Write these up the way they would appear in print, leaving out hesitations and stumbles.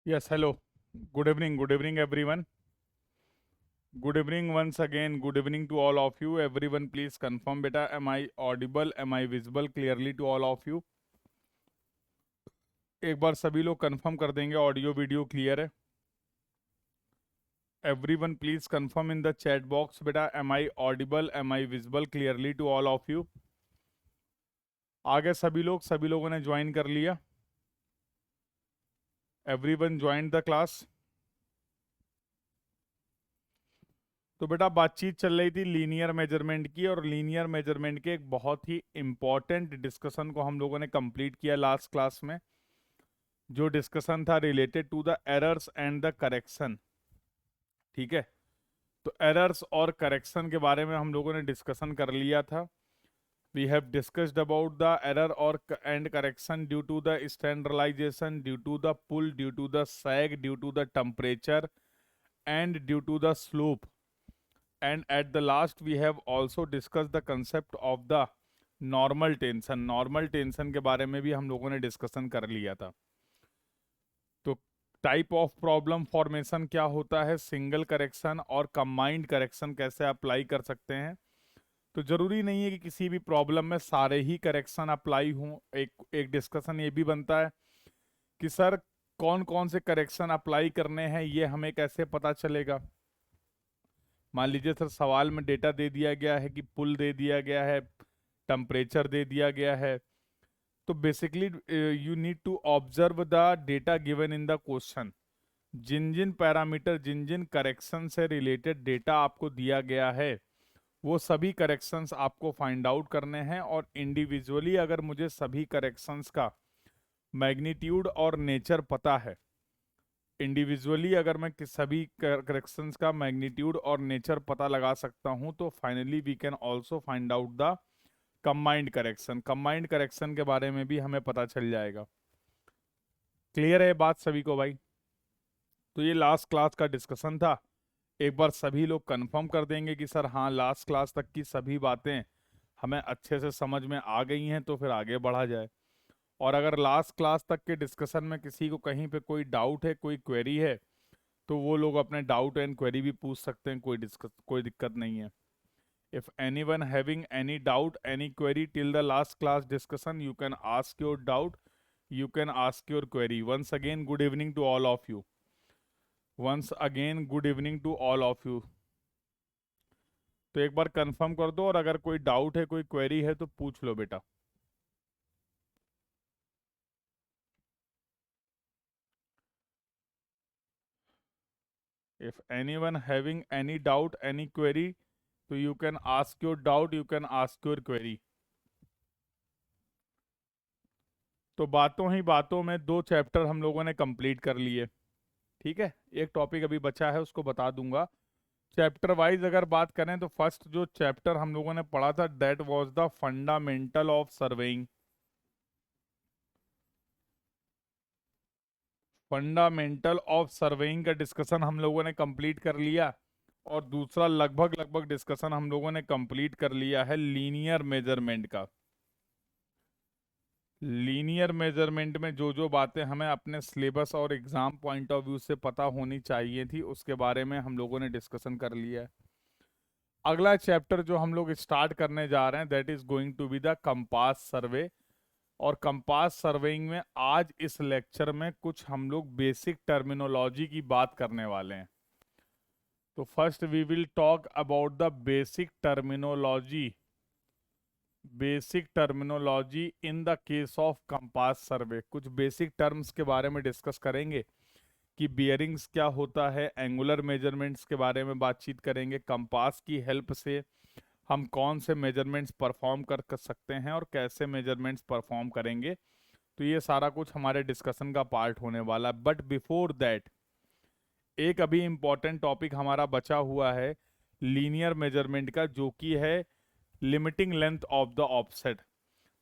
Yes, hello. Good evening, everyone. Good evening once again. Good evening to all of you. Everyone, please confirm, beta. Am I audible? Am I visible clearly to all of you? एक बार सभी लोग confirm कर देंगे audio video clear है. Everyone, please confirm in the chat box, beta. Am I audible? Am I visible clearly to all of you? आगे सभी लोगों ने ज्वाइन कर लिया. Everyone joined the class. तो बेटा बातचीत चल रही थी लीनियर मेजरमेंट की, और लीनियर मेजरमेंट के एक बहुत ही इंपॉर्टेंट डिस्कशन को हम लोगों ने कंप्लीट किया लास्ट क्लास में. जो डिस्कशन था related to the errors and the correction. ठीक है, तो एरर्स और करेक्शन के बारे में हम लोगों ने डिस्कशन कर लिया था. We have discussed about the error और and correction due to the standardisation, due to the pull, due to the sag, due to the temperature and due to the slope. And at the last we have also discussed the concept of the normal tension. Normal tension के बारे में भी हम लोगों ने discussion कर लिया था. तो टाइप ऑफ प्रॉब्लम फॉर्मेशन क्या होता है, सिंगल करेक्शन और कंबाइंड करेक्शन कैसे अप्लाई कर सकते हैं. तो जरूरी नहीं है कि किसी भी प्रॉब्लम में सारे ही करेक्शन अप्लाई हों. एक डिस्कशन ये भी बनता है कि सर कौन कौन से करेक्शन अप्लाई करने हैं, ये हमें कैसे पता चलेगा. मान लीजिए सर सवाल में डेटा दे दिया गया है कि पुल दे दिया गया है, टेम्परेचर दे दिया गया है. तो basically you need to observe the data given in the question. जिन जिन पैरामीटर, जिन जिन करेक्शन से रिलेटेड डेटा आपको दिया गया है, वो सभी करेक्शंस आपको फाइंड आउट करने हैं. और इंडिविजुअली अगर मुझे सभी करेक्शंस का मैग्नीट्यूड और नेचर पता है, इंडिविजुअली अगर मैं सभी करेक्शंस का मैग्नीट्यूड और नेचर पता लगा सकता हूं, तो finally we can also find out the combined correction. Combined correction के बारे में भी हमें पता चल जाएगा. क्लियर है बात सभी को भाई? तो ये लास्ट क्लास का डिस्कशन था. एक बार सभी लोग कंफर्म कर देंगे कि सर हाँ, लास्ट क्लास तक की सभी बातें हमें अच्छे से समझ में आ गई हैं, तो फिर आगे बढ़ा जाए. और अगर लास्ट क्लास तक के डिस्कशन में किसी को कहीं पे कोई डाउट है, कोई क्वेरी है, तो वो लोग अपने डाउट एंड क्वेरी भी पूछ सकते हैं. कोई दिक्कत नहीं है. If anyone having any doubt, any query till the last class discussion, you can ask your doubt, you can ask your query. Once again good evening to all of you. Once again good evening to all of you. तो एक बार confirm कर दो, और अगर कोई doubt है, कोई query है, तो पूछ लो बेटा. If anyone having any doubt, any query, so you can ask your doubt, you can ask your query. तो बातों ही बातों में 2 चैप्टर हम लोगों ने कंप्लीट कर लिए. ठीक है, एक टॉपिक अभी बचा है, उसको बता दूंगा. चैप्टर वाइज अगर बात करें, तो फर्स्ट जो चैप्टर हम लोगों ने पढ़ा था, that was the fundamental of surveying. Fundamental of surveying का डिस्कशन हम लोगों ने कंप्लीट कर लिया. और दूसरा लगभग लगभग डिस्कशन हम लोगों ने कंप्लीट कर लिया है लीनियर मेजरमेंट का. लीनियर मेजरमेंट में जो जो बातें हमें अपने सिलेबस और एग्जाम पॉइंट ऑफ व्यू से पता होनी चाहिए थी, उसके बारे में हम लोगों ने डिस्कशन कर लिया है. अगला चैप्टर जो हम लोग स्टार्ट करने जा रहे हैं, that is going to be the compass survey. और कंपास सर्वेइंग में आज इस लेक्चर में कुछ हम लोग बेसिक टर्मिनोलॉजी की बात करने वाले हैं. तो first we will talk about the basic terminology. Basic terminology in the case of compass survey. कुछ बेसिक टर्म्स के बारे में डिस्कस करेंगे कि बियरिंग्स क्या होता है, एंगुलर मेजरमेंट्स के बारे में बातचीत करेंगे, कंपास की हेल्प से हम कौन से मेजरमेंट्स परफॉर्म कर सकते हैं और कैसे मेजरमेंट्स परफॉर्म करेंगे. तो ये सारा कुछ हमारे डिस्कशन का पार्ट होने वाला है. बट बिफोर दैट एक अभी इम्पॉर्टेंट टॉपिक हमारा बचा हुआ है लीनियर मेजरमेंट का, जो कि है limiting length of the offset.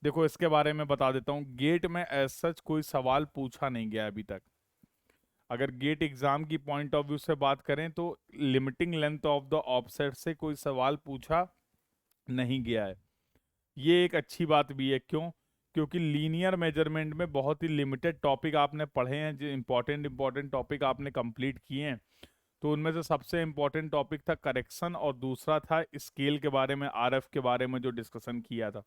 देखो इसके बारे में बता देता हूँ. गेट में एज सच कोई सवाल पूछा नहीं गया अभी तक. अगर गेट एग्जाम की पॉइंट ऑफ व्यू से बात करें, तो limiting length of the offset से कोई सवाल पूछा नहीं गया है. ये एक अच्छी बात भी है. क्यों? क्योंकि लीनियर मेजरमेंट में बहुत ही लिमिटेड टॉपिक आपने पढ़े हैं, जो इंपॉर्टेंट टॉपिक आपने कंप्लीट किए हैं। तो उनमें से सबसे इम्पोर्टेंट टॉपिक था करेक्शन और दूसरा था स्केल के बारे में, आरएफ के बारे में जो डिस्कशन किया था।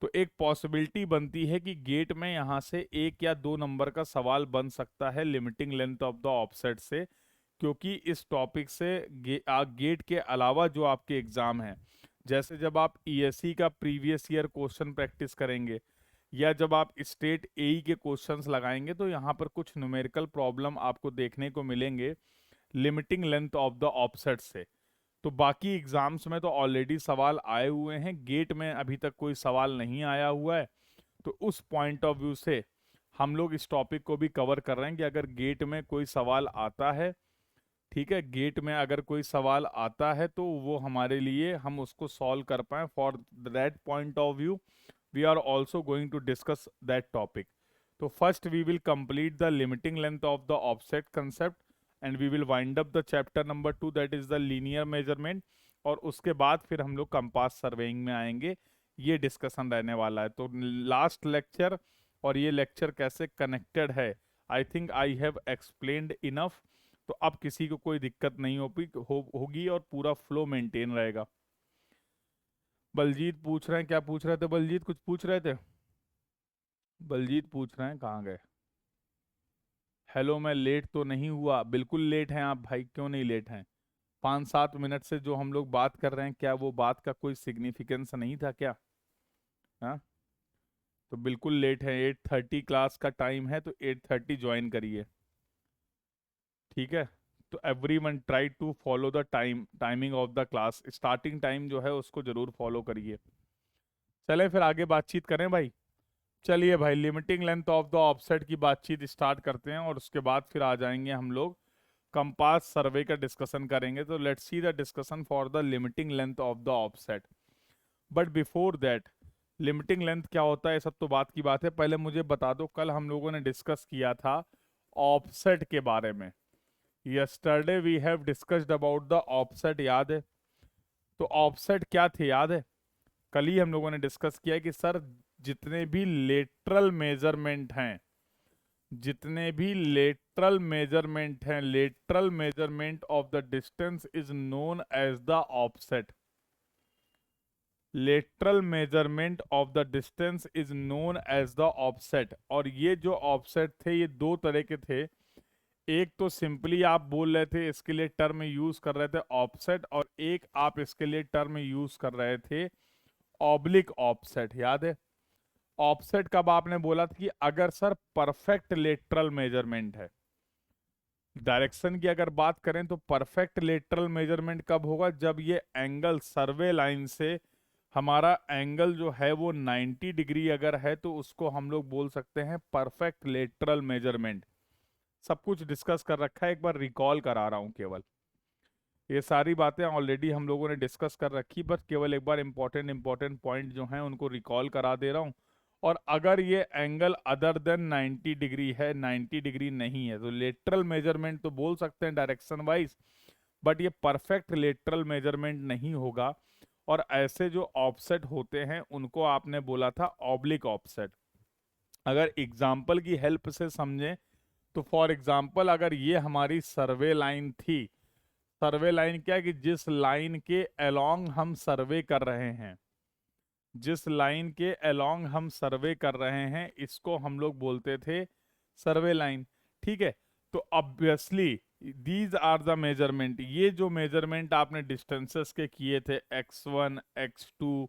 तो एक पॉसिबिलिटी बनती है कि गेट में यहाँ से 1 या 2 नंबर का सवाल बन सकता है limiting length of the offset से, क्योंकि इस टॉपिक से गेट के अलावा जो आपके एग्जाम हैं, जैसे जब आप ईएससी का प्रीवियस ईयर क्वेश्चन प्रैक्टिस करेंगे या जब आप स्टेट एई के क्वेश्चंस लगाएंगे, तो यहाँ पर कुछ न्यूमेरिकल प्रॉब्लम आपको देखने को मिलेंगे limiting length of the offset से। तो बाकी एग्जाम्स में तो ऑलरेडी सवाल आए हुए हैं, गेट में अभी तक कोई सवाल नहीं आया हुआ है। तो उस पॉइंट ऑफ व्यू से हम लोग इस टॉपिक को भी कवर कर रहे हैं कि अगर गेट में कोई सवाल आता है, ठीक है, गेट में अगर कोई सवाल आता है तो वो हमारे लिए, हम उसको सॉल्व कर पाए। For that point of view we are also going to discuss that topic. तो first we will complete the limiting length of the offset concept and we will wind up the chapter number 2 that is the linear measurement. और उसके बाद फिर हम लोग compass surveying में आएंगे, ये डिस्कशन रहने वाला है। तो लास्ट लेक्चर और ये लेक्चर कैसे कनेक्टेड है, I think I have explained enough. तो अब किसी को कोई दिक्कत नहीं होगी और पूरा फ्लो मेंटेन रहेगा। बलजीत पूछ रहे हैं, क्या पूछ रहे थे बलजीत? कुछ पूछ रहे थे बलजीत? पूछ रहे हैं कहाँ गए? हेलो, मैं लेट तो नहीं हुआ? बिल्कुल लेट हैं आप भाई, क्यों नहीं लेट हैं? 5-7 मिनट से जो हम लोग बात कर रहे हैं, क्या वो बात का कोई सिग्निफिकेंस नहीं था क्या? हाँ, तो बिल्कुल लेट है। 8:30 क्लास का टाइम है, तो 8:30 ज्वाइन करिए, ठीक है? तो everyone try to follow the timing of the class. Starting time जो है उसको जरूर फॉलो करिए। चलें फिर आगे बातचीत करें भाई। चलिए भाई, limiting length of the offset की बातचीत स्टार्ट करते हैं और उसके बाद फिर आ जाएंगे हम लोग कंपास सर्वे का डिस्कशन करेंगे। तो let's see the discussion for the limiting length of the offset. But before that, limiting length क्या होता है, सब तो बात की बात है। पहले मुझे बता दो, कल हम लोगों ने डिस्कस किया था ऑफसेट के बारे में। Yesterday we have discussed about the offset, याद है? तो ऑफसेट क्या थे याद है? कल ही हम लोगों ने डिस्कस किया कि सर, जितने भी लेटरल मेजरमेंट हैं, जितने भी लेटरल मेजरमेंट हैं, lateral measurement of the distance is known as the offset. Lateral measurement of the distance is known as the offset. और ये जो ऑफसेट थे, ये 2 तरह के थे। एक तो सिंपली आप बोल रहे थे, इसके लिए टर्म यूज कर रहे थे ऑफसेट, और एक आप इसके लिए टर्म यूज कर रहे थे ऑब्लिक ऑफसेट, याद है? ऑफसेट कब आपने बोला था कि अगर सर परफेक्ट लेटरल मेजरमेंट है। डायरेक्शन की अगर बात करें तो परफेक्ट लेटरल मेजरमेंट कब होगा? जब ये एंगल सर्वे लाइन से हमारा एंगल जो है वो 90 डिग्री अगर है, तो उसको हम लोग बोल सकते हैं परफेक्ट लेटरल मेजरमेंट। सब कुछ डिस्कस कर रखा है, एक बार रिकॉल करा रहा हूं केवल। ये सारी बातें ऑलरेडी हम लोगों ने डिस्कस कर रखी, बस केवल एक बार इंपॉर्टेंट पॉइंट जो हैं उनको रिकॉल करा दे रहा हूं। और अगर ये एंगल अदर देन 90 डिग्री है, 90 डिग्री नहीं है, तो लेटरल मेजरमेंट तो बोल सकते हैं डायरेक्शन वाइज, बट ये परफेक्ट लेटरल मेजरमेंट नहीं होगा। और ऐसे जो ऑफसेट होते हैं उनको आपने बोला था ऑब्लिक ऑफसेट। अगर एग्जाम्पल की हेल्प से समझें तो फॉर एग्जाम्पल, अगर ये हमारी सर्वे लाइन थी, सर्वे लाइन क्या है कि जिस लाइन के अलोंग हम सर्वे कर रहे हैं, जिस लाइन के अलोंग हम सर्वे कर रहे हैं, इसको हम लोग बोलते थे सर्वे लाइन, ठीक है? तो obviously these are the measurement. ये जो मेजरमेंट आपने डिस्टेंसेस के किए थे, x1 x2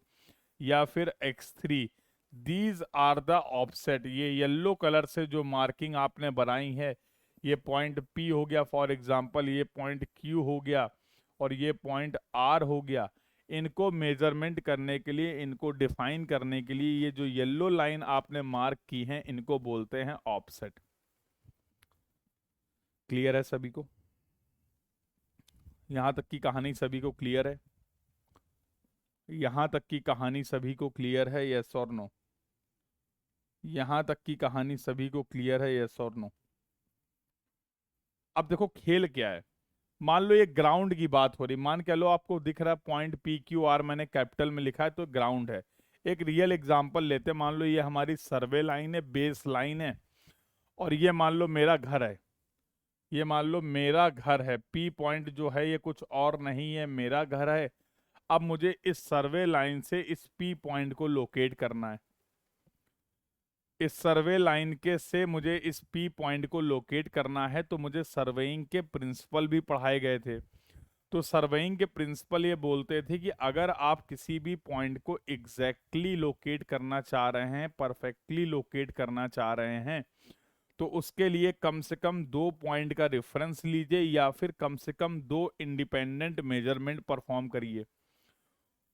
या फिर x3, these are the offset. ये येलो कलर से जो मार्किंग आपने बनाई है, ये पॉइंट P हो गया फॉर एग्जांपल, ये पॉइंट Q हो गया और ये पॉइंट R हो गया। इनको मेजरमेंट करने के लिए, इनको डिफाइन करने के लिए, ये जो येलो लाइन आपने मार्क की है, इनको बोलते हैं ऑफसेट। क्लियर है सभी को? यहां तक की कहानी सभी को क्लियर है? यहां तक की कहानी सभी को क्लियर है, यस और नो? यहां तक की कहानी सभी को क्लियर है, यस और नो? अब देखो खेल क्या है। मान लो ये ग्राउंड की बात हो रही, मान के लो आपको दिख रहा है पॉइंट P Q R, मैंने कैपिटल में लिखा है तो ग्राउंड है। एक रियल एग्जांपल लेते हैं। मान लो ये हमारी सर्वे लाइन है, बेस लाइन है, और ये मान लो मेरा घर है। ये मान लो मेरा घर है, पी पॉइंट जो है ये कुछ और नहीं है, मेरा घर है। अब मुझे इस सर्वे लाइन से इस पी पॉइंट को लोकेट करना है। इस सर्वे लाइन के से मुझे इस पी पॉइंट को लोकेट करना है, तो मुझे सर्वेइंग के प्रिंसिपल भी पढ़ाए गए थे। तो सर्वेइंग के प्रिंसिपल ये बोलते थे कि अगर आप किसी भी पॉइंट को एग्जैक्टली लोकेट करना चाह रहे हैं, परफेक्टली लोकेट करना चाह रहे हैं, तो उसके लिए कम से कम 2 पॉइंट का रेफरेंस लीजिए, या फिर कम से कम 2 इंडिपेंडेंट मेजरमेंट परफॉर्म करिए।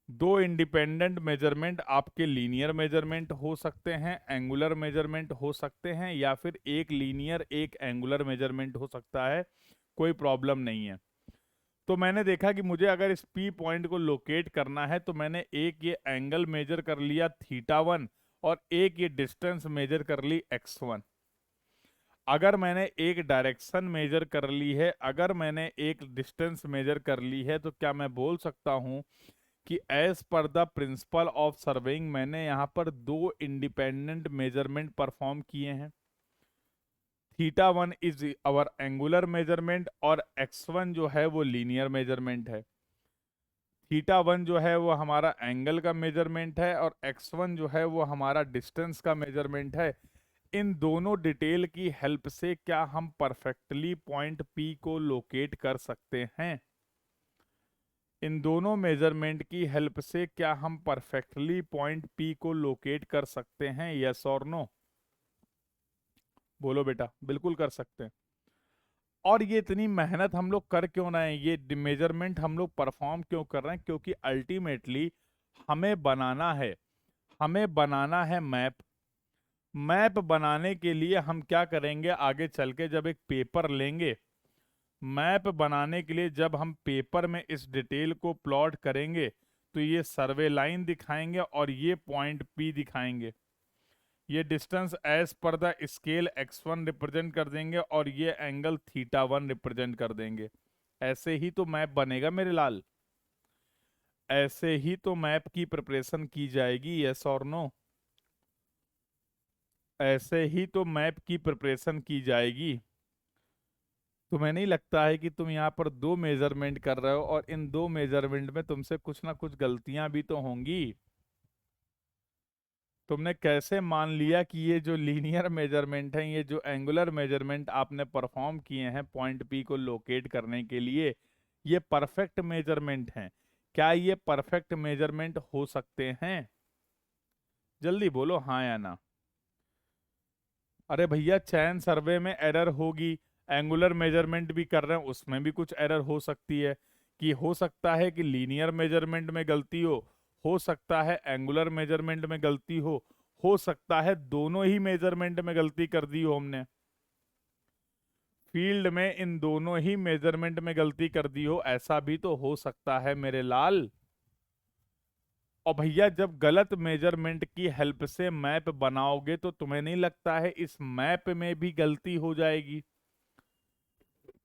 2 इंडिपेंडेंट मेजरमेंट आपके लीनियर मेजरमेंट हो सकते हैं, एंगुलर मेजरमेंट हो सकते हैं, या फिर एक लीनियर एक एंगुलर मेजरमेंट हो सकता है, कोई प्रॉब्लम नहीं है। तो मैंने देखा कि मुझे अगर इस पी पॉइंट को लोकेट करना है, तो मैंने एक ये एंगल मेजर कर लिया θ1, और एक ये डिस्टेंस मेजर कर ली x1। अगर मैंने एक डायरेक्शन मेजर कर ली है, अगर मैंने एक डिस्टेंस मेजर कर ली है, तो क्या मैं बोल सकता हूं कि as per the principle of surveying मैंने यहां पर 2 इंडिपेंडेंट मेजरमेंट परफॉर्म किए हैं। θ1 इज आवर एंगुलर मेजरमेंट, और x1 जो है वो लीनियर मेजरमेंट है। θ1 जो है वो हमारा एंगल का मेजरमेंट है, और x1 जो है वो हमारा डिस्टेंस का मेजरमेंट है। इन दोनों डिटेल की हेल्प से क्या हम परफेक्टली पॉइंट P को लोकेट कर सकते हैं? इन दोनों मेजरमेंट की हेल्प से क्या हम परफेक्टली पॉइंट P को लोकेट कर सकते हैं? यस और नो? बोलो बेटा। बिल्कुल कर सकते हैं। और ये इतनी मेहनत हम लोग कर क्यों रहे हैं, ये मेजरमेंट हम लोग परफॉर्म क्यों कर रहे हैं? क्योंकि अल्टीमेटली हमें बनाना है मैप। मैप बनाने के लिए हम क्या करेंगे आगे चल के, जब एक पेपर लेंगे, मैप बनाने के लिए जब हम पेपर में इस डिटेल को प्लॉट करेंगे, तो ये सर्वे लाइन दिखाएंगे और ये पॉइंट P दिखाएंगे। ये distance as per the scale x1 represent कर देंगे, और ये एंगल θ1 रिप्रेजेंट कर देंगे। ऐसे ही तो मैप बनेगा मेरे लाल, ऐसे ही तो मैप की प्रिपरेशन की जाएगी। यस और नो? ऐसे ही तो मैप की प्रिपरेशन की जाएगी। तुम्हें नहीं लगता है कि तुम यहाँ पर 2 मेजरमेंट कर रहे हो, और इन 2 मेजरमेंट में तुमसे कुछ ना कुछ गलतियां भी तो होंगी? तुमने कैसे मान लिया कि ये जो लीनियर मेजरमेंट है, ये जो एंगुलर मेजरमेंट आपने परफॉर्म किए हैं पॉइंट P को लोकेट करने के लिए, ये परफेक्ट मेजरमेंट हैं? क्या ये परफेक्ट मेजरमेंट हो सकते हैं? जल्दी बोलो हाँ या ना। अरे भैया, चैन सर्वे में एरर होगी, एंगुलर मेजरमेंट भी कर रहे हैं उसमें भी कुछ एरर हो सकती है। कि हो सकता है कि लीनियर मेजरमेंट में गलती हो सकता है एंगुलर मेजरमेंट में गलती हो सकता है दोनों ही मेजरमेंट में गलती कर दी हो हमने, फील्ड में इन दोनों ही मेजरमेंट में गलती कर दी हो, ऐसा भी तो हो सकता है मेरे लाल। और भैया, जब गलत मेजरमेंट की हेल्प से मैप बनाओगे, तो तुम्हें नहीं लगता है इस मैप में भी गलती हो जाएगी?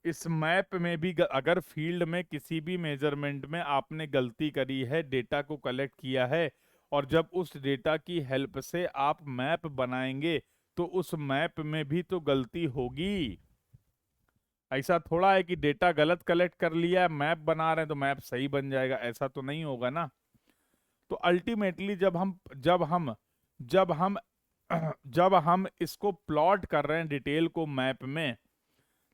इस मैप में भी अगर फील्ड में किसी भी मेजरमेंट में आपने गलती करी है, डेटा को कलेक्ट किया है, और जब उस डेटा की हेल्प से आप मैप बनाएंगे, तो उस मैप में भी तो गलती होगी। ऐसा थोड़ा है कि डेटा गलत कलेक्ट कर लिया है, मैप बना रहे हैं तो मैप सही बन जाएगा, ऐसा तो नहीं होगा ना। तो अल्टीमेटली जब हम जब हम इसको प्लॉट कर रहे हैं डिटेल को मैप में,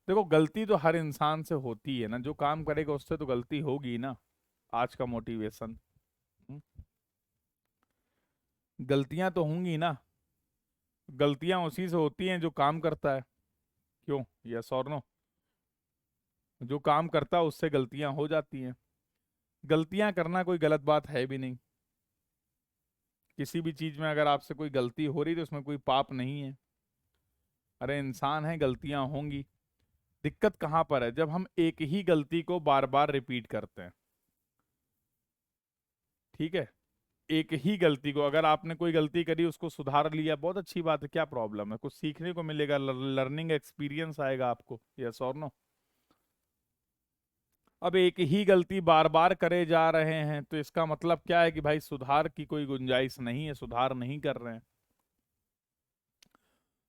देखो गलती तो हर इंसान से होती है ना, जो काम करेगा उससे तो गलती होगी ना। आज का मोटिवेशन, गलतियां तो होंगी ना। गलतियां उसी से होती हैं जो काम करता है। क्यों? यस और नो? जो काम करता है उससे गलतियां हो जाती हैं। गलतियां करना कोई गलत बात है भी नहीं। किसी भी चीज में अगर आपसे कोई गलती हो रही तो उसमें कोई पाप नहीं है। अरे इंसान है, गलतियां होंगी। दिक्कत कहां पर है? जब हम एक ही गलती को बार बार रिपीट करते हैं। ठीक है, एक ही गलती को, अगर आपने कोई गलती करी उसको सुधार लिया, बहुत अच्छी बात है, क्या प्रॉब्लम है? कुछ सीखने को मिलेगा, लर्निंग एक्सपीरियंस आएगा आपको। यस और नो? अब एक ही गलती बार बार करे जा रहे हैं तो इसका मतलब क्या है कि भाई सुधार की कोई गुंजाइश नहीं है, सुधार नहीं कर रहे हैं।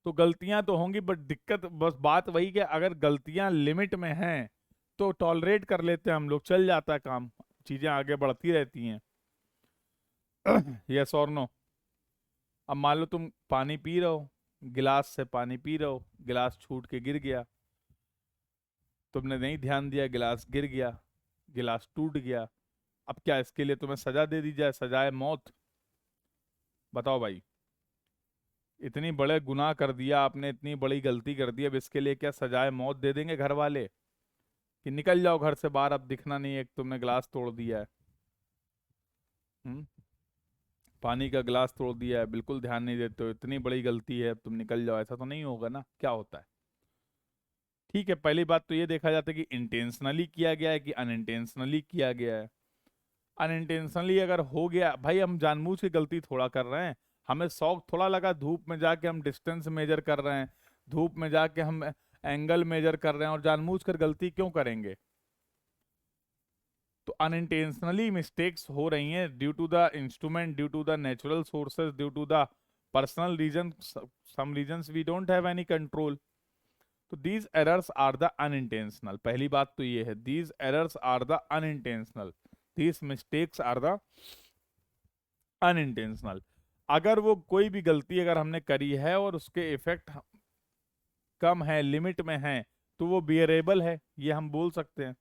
तो गलतियां तो होंगी, बट दिक्कत बस बात वही कि अगर गलतियां लिमिट में हैं तो टॉलरेट कर लेते हैं हम लोग, चल जाता है काम, चीजें आगे बढ़ती रहती हैं। यस और नो। अब मान लो तुम पानी पी रहे हो, गिलास से पानी पी रहे हो, गिलास छूट के गिर गया, तुमने नहीं ध्यान दिया, गिलास गिर गया, गिलास टूट गया। अब क्या इसके लिए तुम्हें सजा दे दी जाए, सजाए मौत? बताओ भाई, इतनी बड़े गुनाह कर दिया आपने, इतनी बड़ी गलती कर दी, अब इसके लिए क्या सजाए मौत दे देंगे घर वाले कि निकल जाओ घर से बाहर, अब दिखना नहीं है कि तुमने गिलास तोड़ दिया है? हम्म। पानी का गिलास तोड़ दिया है, बिल्कुल ध्यान नहीं देते हो, इतनी बड़ी गलती है, अब तुम निकल जाओ, ऐसा तो नहीं होगा ना? क्या होता है? ठीक है, पहली बात तो ये देखा जाता है कि इंटेंशनली किया गया है कि अनइंटेंशनली किया गया है। अनइंटेंशनली अगर हो गया, भाई हम जानबूझ के गलती थोड़ा कर रहे हैं, हमें शौक थोड़ा लगा, धूप में जाके हम डिस्टेंस मेजर कर रहे हैं, धूप में जाके हम एंगल मेजर कर रहे हैं, और जानबूझ कर गलती क्यों करेंगे? तो अनइंटेंशनली मिस्टेक्स हो रही हैं due to the instrument, due to the natural sources, due to the personal reason, some reasons we don't have any control. तो these errors are the unintentional, पहली बात तो ये है, these errors are the unintentional, these mistakes are the unintentional. अगर वो कोई भी गलती अगर हमने करी है और उसके इफेक्ट कम है, लिमिट में है, तो वो बियरेबल है, ये हम बोल सकते हैं।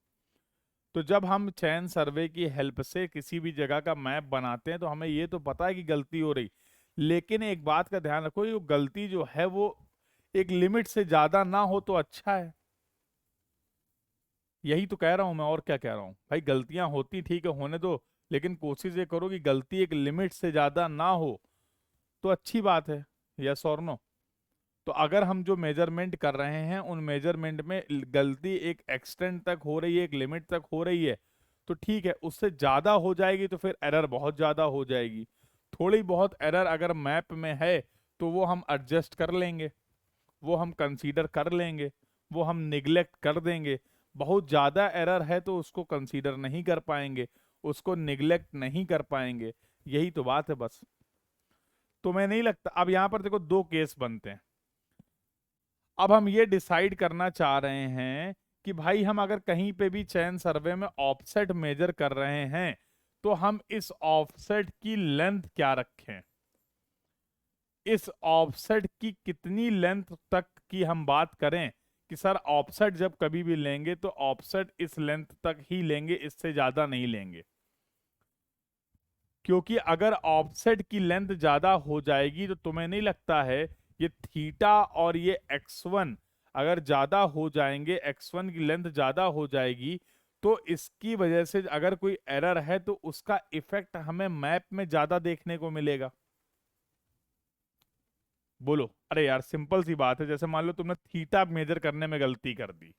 तो जब हम चयन सर्वे की हेल्प से किसी भी जगह का मैप बनाते हैं तो हमें ये तो पता है कि गलती हो रही, लेकिन एक बात का ध्यान रखो, ये गलती जो है वो एक लिमिट से ज्यादा ना हो तो अच्छा है। यही तो कह रहा हूं मैं, और क्या कह रहा हूं भाई? गलतियां होती ठीक है, होने दो, लेकिन कोशिश ये करो कि गलती एक लिमिट से ज्यादा ना हो, तो अच्छी बात है। यस और नो? तो अगर हम जो मेजरमेंट कर रहे हैं उन मेजरमेंट में गलती एक एक्सटेंट तक हो रही है, एक लिमिट तक हो रही है, तो ठीक है, उससे ज्यादा हो जाएगी तो फिर एरर बहुत ज्यादा हो जाएगी। थोड़ी बहुत एरर अगर मैप में है तो वो हम एडजस्ट कर लेंगे, वो हम कंसीडर कर लेंगे, वो हम निग्लेक्ट कर देंगे। बहुत ज्यादा एरर है तो उसको कंसीडर नहीं कर पाएंगे, उसको निग्लेक्ट नहीं कर पाएंगे। यही तो बात है बस। तो मैं नहीं लगता, अब यहां पर देखो दो केस बनते हैं। अब हम ये डिसाइड करना चाह रहे हैं कि भाई हम अगर कहीं पे भी चयन सर्वे में ऑफसेट मेजर कर रहे हैं तो हम इस ऑफसेट की लेंथ क्या रखें, इस ऑफसेट की कितनी लेंथ तक की हम बात करें कि सर ऑफसेट जब कभी भी लेंगे तो ऑफसेट इस लेंथ तक ही लेंगे, इससे ज्यादा नहीं लेंगे। क्योंकि अगर ऑफसेट की लेंथ ज्यादा हो जाएगी तो तुम्हें नहीं लगता है ये थीटा और ये x1 अगर ज्यादा हो जाएंगे, x1 की लेंथ ज्यादा हो जाएगी, तो इसकी वजह से अगर कोई एरर है तो उसका इफेक्ट हमें मैप में ज्यादा देखने को मिलेगा? बोलो। अरे यार सिंपल सी बात है, जैसे मान लो तुमने थीटा मेजर करने में गलती कर दी,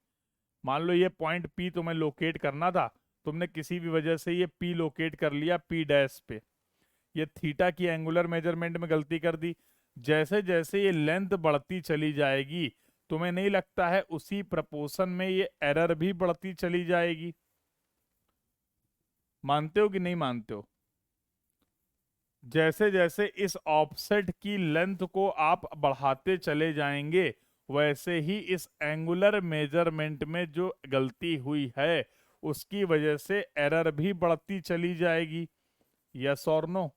मान लो ये पॉइंट पी तुम्हें लोकेट करना था, तुमने किसी भी वजह से ये पी लोकेट कर लिया पी डैश पे, ये थीटा की एंगुलर मेजरमेंट में गलती कर दी। जैसे जैसे ये लेंथ बढ़ती चली जाएगी, तुम्हें नहीं लगता है उसी प्रपोर्शन में ये एरर भी बढ़ती चली जाएगी? मानते हो कि नहीं मानते हो? जैसे जैसे इस ऑफसेट की लेंथ को आप बढ़ाते चले जाएंगे, वैसे ही इस एंगुलर मेजरमेंट में जो गलती हुई है उसकी वजह से एरर भी बढ़ती चली जाएगी। यस और नो?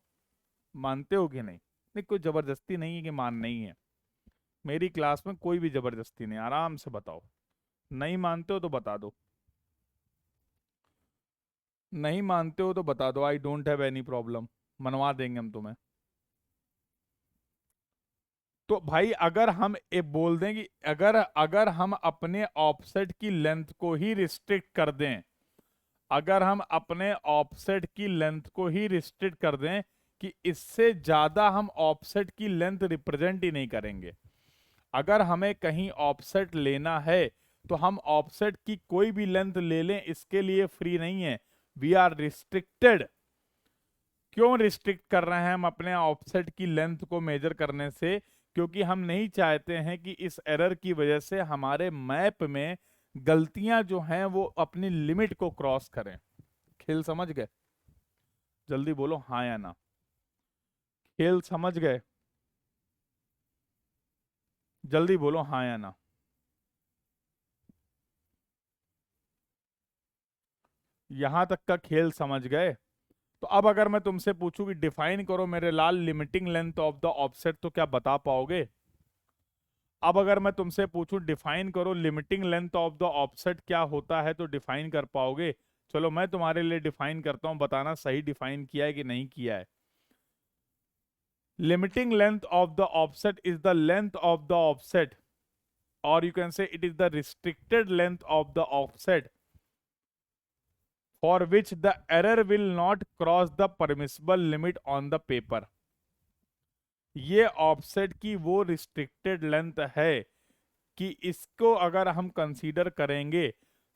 मानते हो कि नहीं? नहीं, कोई जबरदस्ती नहीं है कि मान नहीं है, मेरी क्लास में कोई भी जबरदस्ती नहीं, आराम से बताओ। नहीं मानते हो तो बता दो, नहीं मानते हो तो बता दो, I don't have any problem, मनवा देंगे हम तुम्हें। तो भाई अगर हम ये बोल दें कि अगर अगर हम अपने ऑफसेट की लेंथ को ही रिस्ट्रिक्ट कर दें, अगर हम अपने ऑफसेट की लेंथ को ही रिस्ट्रिक्ट कर दें कि इससे ज्यादा हम ऑफसेट की लेंथ रिप्रेजेंट ही नहीं करेंगे, अगर हमें कहीं ऑफसेट लेना है तो हम ऑफसेट की कोई भी लेंथ ले लें, इसके लिए फ्री नहीं है, वी आर रिस्ट्रिक्टेड। क्यों रिस्ट्रिक्ट कर रहे हैं हम अपने ऑफसेट की लेंथ को मेजर करने से? क्योंकि हम नहीं चाहते हैं कि इस एरर की वजह से हमारे मैप में गलतियां जो हैं वो अपनी लिमिट को क्रॉस करें। खेल समझ गए? जल्दी बोलो हाँ या ना। खेल समझ गए? जल्दी बोलो हाँ या ना। यहां तक का खेल समझ गए? तो अब अगर मैं तुमसे पूछूं कि डिफाइन करो मेरे लाल limiting length of the offset, तो क्या बता पाओगे? अब अगर मैं तुमसे पूछूं डिफाइन करो limiting length of the offset क्या होता है, तो डिफाइन कर पाओगे? चलो मैं तुम्हारे लिए डिफाइन करता हूं, बताना सही डिफाइन किया है कि नहीं किया है। Limiting length of the offset is the length of the offset, or you can say it is the restricted length of the offset for which the error will not cross the permissible limit on the paper। ये offset की वो restricted length है कि इसको अगर हम consider करेंगे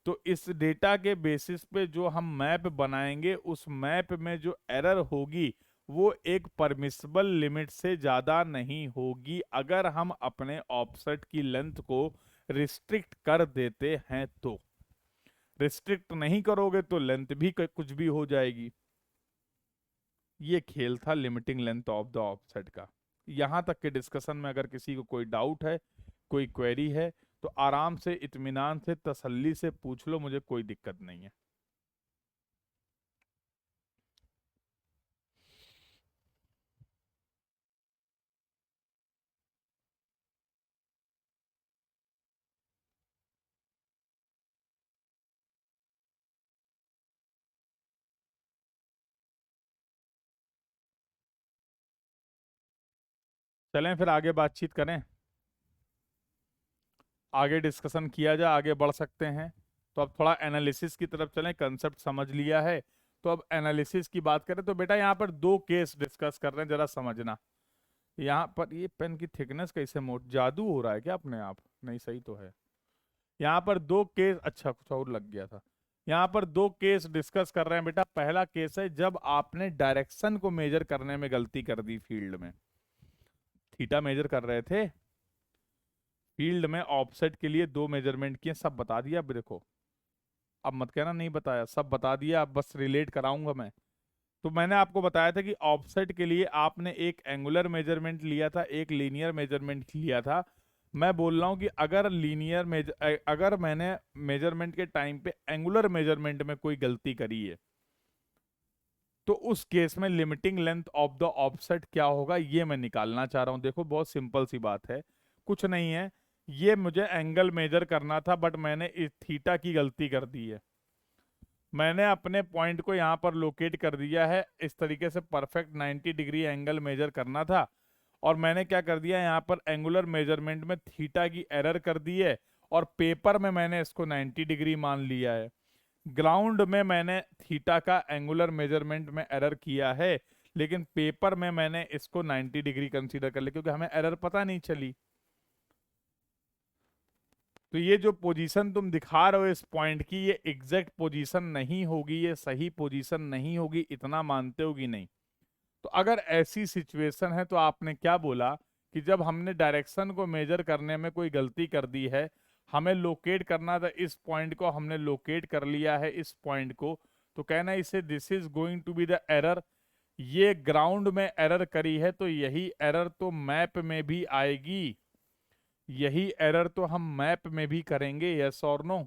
तो इस डेटा के बेसिस पे जो हम मैप बनाएंगे उस मैप में जो एरर होगी वो एक परमिसिबल लिमिट से ज़्यादा नहीं होगी, अगर हम अपने ऑफसेट की लेंथ को रिस्ट्रिक्ट कर देते हैं तो। रिस्ट्रिक्ट नहीं करोगे तो लेंथ भी कुछ भी हो जाएगी। ये खेल था limiting length of the offset का। यहां तक के डिस्कशन में अगर किसी को कोई डाउट है, कोई क्वेरी है, तो आराम से इत्मीनान से तसल्ली से पूछ लो, मुझे कोई दिक्कत नहीं है। चलें फिर आगे बातचीत करें, आगे डिस्कशन किया जाए, आगे बढ़ सकते हैं। तो अब थोड़ा एनालिसिस की तरफ चलें, कंसेप्ट समझ लिया है तो अब एनालिसिस की बात करें। तो बेटा यहाँ पर दो केस डिस्कस कर रहे हैं, जरा समझना। यहाँ पर ये पेन की थिकनेस कैसे मोट, जादू हो रहा है क्या अपने आप? नहीं सही तो है। यहाँ पर दो केस, अच्छा कुछ और लग गया था। यहाँ पर दो केस डिस्कस कर रहे हैं बेटा। पहला केस है जब आपने डायरेक्शन को मेजर करने में गलती कर दी फील्ड में। थीटा मेजर कर रहे थे फील्ड में, ऑफसेट के लिए दो मेजरमेंट किए, सब बता दिया। अब देखो, अब मत कहना नहीं बताया, सब बता दिया, अब बस रिलेट कराऊंगा मैं। तो मैंने आपको बताया था कि ऑफसेट के लिए आपने एक एंगुलर मेजरमेंट लिया था, एक लीनियर मेजरमेंट लिया था। मैं बोल रहा हूं कि अगर मैंने मेजरमेंट के टाइम पे एंगुलर मेजरमेंट में कोई गलती करी है तो उस केस में limiting length of the offset क्या होगा, ये मैं निकालना चाह रहा हूं। देखो बहुत सिंपल सी बात है, कुछ नहीं है। ये मुझे एंगल मेजर करना था बट मैंने इस थीटा की गलती कर दी है। मैंने अपने पॉइंट को यहाँ पर लोकेट कर दिया है, इस तरीके से परफेक्ट 90 डिग्री एंगल मेजर करना था, और मैंने क्या कर दिया यहाँ पर एंगुलर मेजरमेंट में थीटा की एरर कर दी है, और पेपर में मैंने इसको 90 डिग्री मान लिया है। ग्राउंड में मैंने थीटा का एंगुलर मेजरमेंट में एरर किया है, लेकिन पेपर में मैंने इसको 90 डिग्री कंसीडर कर लिया क्योंकि हमें एरर पता नहीं चली। तो ये जो पोजीशन तुम दिखा रहे हो इस पॉइंट की, ये एग्जैक्ट पोजीशन नहीं होगी, ये सही पोजीशन नहीं होगी, इतना मानते होगी नहीं? तो अगर ऐसी सिचुएशन है तो आपने क्या बोला कि जब हमने डायरेक्शन को मेजर करने में कोई गलती कर दी है, हमें लोकेट करना था इस पॉइंट को, हमने लोकेट कर लिया है इस पॉइंट को, तो कहना इसे this is going to be the error. ये ग्राउंड में एरर करी है तो यही एरर तो मैप में भी आएगी, यही एरर तो हम मैप में भी करेंगे, यस और नो?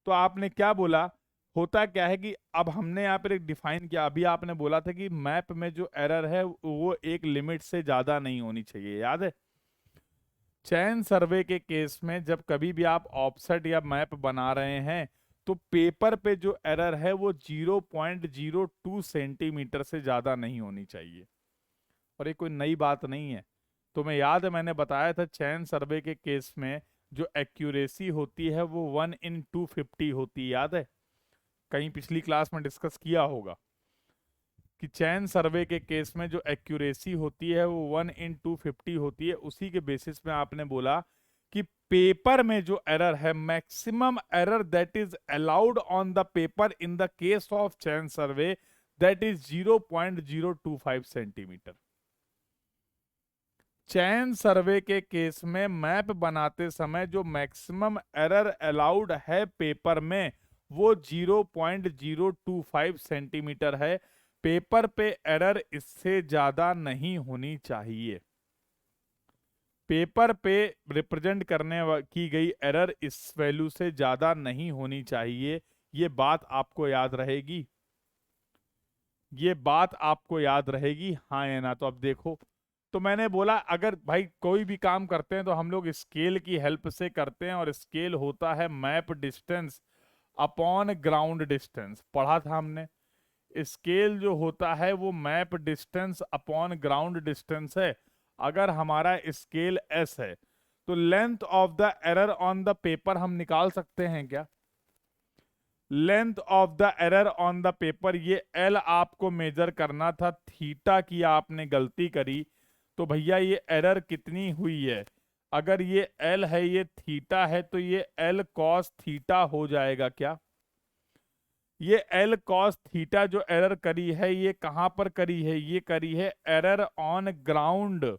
तो आपने क्या बोला, होता क्या है कि अब हमने यहाँ पर एक डिफाइन किया, अभी आपने बोला था कि मैप में जो एरर है वो एक लिमिट से ज्यादा नहीं होनी चाहिए, याद है? चैन सर्वे के केस में जब कभी भी आप ऑफसेट या मैप बना रहे हैं तो पेपर पे जो एरर है वो 0.02 सेंटीमीटर से ज्यादा नहीं होनी चाहिए। और ये कोई नई बात नहीं है, तुम्हें याद है मैंने बताया था चैन सर्वे के केस में जो एक्यूरेसी होती है वो 1/250 होती है, याद है? कहीं पिछली क्लास में डिस्कस किया होगा कि चैन सर्वे के केस में जो एक्यूरेसी होती है वो 1/250 होती है। उसी के बेसिस में आपने बोला कि पेपर में जो एरर है, maximum error that is allowed on the paper in the case of chain survey, that is 0.025 centimetre. Chain survey के केस में मैप बनाते समय जो मैक्सिमम एरर अलाउड है पेपर में वो 0.025 सेंटीमीटर है। पेपर पे एरर इससे ज्यादा नहीं होनी चाहिए। पेपर पे रिप्रेजेंट करने की गई एरर इस वैल्यू से ज्यादा नहीं होनी चाहिए। ये बात आपको याद रहेगी, ये बात आपको याद रहेगी, हाँ या ना। तो अब देखो, तो मैंने बोला अगर भाई कोई भी काम करते हैं तो हम लोग स्केल की हेल्प से करते हैं, और स्केल होता है map distance upon ground distance, पढ़ा था हमने। स्केल जो होता है वो map distance upon ground distance है। अगर हमारा स्केल एस है तो length of the error on the paper हम निकाल सकते हैं क्या? Length of the error on the paper, ये एल आपको मेजर करना था, थीटा की आपने गलती करी, तो भैया ये एरर कितनी हुई है? अगर ये एल है, ये थीटा है, तो ये एल कॉस थीटा हो जाएगा क्या? ये एल कॉस थीटा जो एरर करी है, ये कहां पर करी है? ये करी है एरर ऑन ग्राउंड।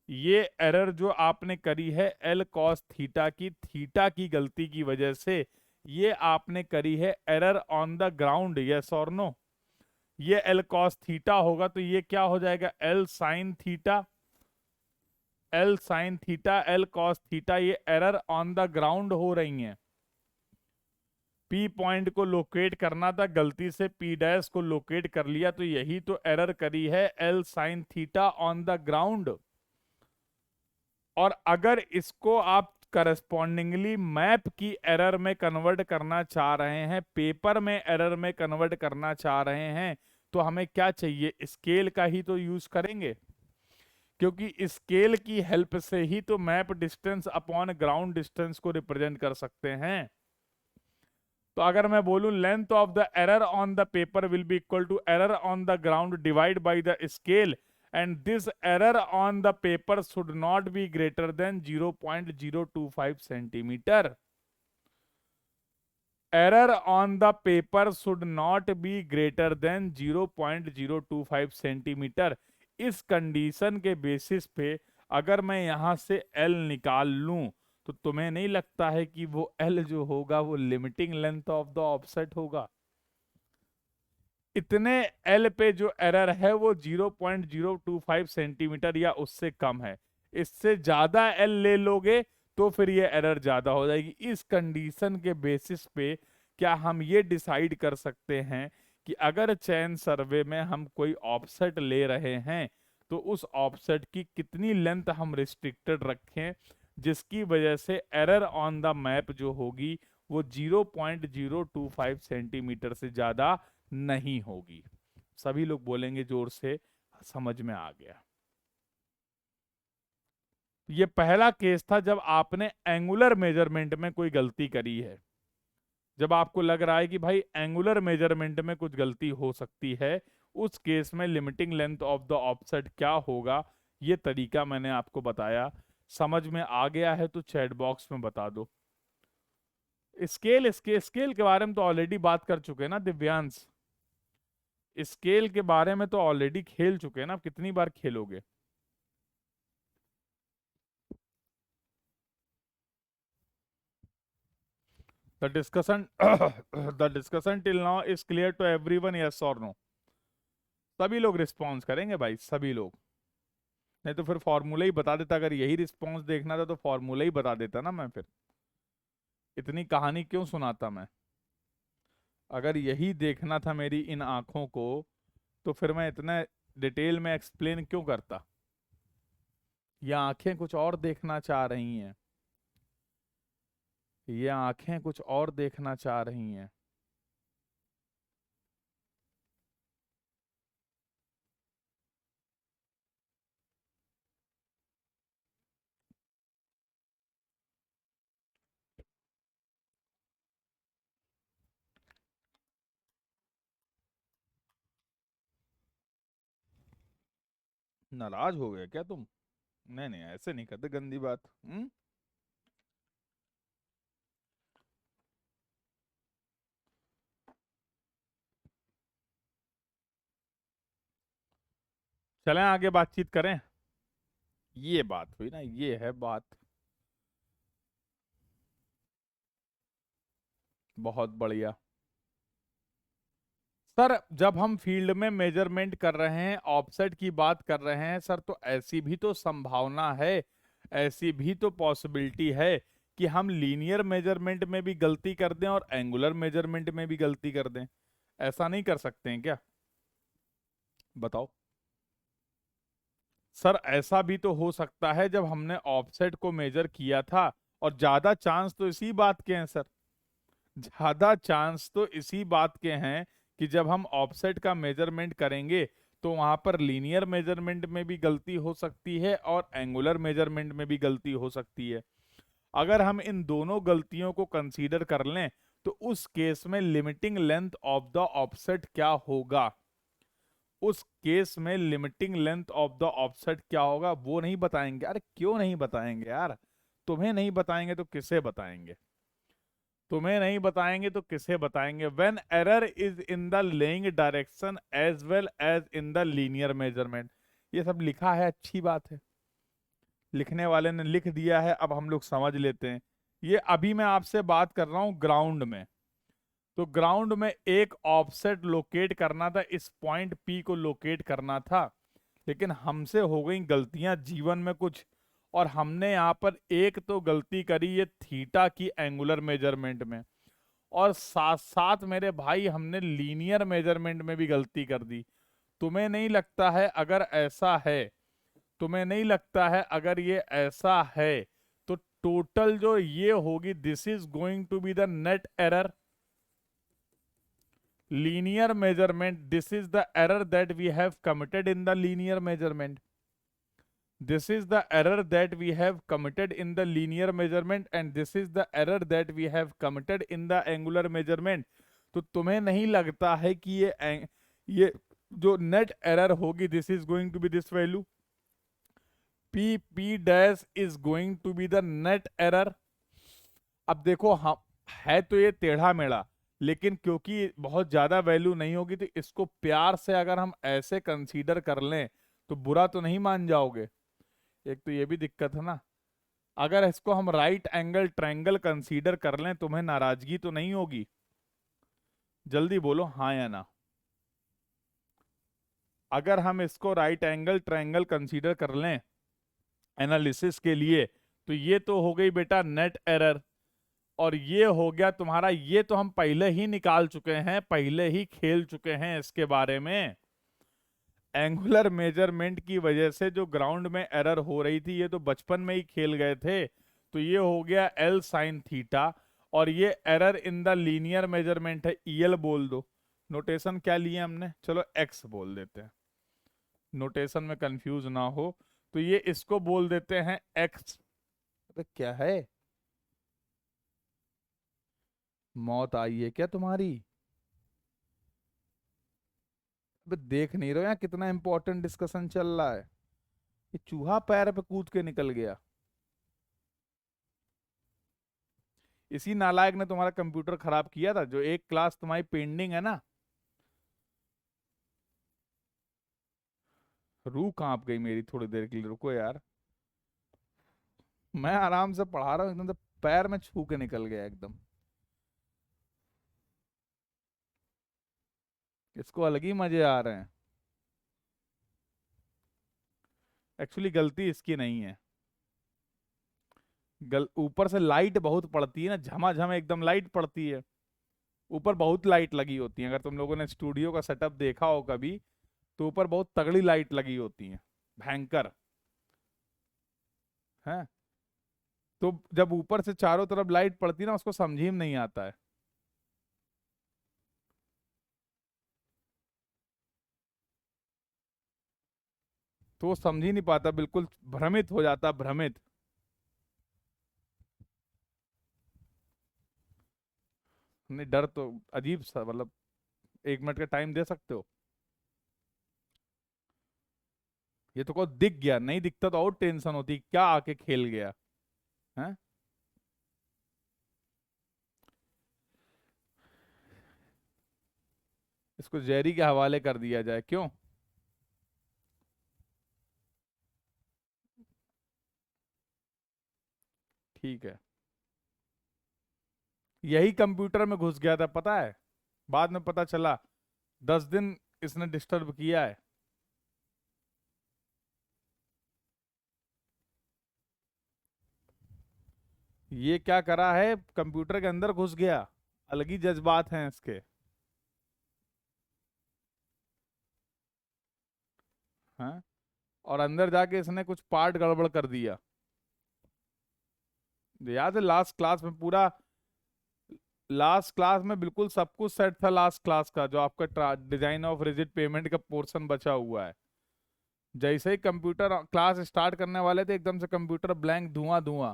ये एरर जो आपने करी है एल कॉस थीटा की, थीटा की गलती की वजह से ये आपने करी है error on the ground, yes और नो? ये एल कॉस थीटा होगा तो ये क्या हो जाएगा? L sine theta. L sine theta, L cos theta, ये एरर ऑन द ग्राउंड हो रही हैं। पी पॉइंट को लोकेट करना था, गलती से पी डैश को लोकेट कर लिया, तो यही तो एरर करी है L sine theta on the ground. और अगर इसको आप करस्पॉन्डिंगली मैप की एरर में कन्वर्ट करना चाह रहे हैं, पेपर में एरर में कन्वर्ट करना चाह रहे हैं, तो हमें क्या चाहिए? स्केल का ही तो यूज करेंगे, क्योंकि स्केल की हेल्प से ही तो map distance upon ground distance को रिप्रेजेंट कर सकते हैं। तो अगर मैं बोलूं length of the error on the paper will be equal to error on the ground divide by the scale, and this error on the paper should not be greater than 0.025 centimeter. Error on the paper should not be greater than 0.025 centimetre. इस condition के basis पे अगर मैं यहां से L निकाल लूं, तो तुम्हें नहीं लगता है कि वो L जो होगा वो limiting length of the offset होगा? इतने एल पे जो एरर है वो 0.025 सेंटीमीटर या उससे कम है। इससे ज्यादा एल ले लोगे तो फिर ये एरर ज्यादा हो जाएगी। इस कंडीशन के बेसिस पे क्या हम ये डिसाइड कर सकते हैं कि अगर चैन सर्वे में हम कोई ऑफसेट ले रहे हैं तो उस ऑफसेट की कितनी लेंथ हम रिस्ट्रिक्टेड रखें, जिसकी वजह से एरर ऑन द मैप जो होगी वो 0.025 सेंटीमीटर से ज्यादा नहीं होगी। सभी लोग बोलेंगे जोर से, समझ में आ गया। ये पहला केस था जब आपने एंगुलर मेजरमेंट में कोई गलती करी है। जब आपको लग रहा है कि भाई एंगुलर मेजरमेंट में कुछ गलती हो सकती है, उस केस में limiting length of the offset क्या होगा, ये तरीका मैंने आपको बताया। समझ में आ गया है तो चैट बॉक्स में बता दो। स्केल के बारे में तो ऑलरेडी बात कर चुके हैं ना दिव्यांश? स्केल के बारे में तो ऑलरेडी खेल चुके हैं ना, कितनी बार खेलोगे? The discussion the discussion till now is clear to everyone, yes और नो? सभी लोग रिस्पॉन्स करेंगे भाई, सभी लोग। नहीं तो फिर फॉर्मूला ही बता देता, अगर यही रिस्पॉन्स देखना था तो फॉर्मूला ही बता देता ना मैं, फिर इतनी कहानी क्यों सुनाता मैं? अगर यही देखना था मेरी इन आंखों को, तो फिर मैं इतना डिटेल में एक्सप्लेन क्यों करता? ये आंखें कुछ और देखना चाह रही हैं, ये आंखें कुछ और देखना चाह रही हैं। नाराज हो गए क्या तुम? नहीं नहीं, ऐसे नहीं करते, गंदी बात। चलें आगे बातचीत करें? ये बात हुई ना, ये है बात। बहुत बढ़िया। सर जब हम फील्ड में मेजरमेंट कर रहे हैं, ऑफसेट की बात कर रहे हैं सर, तो ऐसी भी तो संभावना है, ऐसी भी तो पॉसिबिलिटी है कि हम लीनियर मेजरमेंट में भी गलती कर दें और एंगुलर मेजरमेंट में भी गलती कर दें। ऐसा नहीं कर सकते हैं क्या? बताओ। सर ऐसा भी तो हो सकता है, जब हमने ऑफसेट को मेजर किया था, और ज्यादा चांस तो इसी बात के हैं सर, ज्यादा चांस तो इसी बात के हैं कि जब हम ऑफसेट का मेजरमेंट करेंगे तो वहां पर लीनियर मेजरमेंट में भी गलती हो सकती है और एंगुलर मेजरमेंट में भी गलती हो सकती है। अगर हम इन दोनों गलतियों को कंसीडर कर लें, तो उस केस में limiting length of the offset क्या होगा, उस केस में limiting length of the offset क्या होगा, वो नहीं बताएंगे। अरे क्यों नहीं बताएंगे यार? तुम्हें नहीं बताएंगे तो किसे बताएंगे? तुम्हें नहीं बताएंगे तो किसे बताएंगे? When error is in the laying direction as well as in the linear measurement. ये सब लिखा है, अच्छी बात है, लिखने वाले ने लिख दिया है, अब हम लोग समझ लेते हैं। ये अभी मैं आपसे बात कर रहा हूं ग्राउंड में। तो ग्राउंड में एक ऑफसेट लोकेट करना था, इस पॉइंट पी को लोकेट करना था, लेकिन हमसे हो गई गलतियां जीवन में कुछ, और हमने यहाँ पर एक तो गलती करी ये थीटा की एंगुलर मेजरमेंट में, और साथ साथ मेरे भाई हमने लीनियर मेजरमेंट में भी गलती कर दी। तुम्हें नहीं लगता है अगर ऐसा है, तुम्हें नहीं लगता है अगर ये ऐसा है, तो टोटल जो ये होगी, this is going to be the net error? linear measurement, this is the error that we have committed in the linear measurement. This is the error that we have committed in the linear measurement, and this is the error that we have committed in the angular measurement. तो तुम्हें नहीं लगता है कि ये जो net error होगी, this is going to be this value, P P dash is going to be the net error? अब देखो, हम है तो ये टेढ़ा मेढ़ा, लेकिन क्योंकि बहुत ज्यादा वैल्यू नहीं होगी, तो इसको प्यार से अगर हम ऐसे कंसीडर कर लें तो बुरा तो नहीं मान जाओगे? एक तो ये भी दिक्कत है ना। अगर इसको हम राइट एंगल ट्रायंगल कंसीडर कर लें, तुम्हें नाराजगी तो नहीं होगी? जल्दी बोलो हाँ या ना। अगर हम इसको राइट एंगल ट्रायंगल कंसीडर कर लें एनालिसिस के लिए, तो ये तो हो गई बेटा नेट एरर, और ये हो गया तुम्हारा, ये तो हम पहले ही निकाल चुके हैं, पहले ही खेल चुके हैं इसके बारे में। एंगुलर मेजरमेंट की वजह से जो ग्राउंड में एरर हो रही थी, ये तो बचपन में ही खेल गए थे। तो ये हो गया एल साइन थीटा, और ये error in the linear measurement है, ईएल बोल दो। नोटेशन क्या लिए हमने, चलो एक्स बोल देते हैं, नोटेशन में कंफ्यूज ना हो। तो ये इसको बोल देते हैं एक्स। अबे क्या है, मौत आई है क्या तुम्हारी? अबे देख नहीं रहे हो यहाँ कितना इंपॉर्टेंट डिस्कशन चल रहा है? ये चूहा पैर पे कूद के निकल गया। इसी नालायक ने तुम्हारा कंप्यूटर खराब किया था, जो एक क्लास तुम्हारी पेंडिंग है ना। रूह कांप गई मेरी थोड़ी देर के लिए, रुको यार। मैं आराम से पढ़ा रहा हूँ, एकदम से पैर में छू के निकल गया एकदम। इसको अलग ही मजे आ रहे हैं। एक्चुअली गलती इसकी नहीं है। ऊपर से लाइट बहुत पड़ती है ना, झमाझम एकदम लाइट पड़ती है। ऊपर बहुत लाइट लगी होती है, अगर तुम लोगों ने स्टूडियो का सेटअप देखा हो कभी, तो ऊपर बहुत तगड़ी लाइट लगी होती है, भयंकर है। तो जब ऊपर से चारों तरफ लाइट पड़ती है ना, उसको समझ ही में नहीं आता है। तो वो समझ ही नहीं पाता, बिल्कुल भ्रमित हो जाता, भ्रमित। नहीं, डर तो अजीब सा, मतलब 1 मिनट का टाइम दे सकते हो? ये तो को दिख गया, नहीं दिखता तो और टेंशन होती, क्या आके खेल गया है। इसको जेरी के हवाले कर दिया जाए, क्यों? ठीक है, यही कंप्यूटर में घुस गया था पता है, बाद में पता चला 10 दिन इसने डिस्टर्ब किया है। ये क्या करा है, कंप्यूटर के अंदर घुस गया, अलग ही जज्बात हैं इसके। हाँ, और अंदर जाके इसने कुछ पार्ट गड़बड़ कर दिया। याद है लास्ट क्लास में पूरा, लास्ट क्लास में बिल्कुल सब कुछ सेट था लास्ट क्लास का, जो आपका डिजाइन ऑफ रिजिड पेमेंट का पोर्शन बचा हुआ है। जैसे ही कंप्यूटर क्लास स्टार्ट करने वाले थे, एकदम से कंप्यूटर ब्लैंक, धुआं धुआं।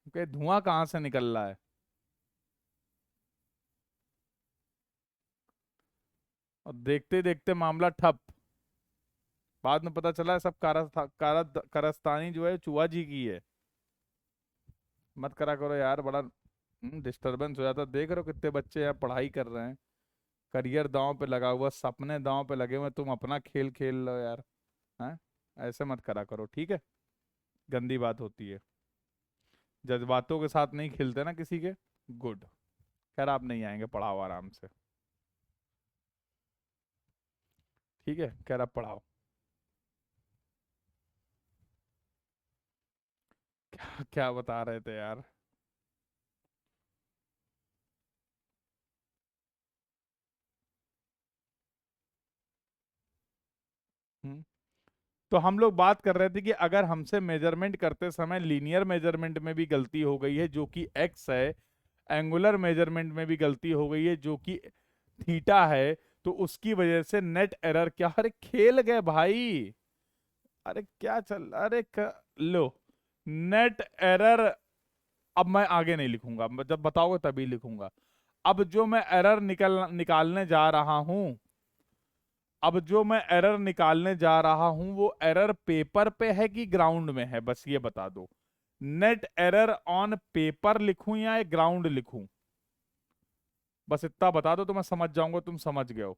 ओके, धुआं कहाँ से निकल रहा है? और देखते देखते मामला ठप। बाद में पता चला है सब कारस्तानी जो है चुहा जी की है। मत करा करो यार, बड़ा डिस्टरबेंस हो जाता। देख रहे हो कितने बच्चे यहाँ पढ़ाई कर रहे हैं, करियर दांव पे लगा हुआ, सपने दांव पे लगे हुए, तुम अपना खेल खेल लो यार। हैं, ऐसे मत करा करो, ठीक है? गंदी बात होती है। जज्बातों के साथ नहीं खेलते ना किसी के। गुड। खैर आप नहीं आएंगे, पढ़ाओ आराम से। ठीक है, खैर आप पढ़ाओ। क्या क्या बता रहे थे यार? हम्म तो हम लोग बात कर रहे थे कि अगर हमसे मेजरमेंट करते समय लीनियर मेजरमेंट में भी गलती हो गई है जो कि एक्स है, एंगुलर मेजरमेंट में भी गलती हो गई है जो कि थीटा है, तो उसकी वजह से नेट एरर क्या, अरे खेल गए भाई। अरे क्या चल, लो, नेट एरर। अब मैं आगे नहीं लिखूंगा, जब बताओगे तभी लिखूंगा। अब जो मैं एरर निकालने जा रहा हूं, अब जो मैं एरर निकालने जा रहा हूं वो एरर पेपर पे है कि ग्राउंड में है, बस ये बता दो। नेट एरर ऑन पेपर लिखूं या ग्राउंड लिखूं? बस इतना बता दो तो मैं समझ जाऊंगा तुम समझ गए हो।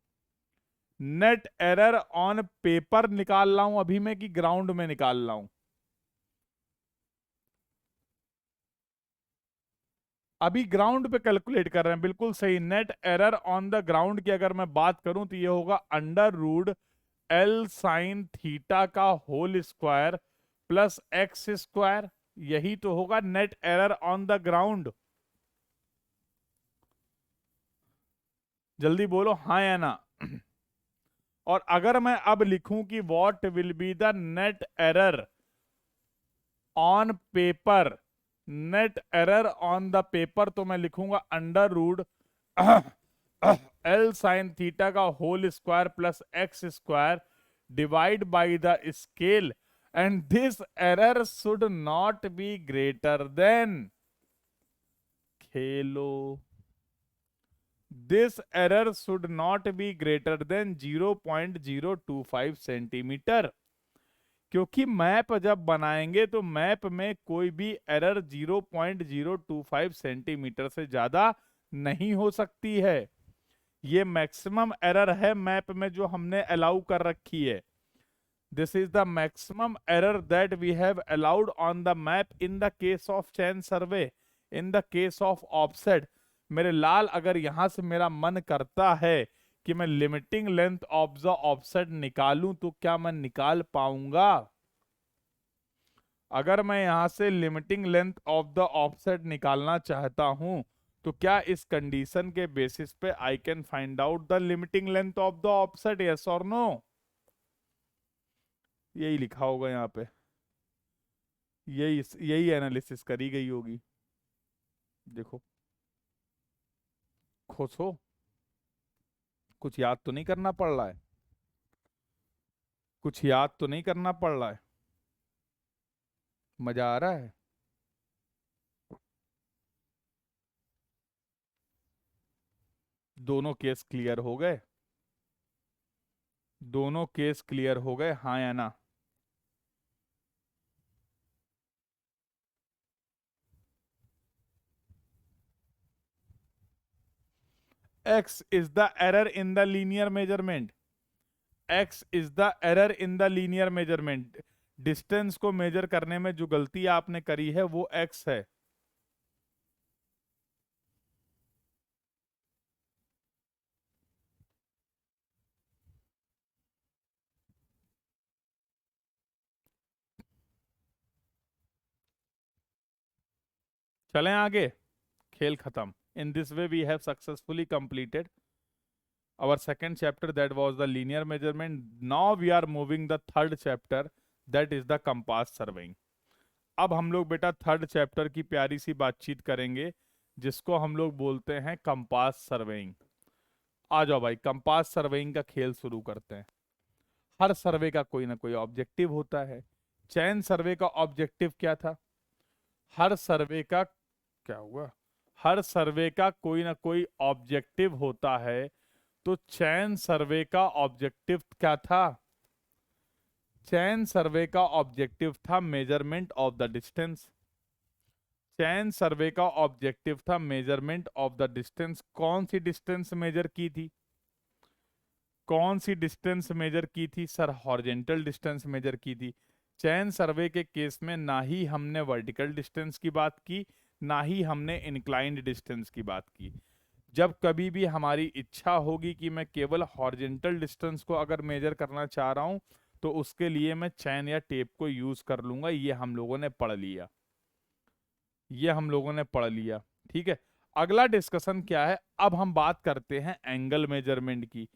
नेट एरर ऑन पेपर निकाल रहा हूं अभी मैं कि ग्राउंड में निकाल रहा हूं? अभी ग्राउंड पे कैलकुलेट कर रहे हैं, बिल्कुल सही। Net error on the ground की अगर मैं बात करूं तो ये होगा under root L sine theta का whole square plus x square. यही तो होगा net error on the ground. जल्दी बोलो हाँ या ना। और अगर मैं अब लिखूं कि what will be the net error on paper, net error on the paper, तो मैं लिखूंगा under root L sine theta का whole square plus x square divide by the scale, and this error should not be greater than, खेलो, this error should not be greater than 0.025 centimetre. क्योंकि map जब बनाएंगे तो map में कोई भी error 0.025 centimetre से ज्यादा नहीं हो सकती है। ये मैक्सिमम एरर है मैप में जो हमने अलाउ कर रखी है। This is the maximum error that we have allowed on the map in the case of chain survey, in the case of offset. मेरे लाल, अगर यहां से मेरा मन करता है कि मैं limiting length of the offset निकालूं तो क्या मैं निकाल पाऊंगा? अगर मैं यहां से limiting length of the offset निकालना चाहता हूं तो क्या इस कंडीशन के बेसिस पे I can find out the limiting length of the offset, yes और नो? यही लिखा होगा यहाँ पे, यही यही एनालिसिस करी गई होगी। देखो, खुश हो? कुछ याद तो नहीं करना पड़ रहा है? कुछ याद तो नहीं करना पड़ रहा है? मजा आ रहा है? दोनों केस क्लियर हो गए? दोनों केस क्लियर हो गए, हाँ या ना? x is the error in the linear measurement, x is the error in the linear measurement, distance को मेजर करने में जो गलती आपने करी है वो x है। चलें आगे, खेल खत्म। In this way we have successfully completed our second chapter, that was the linear measurement. Now we are moving the third chapter, that is the compass surveying. अब हम लोग बेटा थर्ड चैप्टर की प्यारी सी बातचीत करेंगे जिसको हम लोग बोलते हैं कंपास सर्वेइंग। आ जाओ भाई, कंपास सर्वेइंग का खेल शुरू करते हैं। हर सर्वे का कोई ना कोई ऑब्जेक्टिव होता है। चैन सर्वे का ऑब्जेक्टिव क्या था? हर सर्वे का क्या हुआ? हर सर्वे का कोई ना कोई ऑब्जेक्टिव होता है। तो चैन सर्वे का ऑब्जेक्टिव क्या था? चैन सर्वे का ऑब्जेक्टिव था मेजरमेंट ऑफ द डिस्टेंस। चैन सर्वे का ऑब्जेक्टिव था मेजरमेंट ऑफ द डिस्टेंस। कौन सी डिस्टेंस मेजर की थी? कौन सी डिस्टेंस मेजर की थी सर? हॉरिजॉन्टल डिस्टेंस मेजर की थी। चैन सर्वे के केस में ना ही हमने वर्टिकल डिस्टेंस की बात की, ना ही हमने इंक्लाइंड डिस्टेंस की बात की। जब कभी भी हमारी इच्छा होगी कि मैं केवल हॉरिजॉन्टल डिस्टेंस को अगर मेजर करना चाह रहा हूं तो उसके लिए मैं चैन या टेप को यूज कर लूंगा। ये हम लोगों ने पढ़ लिया, ये हम लोगों ने पढ़ लिया। ठीक है, अगला डिस्कशन क्या है? अब हम बात करते हैं एंगल मेजरमेंट की।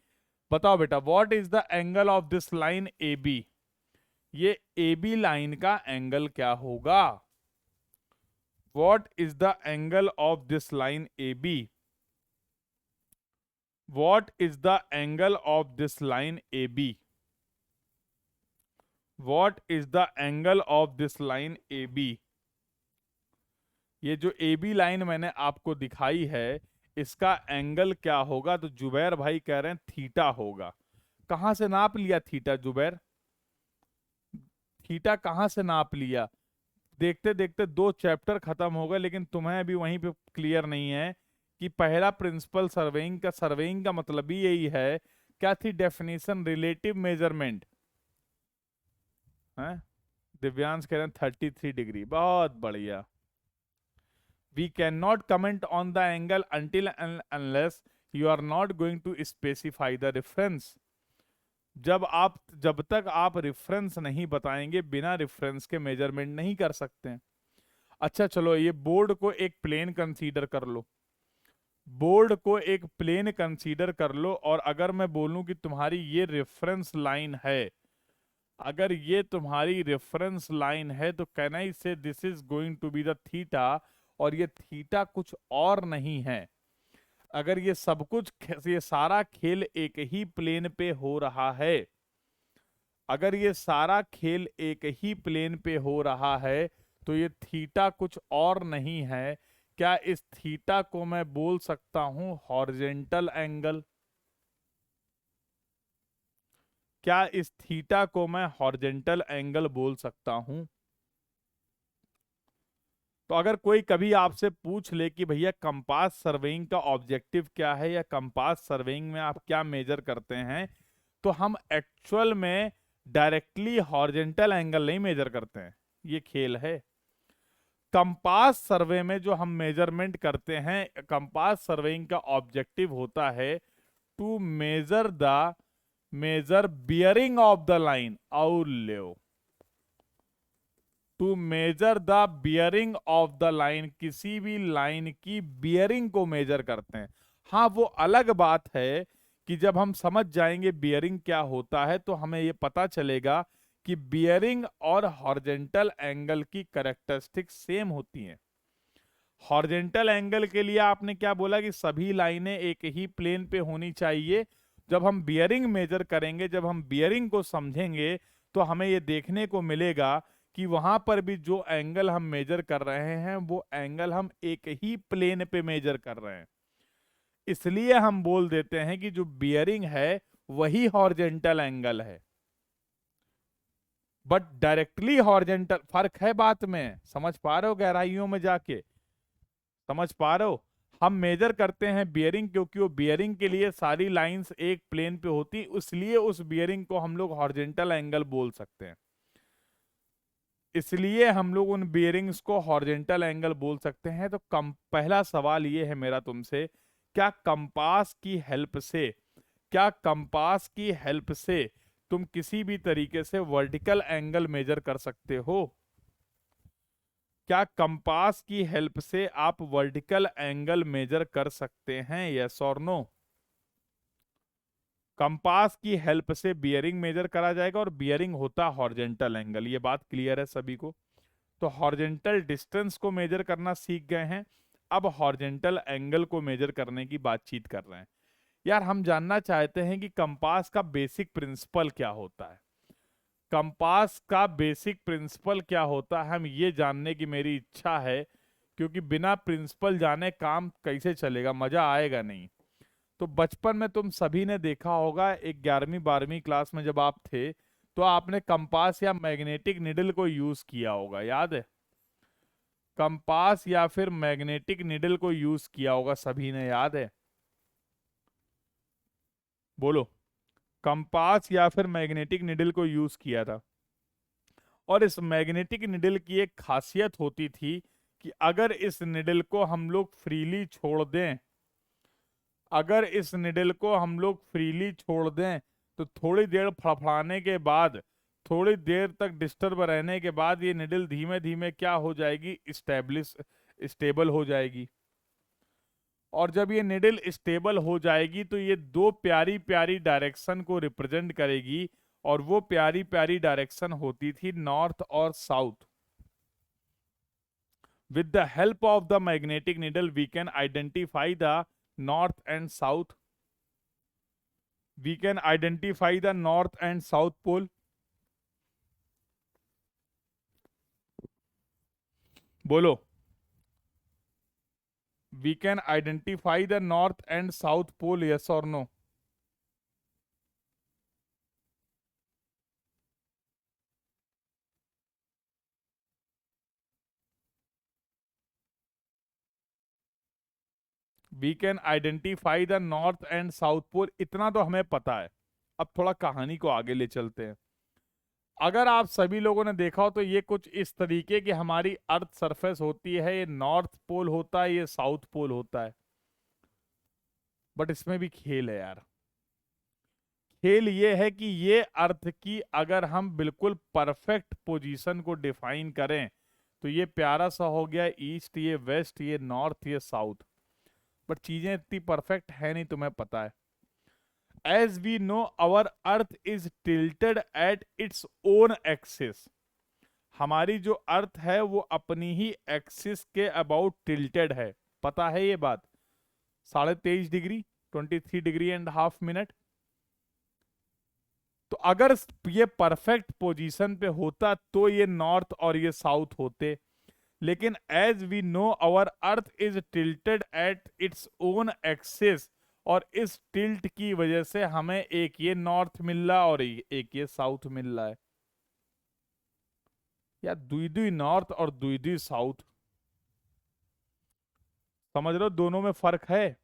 बताओ बेटा, what is the angle of this line A B? ये ए बी लाइन का एंगल क्या होगा? What is the angle of this line A B? What is the angle of this line AB? What is the angle of this line AB? ये जो AB line मैंने आपको दिखाई है इसका एंगल क्या होगा? तो जुबैर भाई कह रहे हैं थीटा होगा। कहां से नाप लिया थीटा जुबैर? थीटा कहां से नाप लिया? देखते देखते 2 चैप्टर खत्म हो गए लेकिन तुम्हें अभी वहीं पे क्लियर नहीं है कि पहला प्रिंसिपल सर्वेइंग का मतलब ही यही है। क्या थी डेफिनेशन? रिलेटिव मेजरमेंट है। दिव्यांश कह रहे हैं 33 डिग्री। बहुत बढ़िया। We can not comment on the angle until unless you are not going to specify the reference. जब तक आप रेफरेंस नहीं बताएंगे बिना रेफरेंस के मेजरमेंट नहीं कर सकते हैं। अच्छा चलो, ये बोर्ड को एक प्लेन कंसीडर कर लो। बोर्ड को एक प्लेन कंसीडर कर लो और अगर मैं बोलूं कि तुम्हारी ये रेफरेंस लाइन है, अगर ये तुम्हारी रेफरेंस लाइन है तो can I say this is going to be the theta, और ये थीटा कुछ और नहीं है। अगर ये सब कुछ, ये सारा खेल एक ही प्लेन पे हो रहा है, अगर ये सारा खेल एक ही प्लेन पे हो रहा है तो ये थीटा कुछ और नहीं है। क्या इस थीटा को मैं बोल सकता हूं हॉरिजॉन्टल एंगल? क्या इस थीटा को मैं हॉरिजॉन्टल एंगल बोल सकता हूं? तो अगर कोई कभी आपसे पूछ ले कि भैया कंपास सर्वेइंग का ऑब्जेक्टिव क्या है या कंपास सर्वेइंग में आप क्या मेजर करते हैं, तो हम एक्चुअल में डायरेक्टली हॉरिजॉन्टल एंगल नहीं मेजर करते हैं। ये खेल है। कंपास सर्वे में जो हम मेजरमेंट करते हैं, कंपास सर्वेइंग का ऑब्जेक्टिव होता है to measure bearing of the line. और ले to measure the bearing of the line, किसी भी लाइन की बियरिंग को मेजर करते हैं। हाँ, वो अलग बात है कि जब हम समझ जाएंगे बियरिंग क्या होता है तो हमें ये पता चलेगा कि बियरिंग और हॉरिजॉन्टल एंगल की कैरेक्टरिस्टिक सेम होती हैं। हॉरिजॉन्टल एंगल के लिए आपने क्या बोला कि सभी लाइनें एक ही प्लेन पे होनी चाहिए। जब हम बियरिंग मेजर करेंगे, जब हम बियरिंग को समझेंगे तो हमें ये देखने को मिलेगा कि वहां पर भी जो एंगल हम मेजर कर रहे हैं वो एंगल हम एक ही प्लेन पे मेजर कर रहे हैं। इसलिए हम बोल देते हैं कि जो बियरिंग है वही हॉरिजॉन्टल एंगल है। बट डायरेक्टली हॉरिजॉन्टल, फर्क है बात में। समझ पा रहे हो? गहराइयों में जाके समझ पा रहे हो? हम मेजर करते हैं बियरिंग क्योंकि वो बियरिंग के लिए सारी लाइंस एक प्लेन पे होती, इसलिए उस बियरिंग को हम लोग हॉरिजॉन्टल एंगल बोल सकते हैं। इसलिए हम लोग उन बियरिंग्स को हॉरिजेंटल एंगल बोल सकते हैं। तो पहला सवाल ये है मेरा तुमसे, क्या कंपास की हेल्प से, क्या कंपास की हेल्प से तुम किसी भी तरीके से वर्टिकल एंगल मेजर कर सकते हो? क्या कंपास की हेल्प से आप वर्टिकल एंगल मेजर कर सकते हैं? यस और नो? कंपास की हेल्प से बियरिंग मेजर करा जाएगा, और बियरिंग होता हॉरिजेंटल एंगल। ये बात क्लियर है सभी को? तो हॉरिजेंटल डिस्टेंस को मेजर करना सीख गए हैं, अब हॉरिजेंटल एंगल को मेजर करने की बातचीत कर रहे हैं। यार हम जानना चाहते हैं कि कंपास का बेसिक प्रिंसिपल क्या होता है। कंपास का बेसिक प्रिंसिपल क्या होता है, हम ये जानने की मेरी इच्छा है, क्योंकि बिना प्रिंसिपल जाने काम कैसे चलेगा, मजा आएगा नहीं। तो बचपन में तुम सभी ने देखा होगा, 11वीं 12वीं क्लास में जब आप थे, तो आपने कंपास या मैग्नेटिक निडल को यूज किया होगा, याद है? कंपास या फिर मैग्नेटिक निडल को यूज किया होगा सभी ने, याद है? बोलो। कंपास या फिर मैग्नेटिक निडल को यूज किया था। और इस मैग्नेटिक निडल की एक खासियत होती थी कि अगर इस निडल को हम लोग फ्रीली छोड़ दें, अगर इस निडल को हम लोग फ्रीली छोड़ दें, तो थोड़ी देर फड़फड़ाने के बाद, थोड़ी देर तक डिस्टर्ब रहने के बाद ये निडल धीमे धीमे क्या हो जाएगी, स्टेबल हो जाएगी। और जब ये निडल स्टेबल हो जाएगी तो ये दो प्यारी प्यारी डायरेक्शन को रिप्रेजेंट करेगी, और वो प्यारी प्यारी डायरेक्शन होती थी नॉर्थ और south. With the help of the magnetic needle we can identify the north and south, we can identify the north and south pole. बोलो। We can identify the north and south pole, yes और no? We can identify the north and south pole, इतना तो हमें पता है। अब थोड़ा कहानी को आगे ले चलते हैं। अगर आप सभी लोगों ने देखा हो तो ये कुछ इस तरीके की हमारी अर्थ सरफेस होती है, ये नॉर्थ पोल होता है, ये साउथ पोल होता है। बट इसमें भी खेल है यार। खेल ये है कि ये अर्थ की अगर हम बिल्कुल परफेक्ट पोजीशन को डिफाइन करें, तो ये प्यारा सा हो गया ईस्ट, ये वेस्ट, ये नॉर्थ, ये साउथ। बट चीजें इतनी परफेक्ट है नहीं, तुम्हें पता है। As we know our earth is tilted at its own axis. हमारी जो अर्थ है वो अपनी ही एक्सिस के अबाउट टिल्टेड है, पता है ये बात? 23.5 डिग्री, 23.5 डिग्री तो अगर ये परफेक्ट पोजीशन पे होता तो ये नॉर्थ और ये साउथ होते। लेकिन as we know our earth is tilted at its own axis, और इस टिल्ट की वजह से हमें एक ये नॉर्थ मिल रहा और एक ये साउथ मिल रहा है। या दुई दुई नॉर्थ और दुई दुई साउथ, समझ रहे हो दोनों में फर्क है।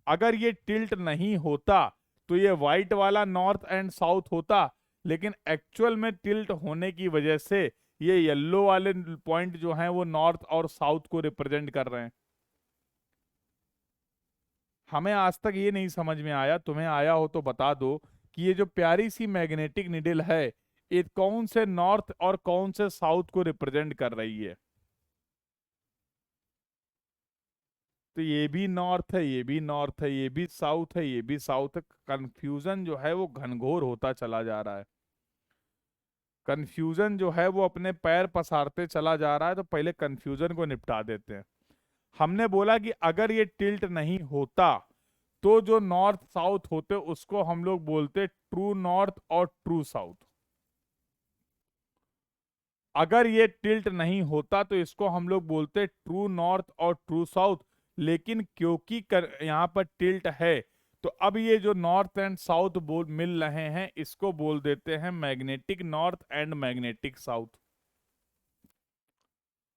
अगर ये टिल्ट नहीं होता तो ये व्हाइट वाला नॉर्थ एंड साउथ होता, लेकिन एक्चुअल में टिल्ट होने की वजह से ये येलो वाले पॉइंट जो हैं वो नॉर्थ और साउथ को रिप्रेजेंट कर रहे हैं। हमें आज तक ये नहीं समझ में आया, तुम्हें आया हो तो बता दो कि ये जो प्यारी सी मैग्नेटिक निडल है, ये कौन से नॉर्थ और कौन से साउथ को रिप्रेजेंट कर रही है? तो ये भी नॉर्थ है, ये भी नॉर्थ है, ये भी साउथ है, ये भी साउथ है। कंफ्यूजन जो है वो घनघोर होता चला जा रहा है। कंफ्यूजन जो है वो अपने पैर पसारते चला जा रहा है, तो पहले कंफ्यूजन को निपटा देते हैं। हमने बोला कि अगर ये टिल्ट नहीं होता तो जो नॉर्थ साउथ होते उसको हम लोग बोलते ट्रू नॉर्थ और ट्रू साउथ। अगर ये टिल्ट नहीं होता तो इसको हम लोग बोलते ट्रू नॉर्थ और ट्रू साउथ। लेकिन क्योंकि यहाँ पर टिल्ट है, तो अब ये जो नॉर्थ एंड साउथ बोल मिल रहे हैं, इसको बोल देते हैं magnetic north and magnetic south.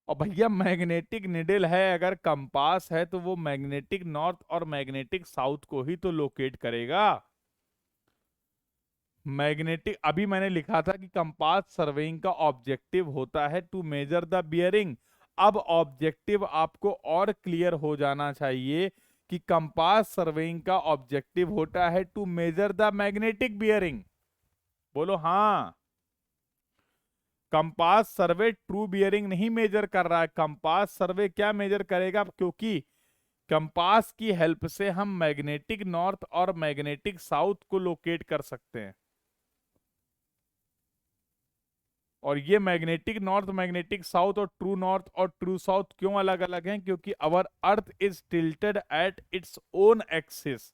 और भैया मैग्नेटिक निडल है, अगर कंपास है तो वो मैग्नेटिक नॉर्थ और मैग्नेटिक साउथ को ही तो लोकेट करेगा। मैग्नेटिक, अभी मैंने लिखा था कि कंपास सर्वेइंग का ऑब्जेक्टिव होता है टू मेजर द बियरिंग। अब ऑब्जेक्टिव आपको और क्लियर हो जाना चाहिए कि कंपास सर्वेइंग का ऑब्जेक्टिव होता है to measure the magnetic bearing. बोलो हाँ। कंपास सर्वे ट्रू बियरिंग नहीं मेजर कर रहा है। कंपास सर्वे क्या मेजर करेगा, क्योंकि कंपास की हेल्प से हम मैग्नेटिक नॉर्थ और मैग्नेटिक साउथ को लोकेट कर सकते हैं। और ये मैग्नेटिक नॉर्थ, मैग्नेटिक साउथ और ट्रू नॉर्थ और ट्रू साउथ क्यों अलग अलग हैं? क्योंकि our earth is tilted at its own axis,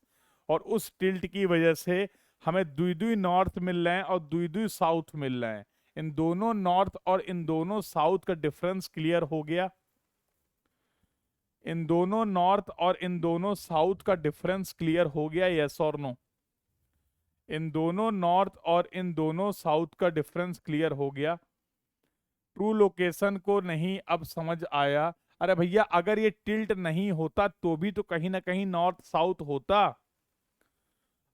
और उस टिल्ट की वजह से हमें दुई दुई नॉर्थ मिल रहे हैं और दुई दुई साउथ मिल रहे हैं। इन दोनों नॉर्थ और इन दोनों साउथ का डिफरेंस क्लियर हो गया। इन दोनों नॉर्थ और इन दोनों साउथ का डिफरेंस क्लियर हो गया, यस और नो? इन दोनों नॉर्थ और इन दोनों साउथ का डिफरेंस क्लियर हो गया। ट्रू लोकेशन को नहीं अब समझ आया? अरे भैया, अगर ये टिल्ट नहीं होता तो भी तो कहीं ना कहीं नॉर्थ साउथ होता।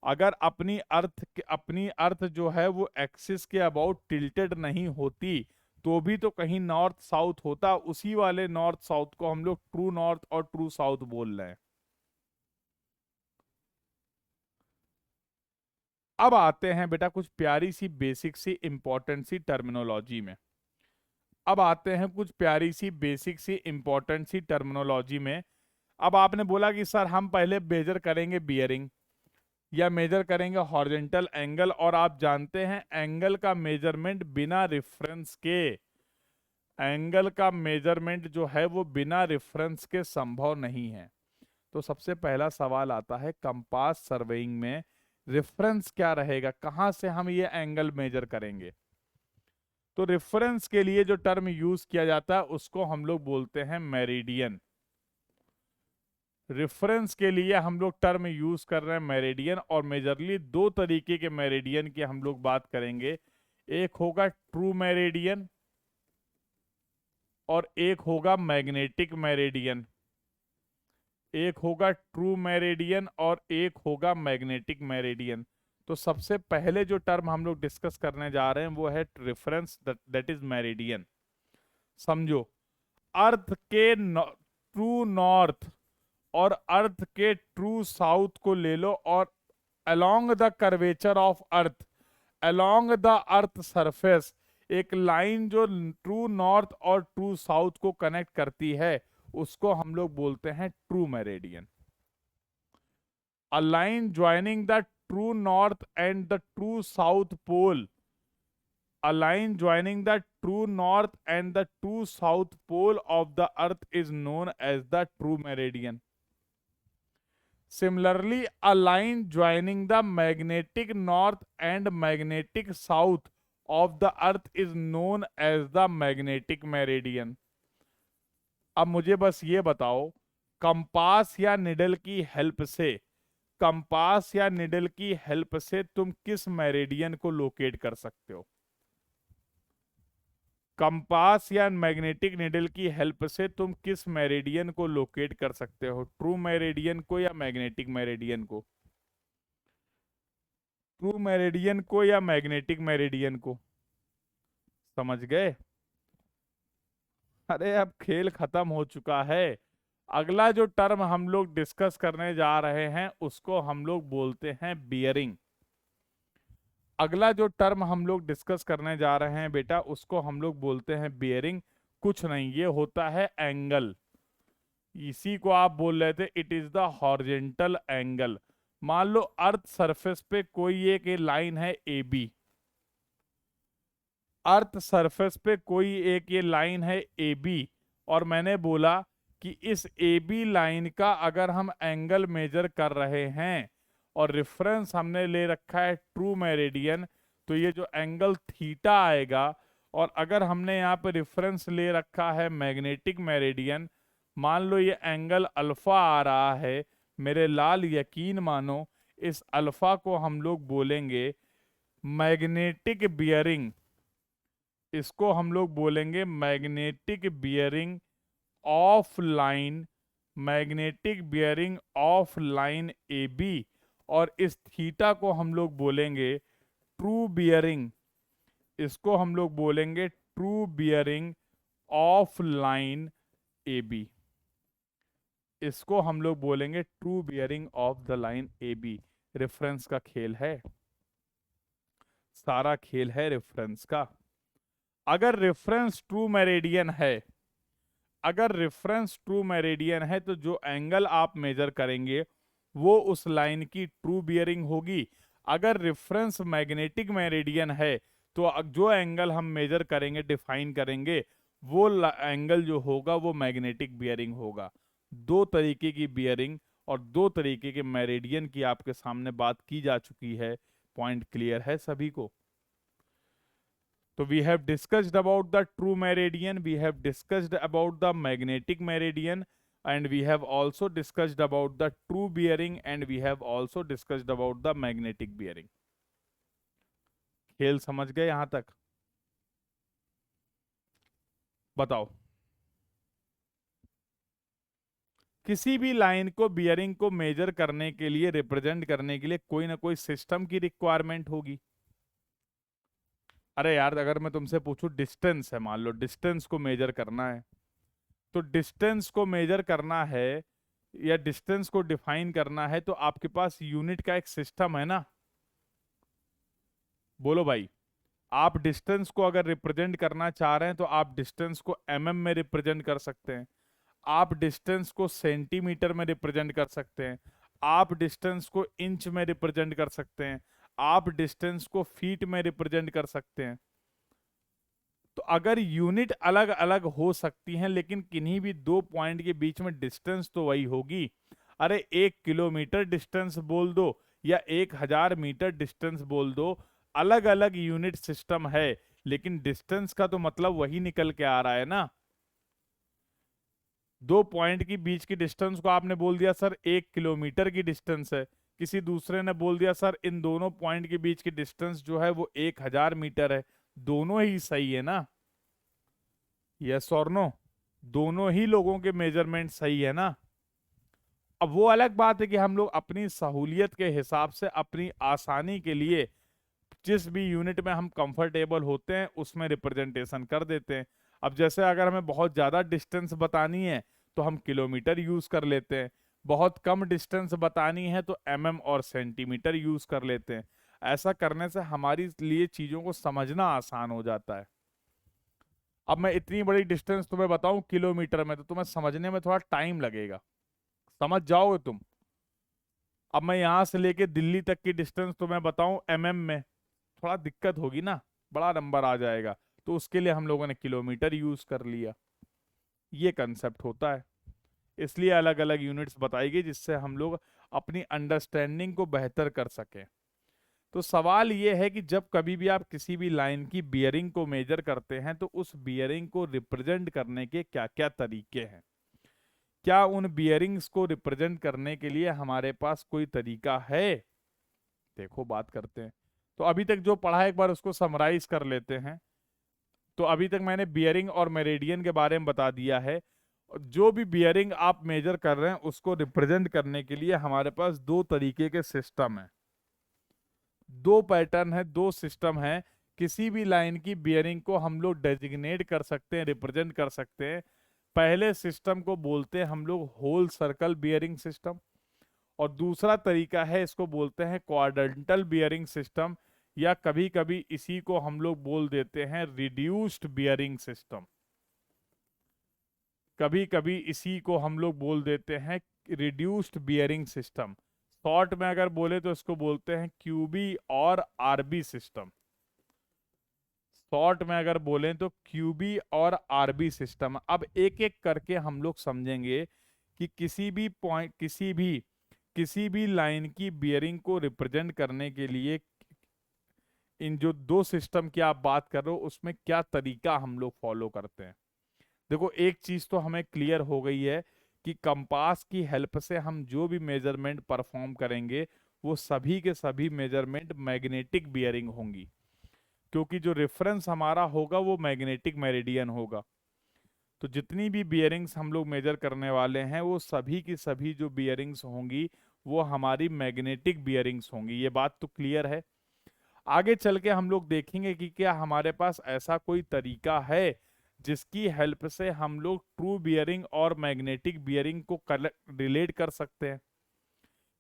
अगर अपनी अर्थ जो है वो एक्सिस के अबाउट टिल्टेड नहीं होती तो भी तो कहीं नॉर्थ साउथ होता। उसी वाले नॉर्थ साउथ को हम लोग ट्रू नॉर्थ और ट्रू साउथ बोल रहे हैं। अब आते हैं बेटा कुछ प्यारी सी बेसिक सी इंपॉर्टेंट सी टर्मिनोलॉजी में। अब आते हैं कुछ प्यारी सी बेसिक सी इंपॉर्टेंट सी टर्मिनोलॉजी में। अब आपने बोला कि सर हम पहले मेजर करेंगे बियरिंग या मेजर करेंगे हॉरिजॉन्टल एंगल, और आप जानते हैं एंगल का मेजरमेंट बिना रेफरेंस के, एंगल का मेजरमेंट जो है वो बिना रेफरेंस के संभव नहीं है। तो सबसे पहला सवाल आता है, कंपास सर्वेइंग में रेफरेंस क्या रहेगा? कहां से हम ये एंगल मेजर करेंगे? तो रेफरेंस के लिए जो टर्म यूज किया जाता है उसको हम लोग बोलते हैं मेरिडियन। रेफरेंस के लिए हम लोग टर्म यूज कर रहे हैं मेरिडियन, और मेजरली दो तरीके के मेरिडियन की हम लोग बात करेंगे। एक होगा ट्रू मेरिडियन और एक होगा मैग्नेटिक मेरिडियन। एक होगा ट्रू मेरिडियन और एक होगा मैग्नेटिक मेरिडियन। तो सबसे पहले जो टर्म हम लोग डिस्कस करने जा रहे हैं वो है रेफरेंस, दैट इज मेरिडियन। समझो, अर्थ के ट्रू नॉर्थ और अर्थ के ट्रू साउथ को ले लो, और along the curvature of earth, along the earth surface, एक लाइन जो ट्रू नॉर्थ और ट्रू साउथ को कनेक्ट करती है उसको हम लोग बोलते हैं true meridian. A line joining the true north and the true south pole, a line joining the true north and the true south pole of the earth is known as the true meridian. Similarly, a line joining the magnetic north and magnetic south of the earth is known as the magnetic meridian. अब मुझे बस ये बताओ, compass या needle की help से, compass या needle की हेल्प से तुम किस मेरिडियन को लोकेट कर सकते हो? कंपास या मैग्नेटिक निडल की हेल्प से तुम किस मेरिडियन को लोकेट कर सकते हो? ट्रू मेरिडियन को या मैग्नेटिक मेरिडियन को? ट्रू मेरिडियन को या मैग्नेटिक मेरिडियन को? समझ गए? अरे अब खेल खत्म हो चुका है। अगला जो टर्म हम लोग डिस्कस करने जा रहे हैं उसको हम लोग बोलते हैं बियरिंग। अगला जो टर्म हम लोग डिस्कस करने जा रहे हैं बेटा उसको हम लोग बोलते हैं बियरिंग। कुछ नहीं, ये होता है एंगल। इसी को आप बोल रहे थे, it is the horizontal angle. मान लो अर्थ सरफेस पे कोई एक लाइन है ए बी, अर्थ सरफेस पे कोई एक ये लाइन है ए बी, और मैंने बोला कि इस ए बी लाइन का अगर हम एंगल मेजर कर रहे हैं और रेफरेंस हमने ले रखा है ट्रू मेरिडियन, तो ये जो एंगल थीटा आएगा, और अगर हमने यहाँ पे रेफरेंस ले रखा है मैग्नेटिक मेरिडियन, मान लो ये एंगल अल्फा आ रहा है, मेरे लाल यकीन मानो इस अल्फा को हम लोग बोलेंगे मैग्नेटिक बियरिंग। इसको हम लोग बोलेंगे magnetic bearing of line, magnetic bearing of line A B, और इस थीटा को हम लोग बोलेंगे ट्रू बियरिंग, इसको हम लोग बोलेंगे true bearing of line A B, इसको हम लोग बोलेंगे true bearing of the line A B. Reference का खेल है, सारा खेल है रेफरेंस का। अगर रेफरेंस ट्रू मेरिडियन है, अगर रेफरेंस ट्रू मेरिडियन है तो जो एंगल आप मेजर करेंगे वो उस लाइन की ट्रू बियरिंग होगी। अगर रेफरेंस मैग्नेटिक मेरिडियन है तो जो एंगल हम मेजर करेंगे, डिफाइन करेंगे, वो एंगल जो होगा वो मैग्नेटिक बियरिंग होगा। दो तरीके की बियरिंग और दो तरीके के मेरिडियन की आपके सामने बात की जा चुकी है। पॉइंट क्लियर है सभी को? So we have discussed about the true meridian, we have discussed about the magnetic meridian, and we have also discussed about the true bearing, and we have also discussed about the magnetic bearing. खेल समझ गए यहां तक? बताओ। किसी भी line को, bearing को मेजर करने के लिए, रिप्रेजेंट करने के लिए कोई ना कोई सिस्टम की रिक्वायरमेंट होगी। अरे यार, अगर मैं तुमसे पूछूं डिस्टेंस है, मान लो डिस्टेंस को मेजर करना है, तो डिस्टेंस को मेजर करना है या डिस्टेंस को डिफाइन करना है तो आपके पास यूनिट का एक सिस्टम है ना। बोलो भाई, आप डिस्टेंस को अगर रिप्रेजेंट करना चाह रहे हैं तो आप डिस्टेंस को एमएम में रिप्रेजेंट कर सकते हैं, आप डिस्टेंस को सेंटीमीटर में रिप्रेजेंट कर सकते हैं, आप डिस्टेंस को इंच में रिप्रेजेंट कर सकते हैं, आप डिस्टेंस को फीट में रिप्रेजेंट कर सकते हैं। तो अगर यूनिट अलग अलग हो सकती हैं लेकिन किन्हीं भी दो पॉइंट के बीच में डिस्टेंस तो वही होगी। अरे 1 किलोमीटर डिस्टेंस बोल दो या 1000 मीटर डिस्टेंस बोल दो, अलग अलग यूनिट सिस्टम है लेकिन डिस्टेंस का तो मतलब वही निकल के आ रहा है ना। दो पॉइंट की बीच की डिस्टेंस को आपने बोल दिया सर 1 किलोमीटर की डिस्टेंस है, किसी दूसरे ने बोल दिया सर इन दोनों पॉइंट के बीच की डिस्टेंस जो है वो 1000 मीटर है। दोनों ही सही है ना? यस और नो? दोनों ही लोगों के मेजरमेंट सही है ना? अब वो अलग बात है कि हम लोग अपनी सहूलियत के हिसाब से, अपनी आसानी के लिए जिस भी यूनिट में हम कंफर्टेबल होते हैं उसमें रिप्रेजेंटेशन कर देते हैं। अब जैसे अगर हमें बहुत ज़्यादा डिस्टेंस बतानी है तो हम किलोमीटर यूज़ कर लेते हैं, बहुत कम डिस्टेंस बतानी है तो एमएम और सेंटीमीटर यूज़ कर लेते हैं। ऐसा करने से हमारी लिए चीज़ों को समझना आसान हो जाता है। अब मैं इतनी बड़ी डिस्टेंस तुम्हें बताऊं किलोमीटर में तो तुम्हें समझने में थोड़ा टाइम लगेगा, समझ जाओगे तुम। अब मैं यहां से लेके दिल्ली तक की डिस्टेंस तुम्हें बताऊं एमएम में, थोड़ा दिक्कत होगी ना, बड़ा नंबर आ जाएगा। तो उसके लिए हम लोगों ने किलोमीटर यूज कर लिया। ये कंसेप्ट होता है, इसलिए अलग अलग यूनिट्स बताई गई जिससे हम लोग अपनी अंडरस्टैंडिंग को बेहतर कर सकें। तो सवाल ये है कि जब कभी भी आप किसी भी लाइन की बियरिंग को मेजर करते हैं तो उस बियरिंग को रिप्रेजेंट करने के क्या क्या तरीके हैं? क्या उन बियरिंग्स को रिप्रेजेंट करने के लिए हमारे पास कोई तरीका है? देखो बात करते हैं। तो अभी तक जो पढ़ा है एक बार उसको समराइज कर लेते हैं। तो अभी तक मैंने बियरिंग और मेरिडियन के बारे में बता दिया है। जो भी बियरिंग आप मेजर कर रहे हैं उसको रिप्रेजेंट करने के लिए हमारे पास दो तरीके के सिस्टम है, दो पैटर्न है, दो सिस्टम है। किसी भी लाइन की बियरिंग को हम लोग डेजिग्नेट कर सकते हैं, रिप्रेजेंट कर सकते हैं। पहले सिस्टम को बोलते हैं हम लोग होल सर्कल बियरिंग सिस्टम, और दूसरा तरीका है इसको बोलते हैं क्वाड्रेंटल बियरिंग सिस्टम, या कभी कभी इसी को हम लोग बोल देते हैं रिड्यूस्ड बियरिंग सिस्टम। कभी कभी इसी को हम लोग बोल देते हैं रिड्यूस्ड बियरिंग सिस्टम। शॉर्ट में अगर बोले तो इसको बोलते हैं क्यूबी और आरबी सिस्टम। शॉर्ट में अगर बोलें तो क्यूबी और आरबी सिस्टम। अब एक एक करके हम लोग समझेंगे कि किसी भी पॉइंट, किसी भी लाइन की बियरिंग को रिप्रेजेंट करने के लिए इन जो दो सिस्टम की आप बात कर रहे हो उसमें क्या तरीका हम लोग फॉलो करते हैं। देखो एक चीज तो हमें क्लियर हो गई है कि कंपास की हेल्प से हम जो भी मेजरमेंट परफॉर्म करेंगे वो सभी के सभी मेजरमेंट मैग्नेटिक बियरिंग होंगी, क्योंकि जो रेफरेंस हमारा होगा वो मैग्नेटिक मेरिडियन होगा। तो जितनी भी बियरिंग्स हम लोग मेजर करने वाले हैं वो सभी की सभी जो बियरिंग्स होंगी वो हमारी मैग्नेटिक बियरिंग्स होंगी। ये बात तो क्लियर है। आगे चल के हम लोग देखेंगे कि क्या हमारे पास ऐसा कोई तरीका है जिसकी हेल्प से हम लोग ट्रू बियरिंग और मैग्नेटिक बियरिंग को रिलेट कर सकते हैं।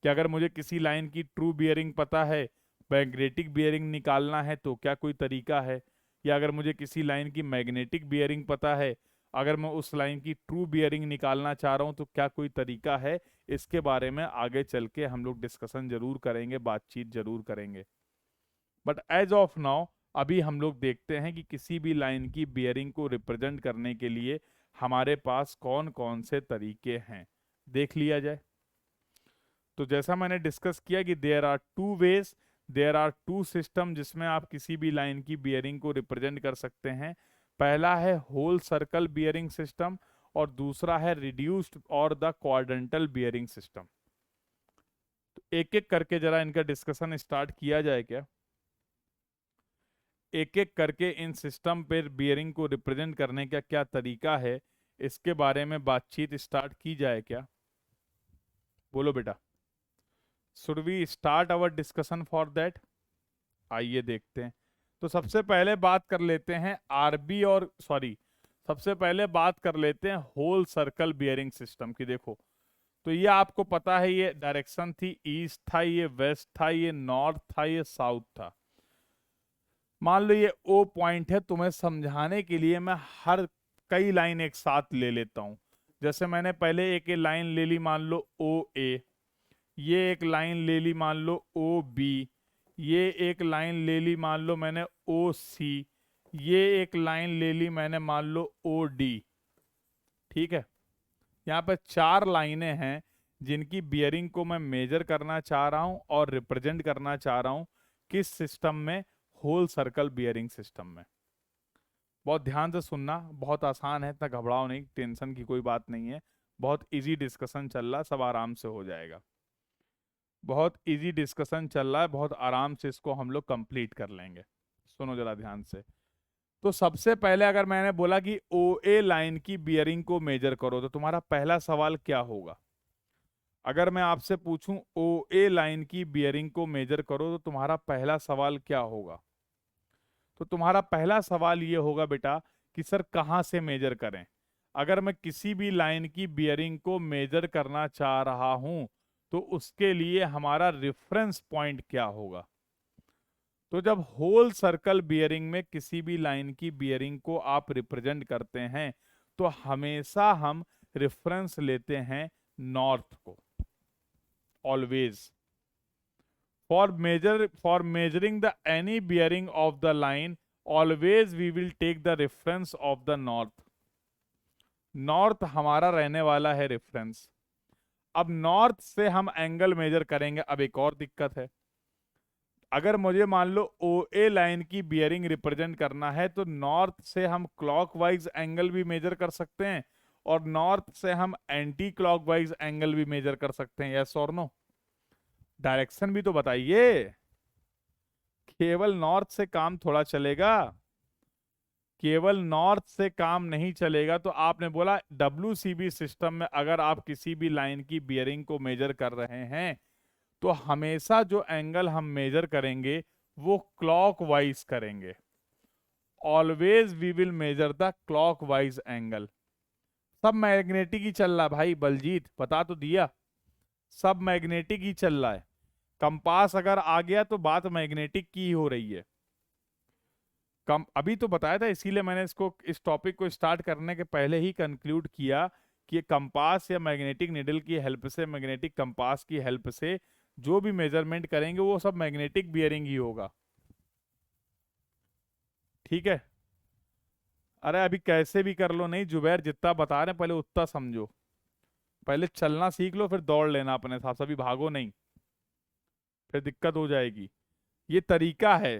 कि अगर मुझे किसी लाइन की ट्रू बियरिंग पता है, मैग्नेटिक बियरिंग निकालना है तो क्या कोई तरीका है, या अगर मुझे किसी लाइन की मैग्नेटिक बियरिंग पता है, अगर मैं उस लाइन की ट्रू बियरिंग निकालना चाह रहा हूं तो क्या कोई तरीका है। इसके बारे में आगे चल के हम लोग डिस्कशन जरूर करेंगे, बातचीत जरूर करेंगे। बट एज ऑफ नाउ अभी हम लोग देखते हैं कि किसी भी लाइन की बियरिंग को रिप्रेजेंट करने के लिए हमारे पास कौन कौन से तरीके हैं, देख लिया जाए। तो जैसा मैंने डिस्कस किया कि there are two ways, there are two system जिसमें आप किसी भी लाइन की बियरिंग को रिप्रेजेंट कर सकते हैं। पहला है होल सर्कल बियरिंग सिस्टम और दूसरा है रिड्यूस्ड और द क्वाड्रेंटल बियरिंग सिस्टम। तो एक एक करके जरा इनका डिस्कशन स्टार्ट किया जाए क्या। एक एक करके इन सिस्टम पर बियरिंग को रिप्रेजेंट करने का क्या तरीका है, इसके बारे में बातचीत स्टार्ट की जाए क्या। बोलो बेटा, should we start our discussion for that. आइए देखते हैं। तो सबसे पहले बात कर लेते हैं आरबी और सॉरी सबसे पहले बात कर लेते हैं होल सर्कल बियरिंग सिस्टम की। देखो, तो ये आपको पता है, ये डायरेक्शन थी, ईस्ट था, ये वेस्ट था, ये नॉर्थ था, ये साउथ था। मान लो ये ओ पॉइंट है, तुम्हें समझाने के लिए मैं हर कई लाइन एक साथ ले लेता हूं। जैसे मैंने पहले एक लाइन ले ली, मान लो ओ ए, ये एक लाइन ले ली मान लो ओ बी, ये एक लाइन ले ली मान लो मैंने ओ सी, ये एक लाइन ले ली मैंने मान लो ओ डी। ठीक है, यहाँ पर चार लाइनें हैं जिनकी बियरिंग को मैं मेजर करना चाह रहा हूं और रिप्रेजेंट करना चाह रहा हूं किस सिस्टम में, होल सर्कल बियरिंग सिस्टम में। बहुत ध्यान से सुनना, बहुत आसान है, इतना घबराओ नहीं, टेंशन की कोई बात नहीं है। बहुत इजी डिस्कशन चल रहा, सब आराम से हो जाएगा। बहुत इजी डिस्कशन चल रहा है, बहुत आराम से इसको हम लोग कंप्लीट कर लेंगे। सुनो जरा ध्यान से। तो सबसे पहले अगर मैंने बोला कि ओ ए लाइन की बियरिंग को मेजर करो, तो तुम्हारा पहला सवाल क्या होगा। अगर मैं आपसे पूछूं ओ ए लाइन की बियरिंग को मेजर करो, तो तुम्हारा पहला सवाल क्या होगा। तो तुम्हारा पहला सवाल ये होगा बेटा कि सर कहाँ से मेजर करें। अगर मैं किसी भी लाइन की बियरिंग को मेजर करना चाह रहा हूं तो उसके लिए हमारा रेफरेंस पॉइंट क्या होगा। तो जब होल सर्कल बियरिंग में किसी भी लाइन की बियरिंग को आप रिप्रेजेंट करते हैं तो हमेशा हम रेफरेंस लेते हैं नॉर्थ को, always. for measuring the any bearing of the line, always we will take the reference of the north। North हमारा रहने वाला है रेफरेंस। अब नॉर्थ से हम एंगल मेजर करेंगे। अब एक और दिक्कत है, अगर मुझे मान लो ओ ए लाइन की बियरिंग रिप्रेजेंट करना है तो नॉर्थ से हम क्लॉकवाइज एंगल भी मेजर कर सकते हैं और नॉर्थ से हम एंटी क्लॉकवाइज एंगल भी मेजर कर सकते हैं। यस और नो, डायरेक्शन भी तो बताइए। केवल नॉर्थ से काम थोड़ा चलेगा, केवल नॉर्थ से काम नहीं चलेगा। तो आपने बोला WCB सिस्टम में अगर आप किसी भी लाइन की बियरिंग को मेजर कर रहे हैं तो हमेशा जो एंगल हम मेजर करेंगे वो क्लॉकवाइज करेंगे। Always we will measure the clockwise angle. सब मैग्नेटिक ही चल रहा है भाई, बलजीत बता तो दिया, सब मैग्नेटिक ही चल रहा है। कंपास अगर आ गया तो बात मैग्नेटिक की ही हो रही है। कम अभी तो बताया था, इसीलिए मैंने इसको इस टॉपिक को स्टार्ट करने के पहले ही कंक्लूड किया कि ये कंपास या मैग्नेटिक निडल की हेल्प से, मैग्नेटिक कंपास की हेल्प से जो भी मेजरमेंट करेंगे वो सब मैग्नेटिक बियरिंग ही होगा। ठीक है, अरे अभी कैसे भी कर लो, नहीं जुबैर जितना बता रहे हैं पहले उतना समझो। पहले चलना सीख लो फिर दौड़ लेना अपने साथ, अभी भागो नहीं, फिर दिक्कत हो जाएगी। ये तरीका है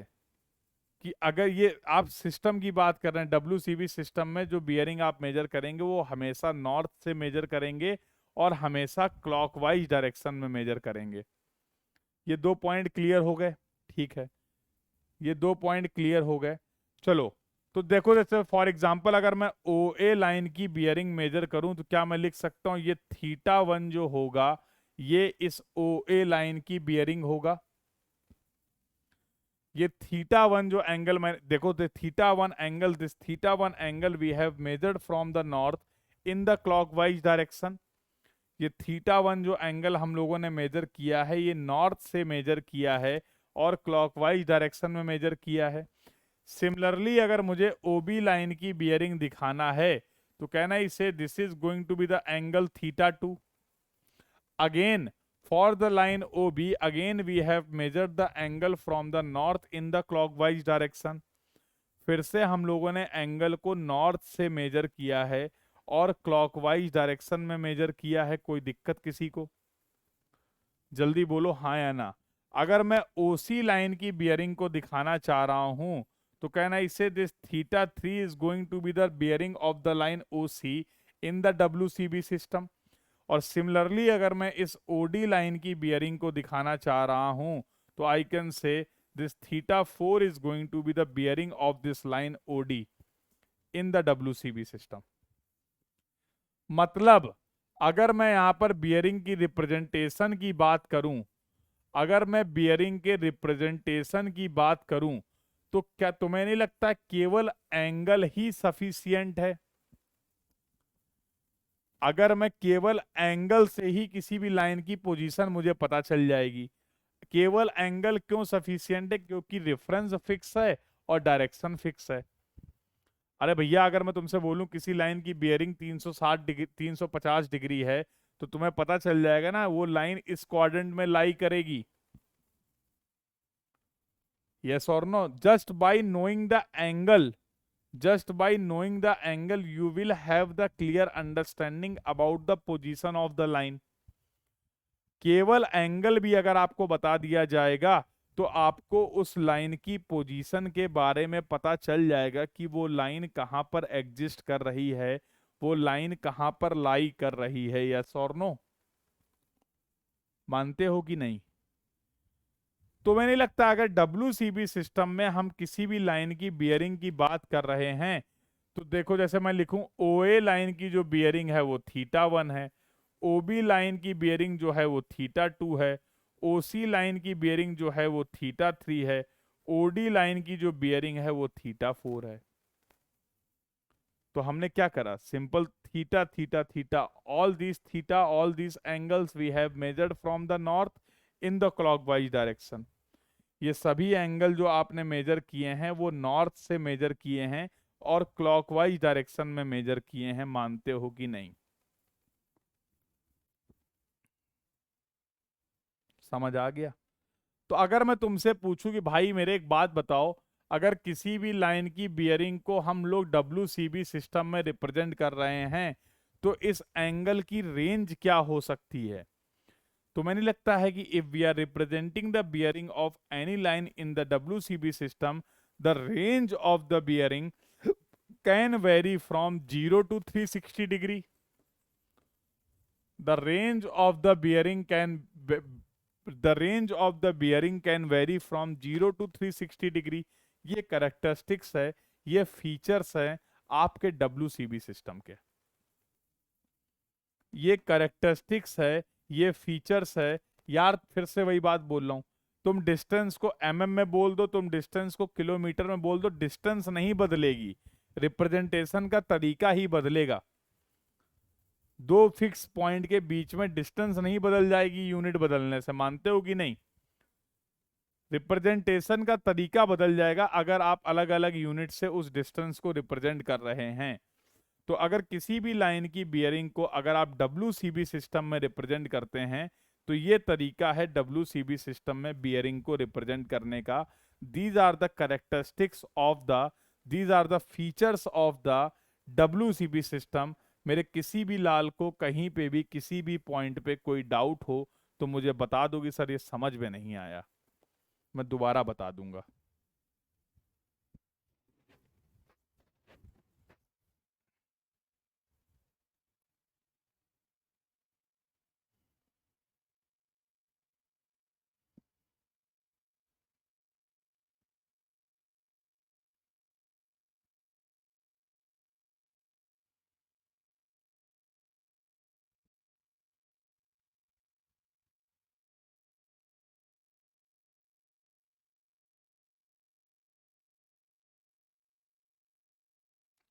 कि अगर ये आप सिस्टम की बात कर रहे हैं, WCB सिस्टम में जो बियरिंग आप मेजर करेंगे वो हमेशा नॉर्थ से मेजर करेंगे और हमेशा क्लॉकवाइज डायरेक्शन में मेजर करेंगे। ये दो पॉइंट क्लियर हो गए। ठीक है, ये दो पॉइंट क्लियर हो गए। चलो, तो देखो जैसे फॉर एग्जांपल अगर मैं ओ ए लाइन की बियरिंग मेजर करूं तो क्या मैं लिख सकता हूं, ये θ1 जो होगा ये इस ओ ए लाइन की बियरिंग होगा। ये थीटा वन जो एंगल मैं देखो, theta one angle, this theta one angle we have measured from the north in the clockwise direction. ये थीटा वन जो एंगल हम लोगों ने मेजर किया है, ये नॉर्थ से मेजर किया है और क्लॉकवाइज डायरेक्शन में मेजर किया है। सिमिलरली अगर मुझे ओबी लाइन की बियरिंग दिखाना है तो कहना इसे this is going to be the angle theta two. Again for the line OB, again we have measured the angle from the north in the clockwise direction। फिर से हम लोगों ने एंगल को नॉर्थ से मेजर किया है और क्लॉकवाइज डायरेक्शन में मेजर किया है। कोई दिक्कत किसी को? जल्दी बोलो हाँ या ना। अगर मैं ओसी लाइन की बियरिंग को दिखाना चाह रहा हूं तो कहना इसे this theta three is going to be the bearing of the line OC in the WCB system. और सिमिलरली अगर मैं इस ओडी लाइन की बियरिंग को दिखाना चाह रहा हूं तो I can say this theta four is going to be the bearing of this line OD in the WCB system. मतलब अगर मैं यहां पर बियरिंग की रिप्रेजेंटेशन की बात करूं, अगर मैं बियरिंग के रिप्रेजेंटेशन की बात करूं तो क्या तुम्हें नहीं लगता केवल एंगल ही सफिशियंट है? अगर मैं केवल एंगल से ही किसी भी लाइन की पोजीशन मुझे पता चल जाएगी। केवल एंगल क्यों सफिशियंट है? क्योंकि रेफरेंस फिक्स है और डायरेक्शन फिक्स है। अरे भैया अगर मैं तुमसे बोलूं किसी लाइन की बियरिंग 360 डिग्री 350 डिग्री है तो तुम्हें पता चल जाएगा ना वो लाइन इस क्वाड्रेंट में लाई करेगी। यस और no? Just by knowing the angle, just by knowing the angle you will have the clear understanding about the position of the line। केवल एंगल भी अगर आपको बता दिया जाएगा तो आपको उस लाइन की पोजीशन के बारे में पता चल जाएगा कि वो लाइन कहां पर एग्जिस्ट कर रही है, वो लाइन कहां पर लाई कर रही है। यस और नो? मानते हो कि नहीं? तो मैंने लगता अगर डब्ल्यूसीबी सिस्टम में हम किसी भी लाइन की बियरिंग की बात कर रहे हैं तो देखो जैसे मैं लिखूं ओए लाइन की जो बियरिंग है वो थीटा वन है, ओबी लाइन की बियरिंग जो है वो थीटा टू है, ओसी लाइन की बियरिंग जो है वो थीटा थ्री है, ओडी लाइन की जो बियरिंग है वो थीटा फोर है। तो हमने क्या करा? Simple theta theta theta, all these angles we have measured from the north in the clockwise direction. ये सभी एंगल जो आपने मेजर किए हैं वो नॉर्थ से मेजर किए हैं और क्लॉकवाइज डायरेक्शन में मेजर किए हैं। मानते हो कि नहीं? समझ आ गया? तो अगर मैं तुमसे पूछूं कि भाई मेरे एक बात बताओ, अगर किसी भी लाइन की बियरिंग को हम लोग डब्ल्यूसीबी सिस्टम में रिप्रेजेंट कर रहे हैं तो इस एंगल की रेंज क्या हो सकती है? तो मैंने लगता है कि if we are representing the bearing of any line in the WCB system, the range of the bearing can vary from 0 to 360 degree. The range of the bearing can the range of the bearing can vary from 0 to 360 degree. ये characteristics है, ये features है आपके डब्ल्यूसीबी system के। ये characteristics है, ये features है। यार फिर से वही बात बोल रहा हूं, तुम डिस्टेंस को एमएम में बोल दो, तुम डिस्टेंस को किलोमीटर में बोल दो, डिस्टेंस नहीं बदलेगी, रिप्रेजेंटेशन का तरीका ही बदलेगा। दो फिक्स पॉइंट के बीच में डिस्टेंस नहीं बदल जाएगी यूनिट बदलने से। मानते हो कि नहीं? रिप्रेजेंटेशन का तरीका बदल जाएगा अगर आप अलग अलग यूनिट से उस डिस्टेंस को रिप्रेजेंट कर रहे हैं। तो अगर किसी भी लाइन की बियरिंग को अगर आप डब्ल्यूसीबी सिस्टम में रिप्रेजेंट करते हैं तो ये तरीका है डब्ल्यूसीबी सिस्टम में बियरिंग को रिप्रेजेंट करने का। These are the characteristics of the these are the features of the WCB system. मेरे किसी भी लाल को कहीं पे भी किसी भी पॉइंट पे कोई डाउट हो तो मुझे बता दो कि सर ये समझ में नहीं आया, मैं दोबारा बता दूंगा।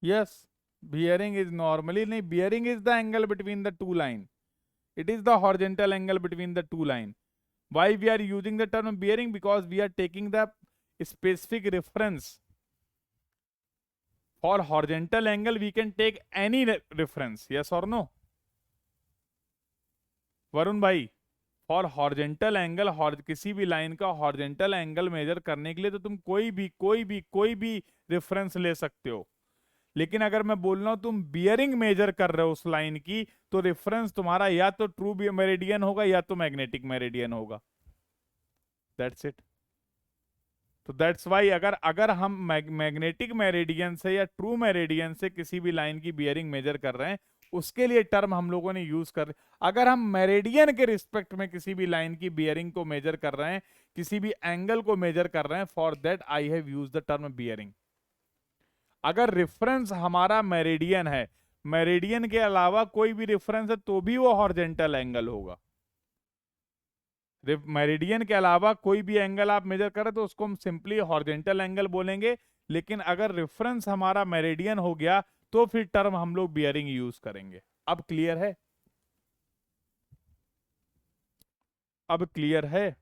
यस, बियरिंग इज नॉर्मली नहीं, bearing is the angle between the two line. It is the horizontal angle between the two line. Why we are using the term bearing? Because we are taking the specific reference. For horizontal angle, we can take any reference. Yes or no? Varun भाई, for horizontal angle, किसी भी line का horizontal angle measure करने के लिए तो तुम कोई भी रेफरेंस ले सकते हो. लेकिन अगर मैं बोल रहा हूं तुम बियरिंग मेजर कर रहे हो उस लाइन की, तो रेफरेंस तुम्हारा या तो ट्रू मेरिडियन होगा या तो मैग्नेटिक मेरिडियन होगा. That's it. तो दैट्स वाई अगर अगर हम मैग्नेटिक मेरिडियन से या ट्रू मेरिडियन से किसी भी लाइन की बियरिंग मेजर कर रहे हैं, उसके लिए टर्म हम लोगों ने यूज कर. अगर हम मेरिडियन के रिस्पेक्ट में किसी भी लाइन की बियरिंग को मेजर कर रहे हैं, किसी भी एंगल को मेजर कर रहे हैं, for that I have use the term bearing. अगर रेफरेंस हमारा मेरिडियन है, मेरिडियन के अलावा कोई भी रेफरेंस है, तो भी वो हॉरिजेंटल एंगल होगा. मेरिडियन के अलावा कोई भी एंगल आप मेजर करें तो उसको हम सिंपली हॉरिजेंटल एंगल बोलेंगे. लेकिन अगर रेफरेंस हमारा मेरिडियन हो गया, तो फिर टर्म हम लोग बियरिंग यूज करेंगे. अब क्लियर है? अब क्लियर है?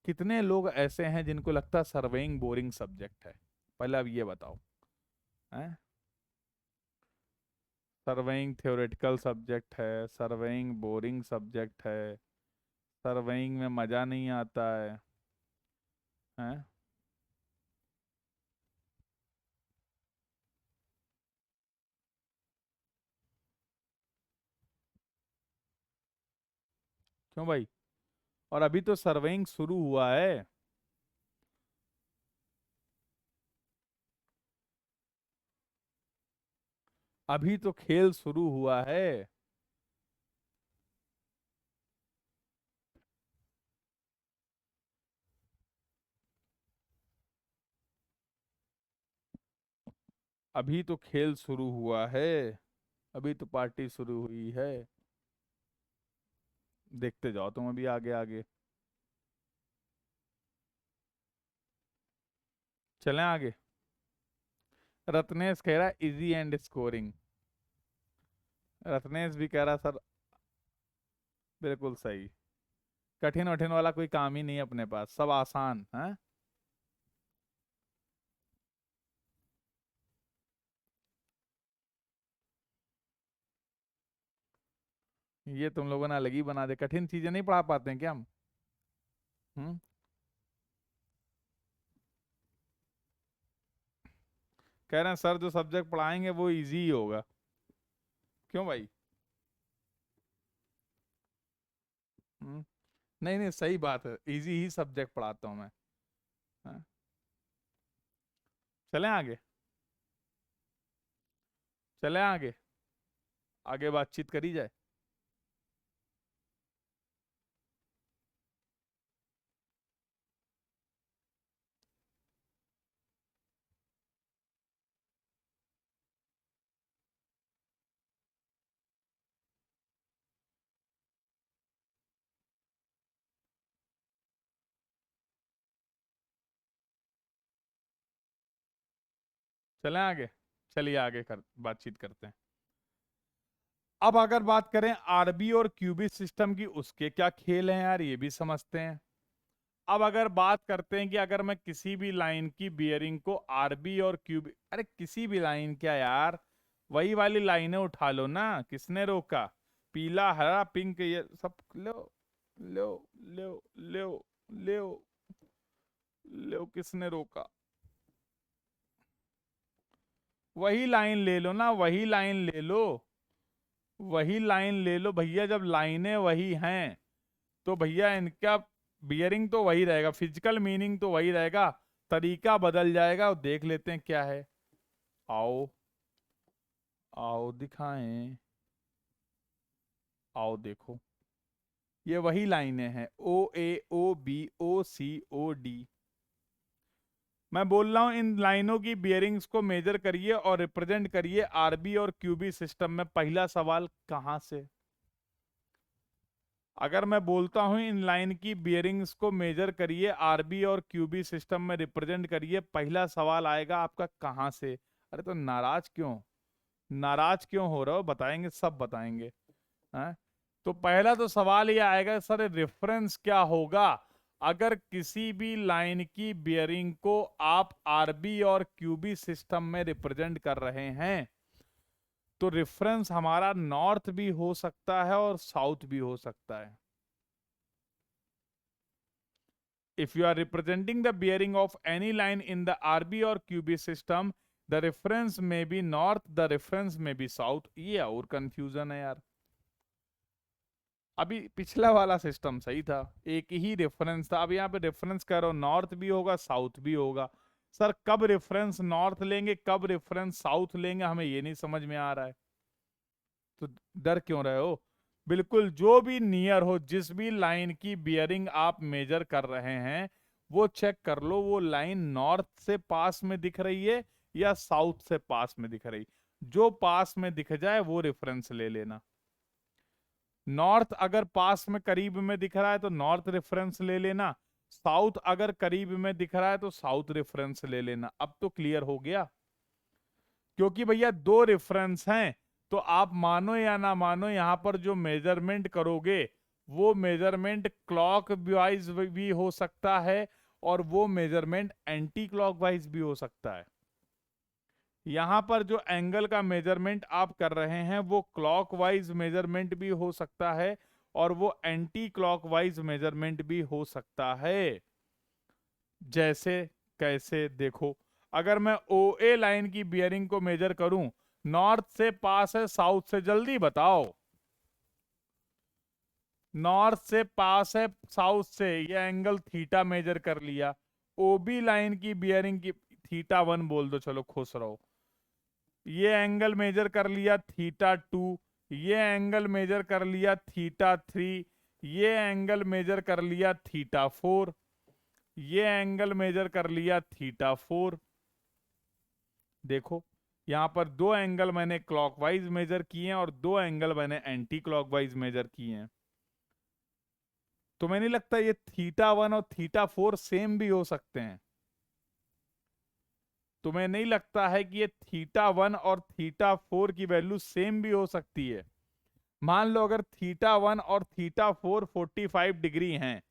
कितने लोग ऐसे हैं जिनको लगता है सर्वेइंग बोरिंग सब्जेक्ट है? पहले अब ये बताओ, हैं? सर्वेइंग थ्योरेटिकल सब्जेक्ट है, सर्वेइंग बोरिंग सब्जेक्ट है, सर्वेइंग में मजा नहीं आता है, हैं? क्यों भाई? और अभी तो सर्वेइंग शुरू हुआ है. अभी तो खेल शुरू हुआ है. अभी तो खेल शुरू हुआ है. अभी तो पार्टी शुरू हुई है. देखते जाओ तुम अभी आगे आगे. चलें आगे. रत्नेश कह रहा है इजी एंड स्कोरिंग. रत्नेश भी कह रहा सर, बिल्कुल सही. कठिन वठिन वाला कोई काम ही नहीं है अपने पास, सब आसान है. ये तुम लोगों ने अलग ही बना दे. कठिन चीजें नहीं पढ़ा पाते हैं क्या हम? हम्म. कह रहे हैं सर जो सब्जेक्ट पढ़ाएंगे वो इजी ही होगा. क्यों भाई? हम्म. नहीं नहीं, सही बात है, इजी ही सब्जेक्ट पढ़ाता हूँ मैं. हाँ? चलें आगे. चलें आगे. आगे बातचीत करी जाए. चलें आगे. चलिए आगे कर बातचीत करते हैं. अब अगर बात करें आरबी और क्यूबिक सिस्टम की, उसके क्या खेल हैं यार, ये भी समझते हैं. अब अगर बात करते हैं कि अगर मैं किसी भी लाइन की बियरिंग को आरबी और क्यूबिक, अरे किसी भी लाइन क्या यार, वही वाली लाइनें उठा लो ना, किसने रोका? पीला हरा पिंक ये सब लो. लो. लो. लो. लो. लो, किसने रोका? वही लाइन ले लो ना, वही लाइन ले लो. वही लाइन ले लो भैया. जब लाइनें वही हैं तो भैया इनका बियरिंग तो वही रहेगा, फिजिकल मीनिंग तो वही रहेगा. तरीका बदल जाएगा. और देख लेते हैं क्या है. आओ. आओ दिखाएं. आओ देखो. ये वही लाइनें हैं, ओ ए ओ बी ओ सी ओ डी. मैं बोल रहा हूं इन लाइनों की बियरिंग्स को मेजर करिए और रिप्रेजेंट करिए आरबी और क्यूबी सिस्टम में. पहला सवाल कहां से? अगर मैं बोलता हूं इन लाइन की बियरिंग्स को मेजर करिए, आरबी और क्यूबी सिस्टम में रिप्रेजेंट करिए, पहला सवाल आएगा आपका कहां से। अरे तो नाराज क्यों, नाराज क्यों हो रहे हो, बताएंगे, सब बताएंगे। हैं? तो पहला तो सवाल ये आएगा सर रेफरेंस क्या होगा। अगर किसी भी लाइन की बियरिंग को आप आरबी और क्यूबी सिस्टम में रिप्रेजेंट कर रहे हैं तो रेफरेंस हमारा नॉर्थ भी हो सकता है और साउथ भी हो सकता है। If you are representing the bearing of any line in the RB or QB system, the reference may be north, the reference may be south। ये और कंफ्यूजन है यार। अभी पिछला वाला सिस्टम सही था, एक ही रेफरेंस था, अब यहाँ पे रेफरेंस करो नॉर्थ भी होगा साउथ भी होगा। सर कब रेफरेंस नॉर्थ लेंगे कब रेफरेंस साउथ लेंगे हमें ये नहीं समझ में आ रहा है। तो डर क्यों रहे हो, बिल्कुल जो भी नियर हो, जिस भी लाइन की बियरिंग आप मेजर कर रहे हैं वो चेक कर लो, वो लाइन नॉर्थ से पास में दिख रही है या साउथ से पास में दिख रही। जो पास में दिख जाए वो रेफरेंस ले लेना। नॉर्थ अगर पास में करीब में दिख रहा है तो नॉर्थ रेफरेंस ले लेना, साउथ अगर करीब में दिख रहा है तो साउथ रेफरेंस ले लेना। अब तो क्लियर हो गया, क्योंकि भैया दो रेफरेंस हैं तो आप मानो या ना मानो यहां पर जो मेजरमेंट करोगे वो मेजरमेंट क्लॉक वाइज भी हो सकता है और वो मेजरमेंट एंटी क्लॉक वाइज भी हो सकता है। यहां पर जो एंगल का मेजरमेंट आप कर रहे हैं वो क्लॉकवाइज मेजरमेंट भी हो सकता है और वो एंटी क्लॉकवाइज मेजरमेंट भी हो सकता है। जैसे कैसे देखो, अगर मैं ओ ए लाइन की बियरिंग को मेजर करूं, नॉर्थ से पास है साउथ से, जल्दी बताओ। नॉर्थ से पास है साउथ से, ये एंगल थीटा मेजर कर लिया। ओबी लाइन की बियरिंग की थीटा 1 बोल दो, चलो खुश रहो। ये एंगल मेजर कर लिया थीटा 2, ये एंगल मेजर कर लिया थीटा 3, ये एंगल मेजर कर लिया थीटा 4, ये एंगल मेजर कर लिया थीटा 4। देखो यहां पर दो एंगल मैंने क्लॉकवाइज मेजर किए हैं और दो एंगल मैंने एंटी क्लॉकवाइज मेजर किए हैं। तो मैं नहीं लगता ये थीटा 1 और थीटा 4 सेम भी हो सकते हैं। तुम्हें नहीं लगता है कि ये थीटा 1 और थीटा 4 की वैल्यू सेम भी हो सकती है। मान लो अगर थीटा 1 और थीटा 4 45 डिग्री हैं,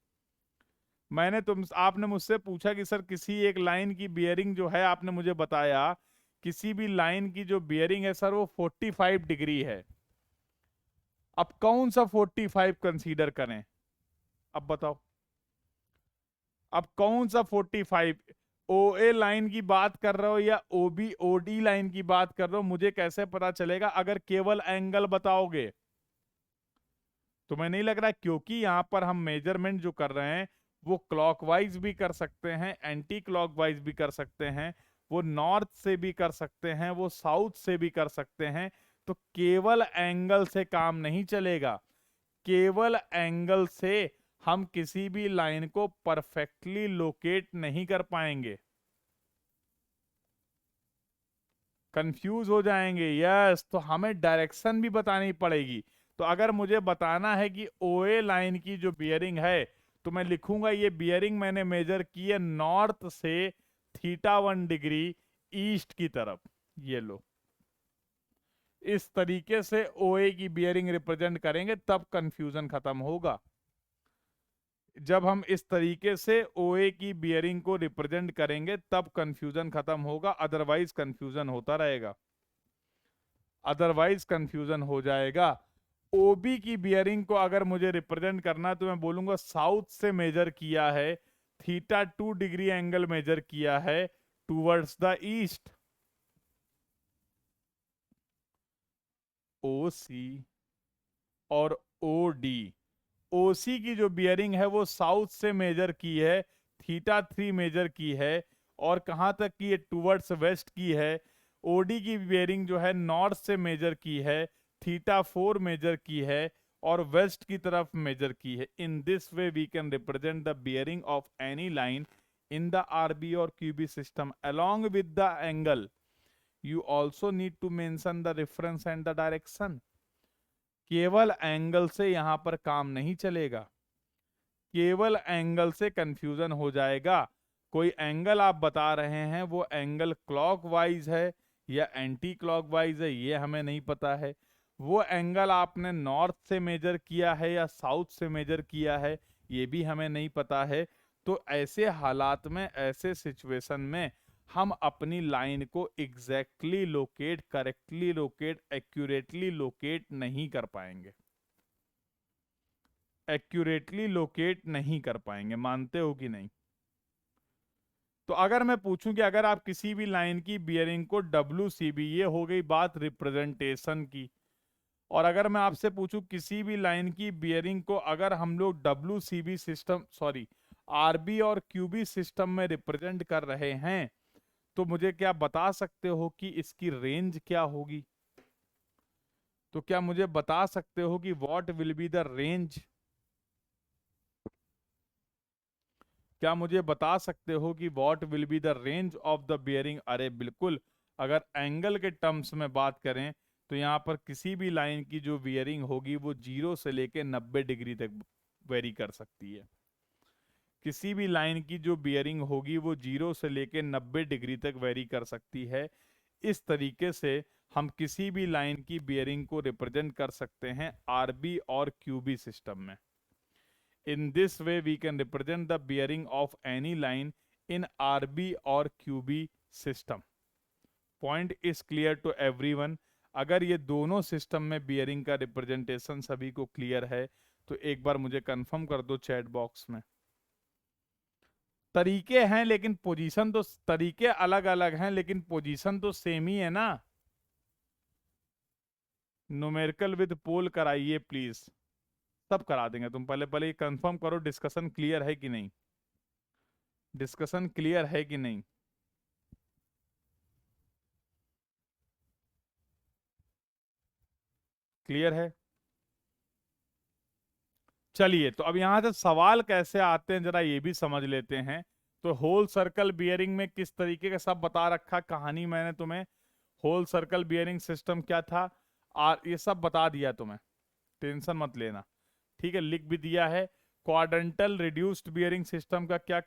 मैंने आपने मुझसे पूछा कि सर किसी एक लाइन की बियरिंग जो है, आपने मुझे बताया किसी भी लाइन की जो बियरिंग है सर वो 45 डिग्री है। अब कौन सा 45 कंसीडर करें, अब बताओ। अब कौन सा 45, ओ ए लाइन की बात कर रहे हो या ओबी ओडी लाइन की बात कर रहे हो, मुझे कैसे पता चलेगा अगर केवल एंगल बताओगे। तुम्हें नहीं लग रहा है, क्योंकि यहां पर हम मेजरमेंट जो कर रहे हैं वो क्लॉकवाइज भी कर सकते हैं एंटी क्लॉकवाइज भी कर सकते हैं, वो नॉर्थ से भी कर सकते हैं वो साउथ से भी कर सकते हैं। तो केवल एंगल से काम नहीं चलेगा, केवल एंगल से हम किसी भी लाइन को परफेक्टली लोकेट नहीं कर पाएंगे, कंफ्यूज हो जाएंगे। यस, तो हमें डायरेक्शन भी बतानी पड़ेगी। तो अगर मुझे बताना है कि ओए लाइन की जो बियरिंग है तो मैं लिखूंगा ये बियरिंग मैंने मेजर की है नॉर्थ से थीटा 1 डिग्री ईस्ट की तरफ। ये लो, इस तरीके से ओए की बियरिंग रिप्रेजेंट करेंगे तब कंफ्यूजन खत्म होगा। जब हम इस तरीके से ओए की बियरिंग को रिप्रेजेंट करेंगे तब कंफ्यूजन खत्म होगा, अदरवाइज कंफ्यूजन होता रहेगा, अदरवाइज कंफ्यूजन हो जाएगा। ओबी की बियरिंग को अगर मुझे रिप्रेजेंट करना तो मैं बोलूंगा साउथ से मेजर किया है, थीटा 2 डिग्री एंगल मेजर किया है टूवर्ड्स द ईस्ट। ओ सी और ओ डी, ओसी की जो बियरिंग है वो साउथ से मेजर की है, थीटा 3 मेजर की है और कहां तक की है, टूवर्ड्स वेस्ट की है। ओडी की बियरिंग जो है नॉर्थ से मेजर की है, थीटा 4 मेजर की है और वेस्ट की तरफ मेजर की है। In this way we can represent the bearing of any line in the RB और QB system along with the angle. You also need to mention the reference and the direction. केवल angle से यहां पर काम नहीं चलेगा, केवल angle से कंफ्यूजन हो जाएगा। कोई एंगल आप बता रहे हैं, वो एंगल क्लॉकवाइज है या एंटी क्लॉकवाइज है, ये हमें नहीं पता है। वो एंगल आपने नॉर्थ से मेजर किया है या साउथ से मेजर किया है, ये भी हमें नहीं पता है। तो ऐसे हालात में, ऐसे सिचुएशन में हम अपनी लाइन को exactly locate, correctly locate, accurately locate नहीं कर पाएंगे, एक्यूरेटली लोकेट नहीं कर पाएंगे। मानते हो कि नहीं? तो अगर मैं पूछूं कि अगर आप किसी भी लाइन की बियरिंग को WCB, ये हो गई बात रिप्रेजेंटेशन की। और अगर मैं आपसे पूछूं किसी भी लाइन की बियरिंग को अगर हम लोग WCB सिस्टम, सॉरी, RB और QB सिस्टम में रिप्रेजेंट कर रहे हैं, तो मुझे क्या बता सकते हो कि इसकी रेंज क्या होगी? तो क्या मुझे बता सकते हो कि what will be the range? क्या मुझे बता सकते हो कि what will be the range of the bearing? अरे बिल्कुल। अगर एंगल के टर्म्स में बात करें तो यहाँ पर किसी भी लाइन की जो बियरिंग होगी वो 0 से लेके 90 डिग्री तक वेरी कर सकती है। किसी भी लाइन की जो बियरिंग होगी वो 0 से लेके 90 डिग्री तक वेरी कर सकती है। इस तरीके से हम किसी भी लाइन की बियरिंग को रिप्रेजेंट कर सकते हैं RB और QB सिस्टम में। In this way, we can represent the bearing of any line in RB or QB system. Point is clear to everyone. अगर ये दोनों सिस्टम में बियरिंग का रिप्रेजेंटेशन सभी को क्लियर है तो एक बार मुझे कंफर्म कर दो चैट बॉक्स में। तरीके हैं लेकिन पोजीशन तो, तरीके अलग अलग हैं लेकिन पोजीशन तो सेम ही है ना। न्यूमेरिकल विद पोल कराइए प्लीज। सब करा देंगे, तुम पहले पहले कंफर्म करो डिस्कशन क्लियर है कि नहीं, डिस्कशन क्लियर है कि नहीं। क्लियर है? चलिए, तो अब यहां से सवाल कैसे आते हैं जरा ये भी समझ लेते हैं। तो होल सर्कल बियरिंग में किस तरीके का सब बता रखा कहानी मैंने तुम्हें। होल सर्कल बियरिंग सिस्टम क्या था, और ये सब बता दिया तुम्हें, टेंशन मत लेना। ठीक है, लिख भी दिया है। क्वाड्रेंटल रिड्यूस्ड बियरिंग सिस्टम का क्या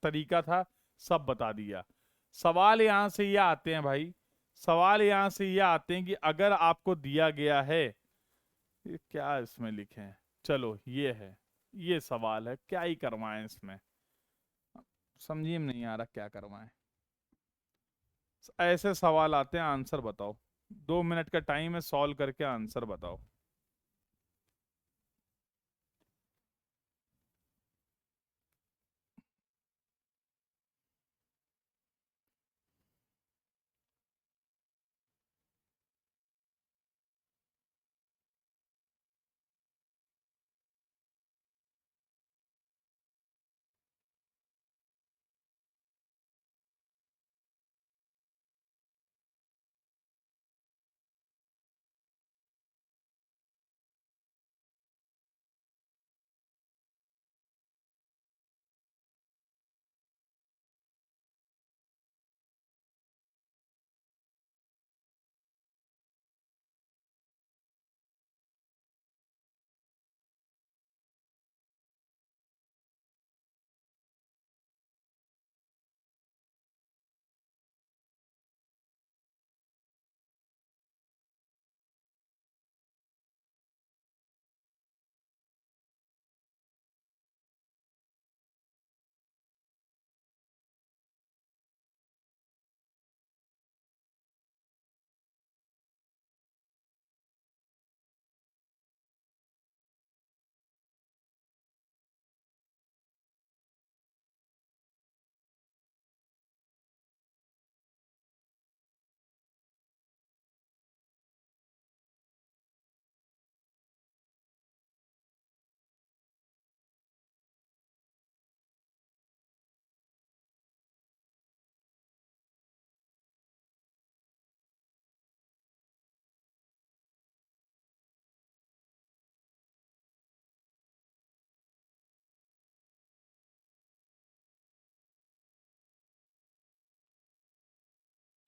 तरीका था, सब बता दिया। सवाल यहां से ये आते हैं भाई, सवाल यहां से ये आते हैं कि अगर आपको दिया गया है, ये क्या इसमें लिखे हैं, चलो ये है, ये सवाल है, क्या ही करवाएं इसमें, समझिए में नहीं आ रहा क्या करवाएं। ऐसे सवाल आते हैं, आंसर बताओ। 2 मिनट का टाइम है, सॉल्व करके आंसर बताओ।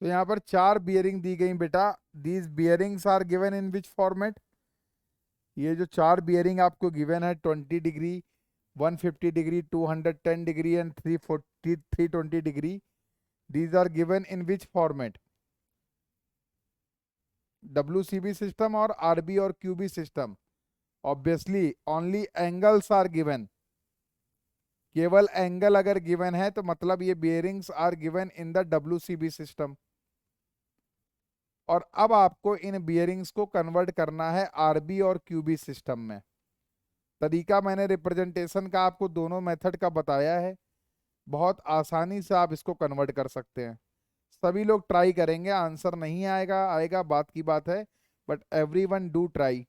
तो यहाँ पर 4 बियरिंग दी गई बेटा। These bearings are given in which format? ये जो चार बियरिंग आपको गिवन है 20 degree, 150 degree, 210 degree and 320 degree, these are given in which format? WCB system और RB और QB system? Obviously only angles are given, केवल एंगल अगर given है तो मतलब ये bearings are given in the WCB system. और अब आपको इन बियरिंग्स को कन्वर्ट करना है RB और QB सिस्टम में। तरीका मैंने रिप्रेजेंटेशन का आपको दोनों मेथड का बताया है, बहुत आसानी से आप इसको कन्वर्ट कर सकते हैं। सभी लोग ट्राई करेंगे, आंसर नहीं आएगा आएगा बात की बात है, बट एवरीवन डू ट्राई।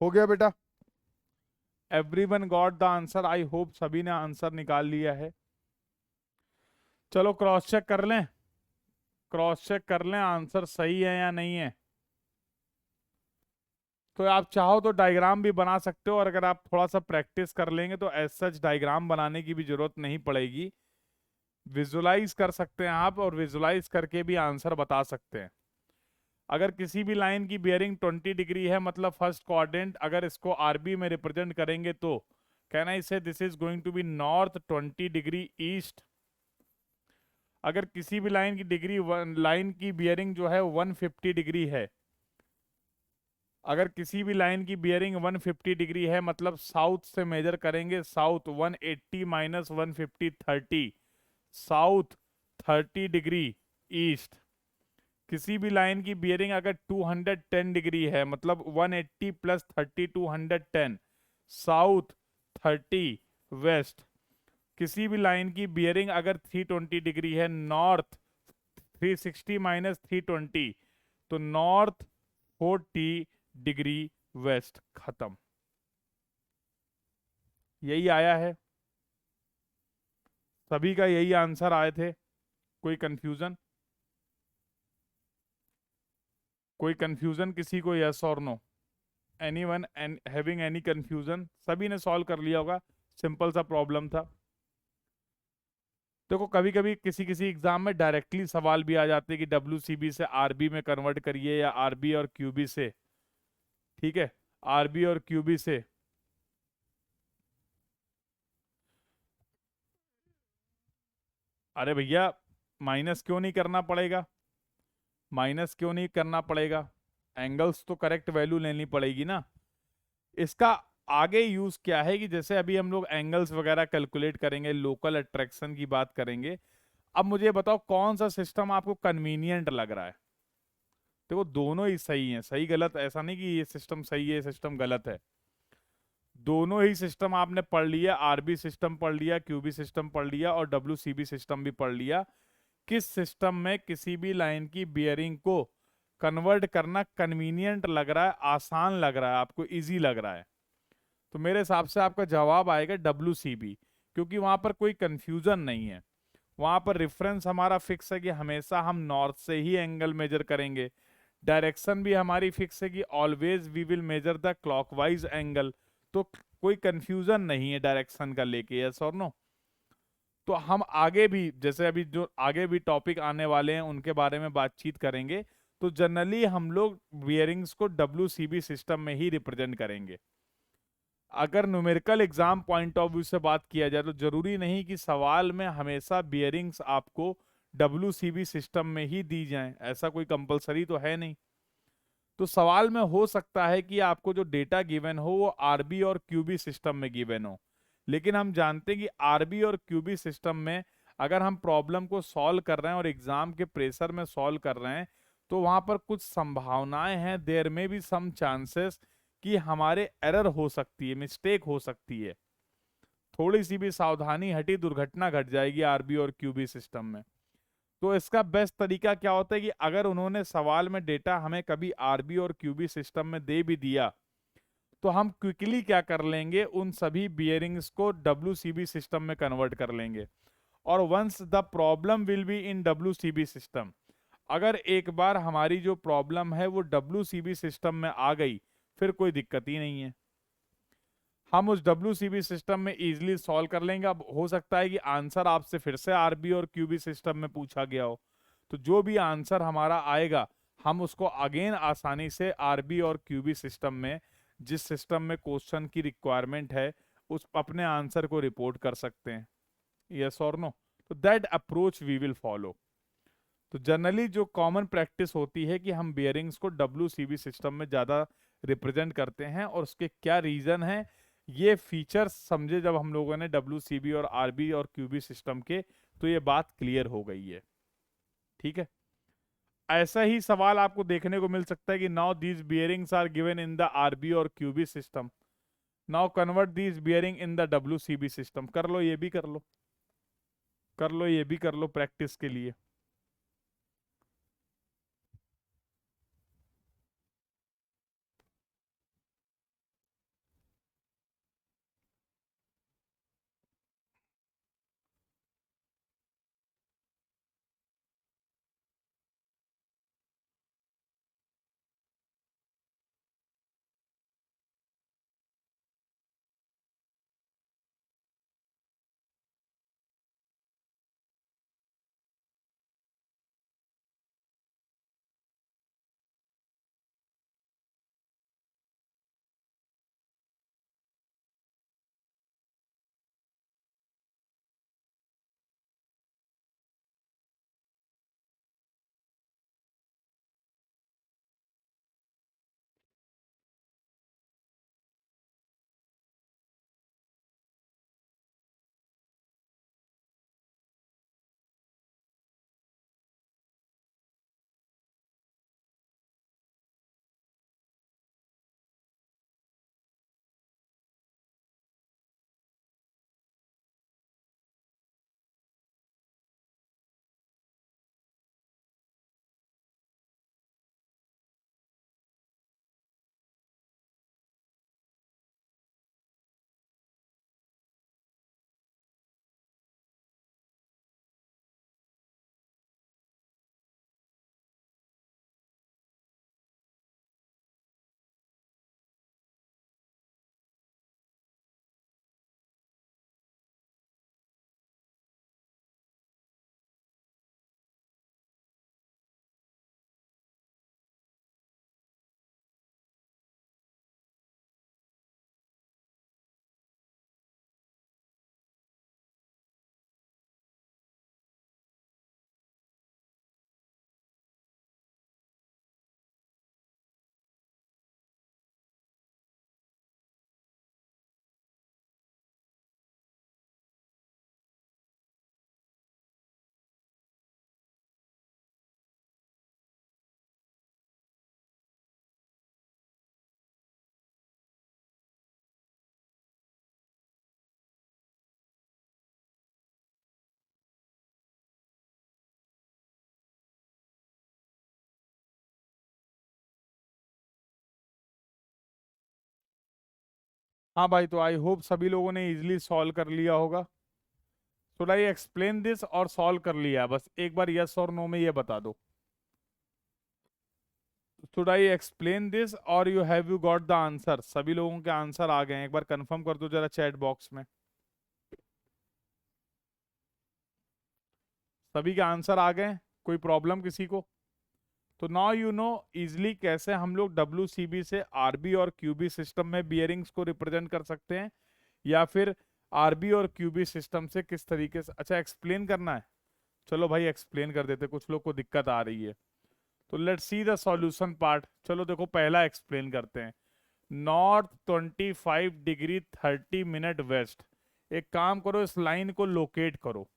हो गया बेटा? Everyone got the answer? I hope सभी ने आंसर निकाल लिया है। चलो क्रॉस चेक कर लें, क्रॉस चेक कर लें आंसर सही है या नहीं है। तो आप चाहो तो डायग्राम भी बना सकते हो, और अगर आप थोड़ा सा प्रैक्टिस कर लेंगे तो एज सच डायग्राम बनाने की भी जरूरत नहीं पड़ेगी। विजुलाइज कर सकते हैं आप, और विजुलाइज करके भी आंसर बता सकते हैं। अगर किसी भी लाइन की बियरिंग 20 डिग्री है, मतलब फर्स्ट क्वाड्रेंट, अगर इसको आरबी में रिप्रेजेंट करेंगे तो can I say this is going to be north 20 degree east. अगर किसी भी लाइन की लाइन की बियरिंग जो है 150 डिग्री है, अगर किसी भी लाइन की बियरिंग 150 डिग्री है, मतलब साउथ से मेजर करेंगे, south 180 minus 150 30, south 30 degree east. किसी भी लाइन की बियरिंग अगर 210 डिग्री है, मतलब 180 प्लस 30 210, साउथ 30 वेस्ट। किसी भी लाइन की बियरिंग अगर 320 डिग्री है, नॉर्थ 360 माइनस 320, तो नॉर्थ 40 डिग्री वेस्ट। खत्म। यही आया है, सभी का यही आंसर आए थे। कोई कंफ्यूजन? कोई कंफ्यूजन किसी को? यस और no? Anyone having any confusion? सभी ने सॉल्व कर लिया होगा, सिंपल सा प्रॉब्लम था। देखो कभी कभी किसी किसी एग्जाम में डायरेक्टली सवाल भी आ जाते हैं कि WCB से RB में कन्वर्ट करिए, या RB और QB से। ठीक है, RB और QB से। अरे भैया, माइनस क्यों नहीं करना पड़ेगा? माइनस क्यों नहीं करना पड़ेगा? एंगल्स तो करेक्ट वैल्यू लेनी पड़ेगी ना। इसका आगे यूज क्या है कि जैसे अभी हम लोग एंगल्स वगैरह कैलकुलेट करेंगे, लोकल अट्रैक्शन की बात करेंगे। अब मुझे बताओ कौन सा सिस्टम आपको कन्वीनियंट लग रहा है। देखो दोनों ही सही हैं, सही गलत ऐसा नहीं कि ये सिस्टम सही है ये सिस्टम गलत है। दोनों ही सिस्टम आपने पढ़ लिया, आरबी सिस्टम पढ़ लिया, क्यूबी सिस्टम पढ़ लिया और डब्ल्यूसीबी सिस्टम भी पढ़ लिया। किस सिस्टम में किसी भी लाइन की बियरिंग को कन्वर्ट करना कन्वीनियंट लग रहा है, आसान लग रहा है, आपको इजी लग रहा है, तो मेरे हिसाब से आपका जवाब आएगा डब्ल्यूसीबी। क्योंकि वहां पर कोई कंफ्यूजन नहीं है। वहां पर रेफरेंस हमारा फिक्स है कि हमेशा हम नॉर्थ से ही एंगल मेजर करेंगे। डायरेक्शन भी हमारी फिक्स है कि always we will measure the clockwise angle. तो कोई कंफ्यूजन नहीं है डायरेक्शन का लेके, यस और नो। तो हम आगे भी जैसे अभी जो आगे भी टॉपिक आने वाले हैं उनके बारे में बातचीत करेंगे। तो जनरली हम लोग बियरिंग्स को डब्ल्यूसीबी सिस्टम में ही रिप्रेजेंट करेंगे। अगर numerical exam point of view से बात किया जाए तो जरूरी नहीं कि सवाल में हमेशा बियरिंग्स आपको डब्ल्यूसीबी सिस्टम में ही दी जाएं, ऐसा कोई कंपलसरी तो है नहीं। तो सवाल में हो सकता है कि आपको जो डेटा गिवन हो वो आरबी और क्यूबी सिस्टम में गिवन हो। लेकिन हम जानते हैं कि आरबी और क्यूबी सिस्टम में अगर हम प्रॉब्लम को सॉल्व कर रहे हैं और एग्जाम के प्रेशर में सॉल्व कर रहे हैं तो वहां पर कुछ संभावनाएं हैं, देयर में भी सम चांसेस कि हमारे एरर हो सकती है, मिस्टेक हो सकती है। थोड़ी सी भी सावधानी हटी दुर्घटना घट जाएगी आरबी और क्यूबी सिस्टम में। तो इसका बेस्ट तरीका क्या होता है कि अगर उन्होंने सवाल में डेटा हमें कभी आरबी और क्यूबी सिस्टम में दे भी दिया तो हम क्विकली क्या कर लेंगे, उन सभी बियरिंग्स को डब्ल्यूसीबी सिस्टम में कन्वर्ट कर लेंगे। और once the problem will be in WCB system, अगर एक बार हमारी जो प्रॉब्लम है वो डब्ल्यूसीबी सिस्टम में आ गई फिर कोई दिक्कत ही नहीं है। हम उस डब्ल्यूसीबी सिस्टम में इजीली सॉल्व कर लेंगे। अब हो सकता है कि आंसर आपसे फिर से आरबी और क्यूबी सिस्टम में पूछा गया हो, तो जो भी आंसर हमारा आएगा हम उसको अगेन आसानी से आरबी और क्यूबी सिस्टम में, जिस सिस्टम में क्वेश्चन की रिक्वायरमेंट है, उस अपने आंसर को रिपोर्ट कर सकते हैं, यस और नो। तो that approach we will follow. तो जनरली जो कॉमन प्रैक्टिस होती है कि हम बियरिंग्स को डब्ल्यूसीबी सिस्टम में ज़्यादा रिप्रेजेंट करते हैं, और उसके क्या रीज़न है ये फीचर्स समझे जब हम लोगों ने डब्ल्यूसीबी और आरबी और क्यूबी सिस्टम के, तो ये बात क्लियर हो गई है। ठीक है। ऐसा ही सवाल आपको देखने को मिल सकता है कि now these bearings are given in the RB और QB system, now convert these bearing in the WCB system. कर लो ये भी कर लो, कर लो ये भी कर लो प्रैक्टिस के लिए। हाँ भाई, तो आई होप सभी लोगों ने इजीली सॉल्व कर लिया होगा। शुड आई एक्सप्लेन दिस और सॉल्व कर लिया, बस एक बार यस और नो में ये बता दो। शुड आई एक्सप्लेन दिस और यू गॉट द आंसर? सभी लोगों के आंसर आ गए हैं, एक बार कंफर्म कर दो जरा चैट बॉक्स में। सभी के आंसर आ गए? कोई प्रॉब्लम किसी को? तो नाउ यू नो इजिली कैसे हम लोग WCB से RB और QB सिस्टम में बियरिंग्स को रिप्रेजेंट कर सकते हैं, या फिर RB और QB सिस्टम से किस तरीके से। अच्छा, एक्सप्लेन करना है, चलो भाई एक्सप्लेन कर देते, कुछ लोग को दिक्कत आ रही है। तो let's see the solution part. चलो देखो, पहला एक्सप्लेन करते हैं। North 25 degree 30 minute west. एक काम करो, इस लाइन को लोकेट करो।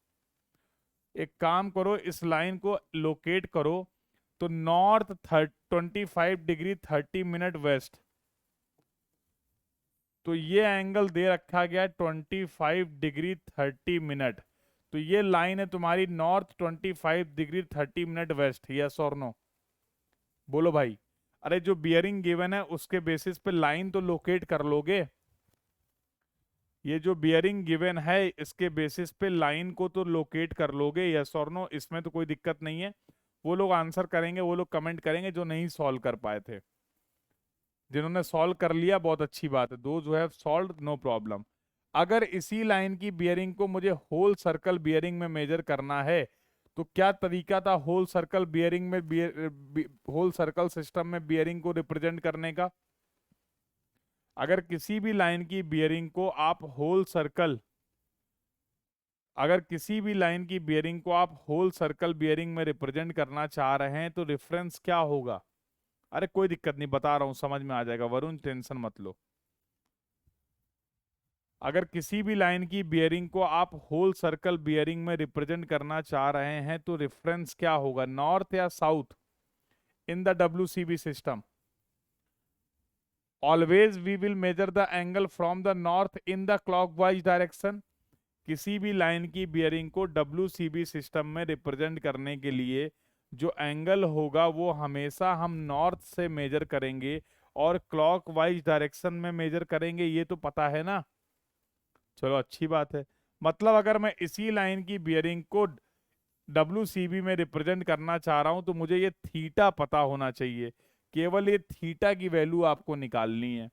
एक काम करो, इस लाइन को लोकेट करो। तो नॉर्थ 25 डिग्री 30 मिनट वेस्ट, तो ये एंगल दे रखा गया 25 डिग्री 30 मिनट। तो ये लाइन है तुम्हारी north 25 degree 30 minute west. Yes और नो बोलो भाई। अरे जो बियरिंग गिवन है उसके बेसिस पे लाइन तो लोकेट कर लोगे। ये जो बियरिंग गिवन है इसके बेसिस पे लाइन को तो लोकेट कर लोगे। यस और नो, इसमें तो कोई दिक्कत नहीं है। वो लोग आंसर करेंगे, वो लोग कमेंट करेंगे जो नहीं सॉल्व कर पाए थे। जिन्होंने सॉल्व कर लिया बहुत अच्छी बात है, those who have solved no problem. अगर इसी लाइन की बियरिंग को मुझे होल सर्कल बियरिंग में मेजर करना है, तो क्या तरीका था होल सर्कल बियरिंग में होल सर्कल सिस्टम में बियरिंग को रिप्रेजेंट करने का? अगर किसी भी लाइन की बियरिंग को आप होल सर्कल अगर किसी भी लाइन की बियरिंग को आप होल सर्कल बियरिंग में रिप्रेजेंट करना चाह रहे हैं तो रेफरेंस क्या होगा? अरे कोई दिक्कत नहीं, बता रहा हूं, समझ में आ जाएगा वरुण, टेंशन मत लो। अगर किसी भी लाइन की बियरिंग को आप होल सर्कल बियरिंग में रिप्रेजेंट करना चाह रहे हैं तो रेफरेंस क्या होगा, नॉर्थ या south in the WCB system? Always we will measure the angle from the north in the clockwise direction. किसी भी लाइन की बियरिंग को WCB सिस्टम में रिप्रेजेंट करने के लिए जो एंगल होगा वो हमेशा हम नॉर्थ से मेजर करेंगे और क्लॉकवाइज डायरेक्शन में मेजर करेंगे, ये तो पता है ना। चलो अच्छी बात है। मतलब अगर मैं इसी लाइन की बियरिंग को WCB में रिप्रेजेंट करना चाह रहा हूं तो मुझे ये थीटा पता होना चाहिए। केवल ये थीटा की वैल्यू आपको निकालनी है।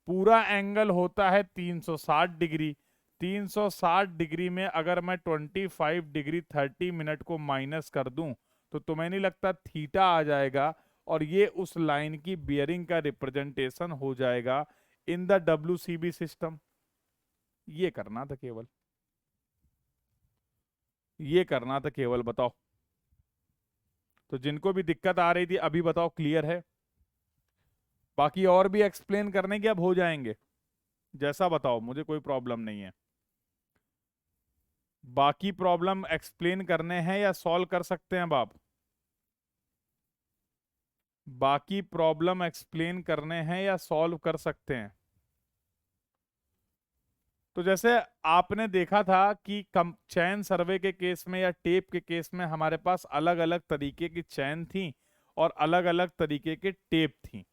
पूरा एंगल होता है 360 डिग्री। 360 डिग्री में अगर मैं 25 डिग्री 30 मिनट को माइनस कर दूं तो तुम्हें नहीं लगता थीटा आ जाएगा और ये उस लाइन की बियरिंग का रिप्रेजेंटेशन हो जाएगा इन द WCB सिस्टम? ये करना था केवल, ये करना था केवल, बताओ। तो जिनको भी दिक्कत आ रही थी अभी बताओ क्लियर है? बाकी और भी एक्सप्लेन करने के अब हो जाएंगे, जैसा बताओ, मुझे कोई प्रॉब्लम नहीं है। बाकी प्रॉब्लम एक्सप्लेन करने हैं या सॉल्व कर सकते हैं अब आप? बाकी प्रॉब्लम एक्सप्लेन करने हैं या सॉल्व कर सकते हैं? तो जैसे आपने देखा था कि कम चैन सर्वे के केस में या टेप के केस में हमारे पास अलग अलग तरीके की चैन थी और अलग अलग तरीके के टेप थी।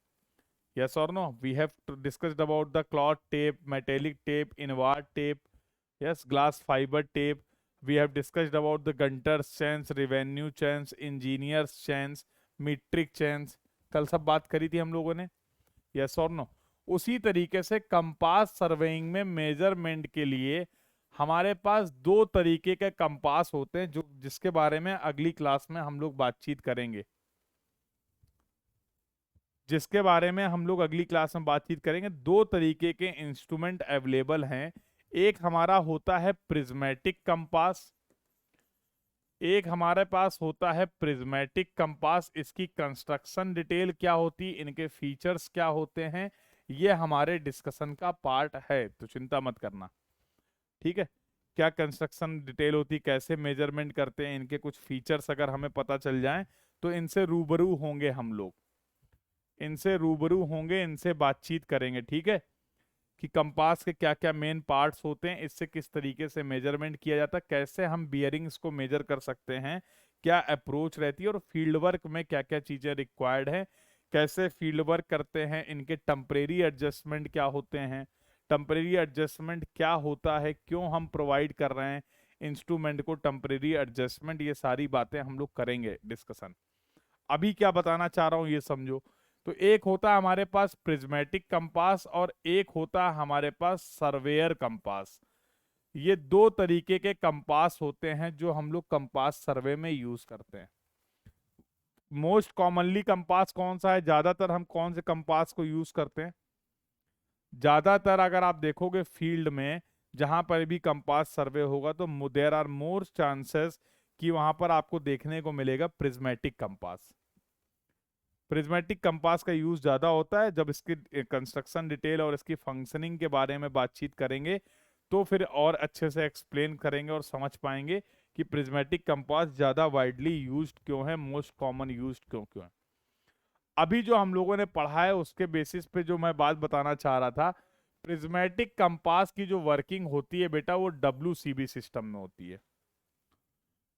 यस और no, we have discussed about the cloth tape, metallic tape, invar tape, yes, glass fiber tape. We have discussed about the Gunter's chains, revenue chains, engineers chains, metric chains. कल सब बात करी थी हम लोगों ने। यस और नो, उसी तरीके से कंपास सर्वेइंग में मेजरमेंट के लिए हमारे पास दो तरीके के कंपास होते हैं जो जिसके बारे में अगली क्लास में हम लोग बातचीत करेंगे। जिसके बारे में हम लोग अगली क्लास में बातचीत करेंगे। दो तरीके के इंस्ट्रूमेंट अवेलेबल हैं। एक हमारा होता है प्रिज्मेटिक कंपास, एक हमारे पास होता है प्रिज्मेटिक कंपास। इसकी कंस्ट्रक्शन डिटेल क्या होती, इनके फीचर्स क्या होते हैं, ये हमारे डिस्कशन का पार्ट है, तो चिंता मत करना, ठीक है। क्या कंस्ट्रक्शन डिटेल होती, कैसे मेजरमेंट करते हैं, इनके कुछ फीचर्स अगर हमें पता चल जाएं तो इनसे रूबरू होंगे हम लोग, इनसे रूबरू होंगे, इनसे बातचीत करेंगे, ठीक है। कि कंपास के क्या क्या मेन पार्ट्स होते हैं, इससे किस तरीके से मेजरमेंट किया जाता है, कैसे हम बियरिंग्स को मेजर कर सकते हैं, क्या अप्रोच रहती है और फील्ड वर्क में क्या क्या चीज़ें रिक्वायर्ड है, कैसे फील्ड वर्क करते हैं, इनके टेम्परेरी एडजस्टमेंट क्या होते हैं, टेम्परेरी एडजस्टमेंट क्या होता है, क्यों हम प्रोवाइड कर रहे हैं इंस्ट्रूमेंट को टेम्परेरी एडजस्टमेंट, ये सारी बातें हम लोग करेंगे डिस्कशन। अभी क्या बताना चाह रहा हूं ये समझो। तो एक होता है हमारे पास प्रिज्मेटिक कंपास और एक होता है हमारे पास सर्वेयर कंपास। ये दो तरीके के कंपास होते हैं जो हम लोग कंपास सर्वे में यूज करते हैं। मोस्ट कॉमनली कंपास कौन सा है, ज्यादातर हम कौन से कंपास को यूज करते हैं? ज्यादातर अगर आप देखोगे फील्ड में जहां पर भी कंपास सर्वे होगा तो देयर आर मोर चांसेस कि वहां पर आपको देखने को मिलेगा प्रिज्मेटिक कंपास। प्रिज्मेटिक कंपास का यूज ज्यादा होता है। जब इसकी कंस्ट्रक्शन डिटेल और इसकी फंक्शनिंग के बारे में बातचीत करेंगे तो फिर और अच्छे से एक्सप्लेन करेंगे और समझ पाएंगे कि प्रिज्मेटिक कंपास ज्यादा वाइडली यूज्ड क्यों है, मोस्ट कॉमन यूज्ड क्यों क्यों है। अभी जो हम लोगों ने पढ़ा है उसके बेसिस पे जो मैं बात बताना चाह रहा था, प्रिज्मेटिक कंपास की जो वर्किंग होती है बेटा वो WCB सिस्टम में होती है।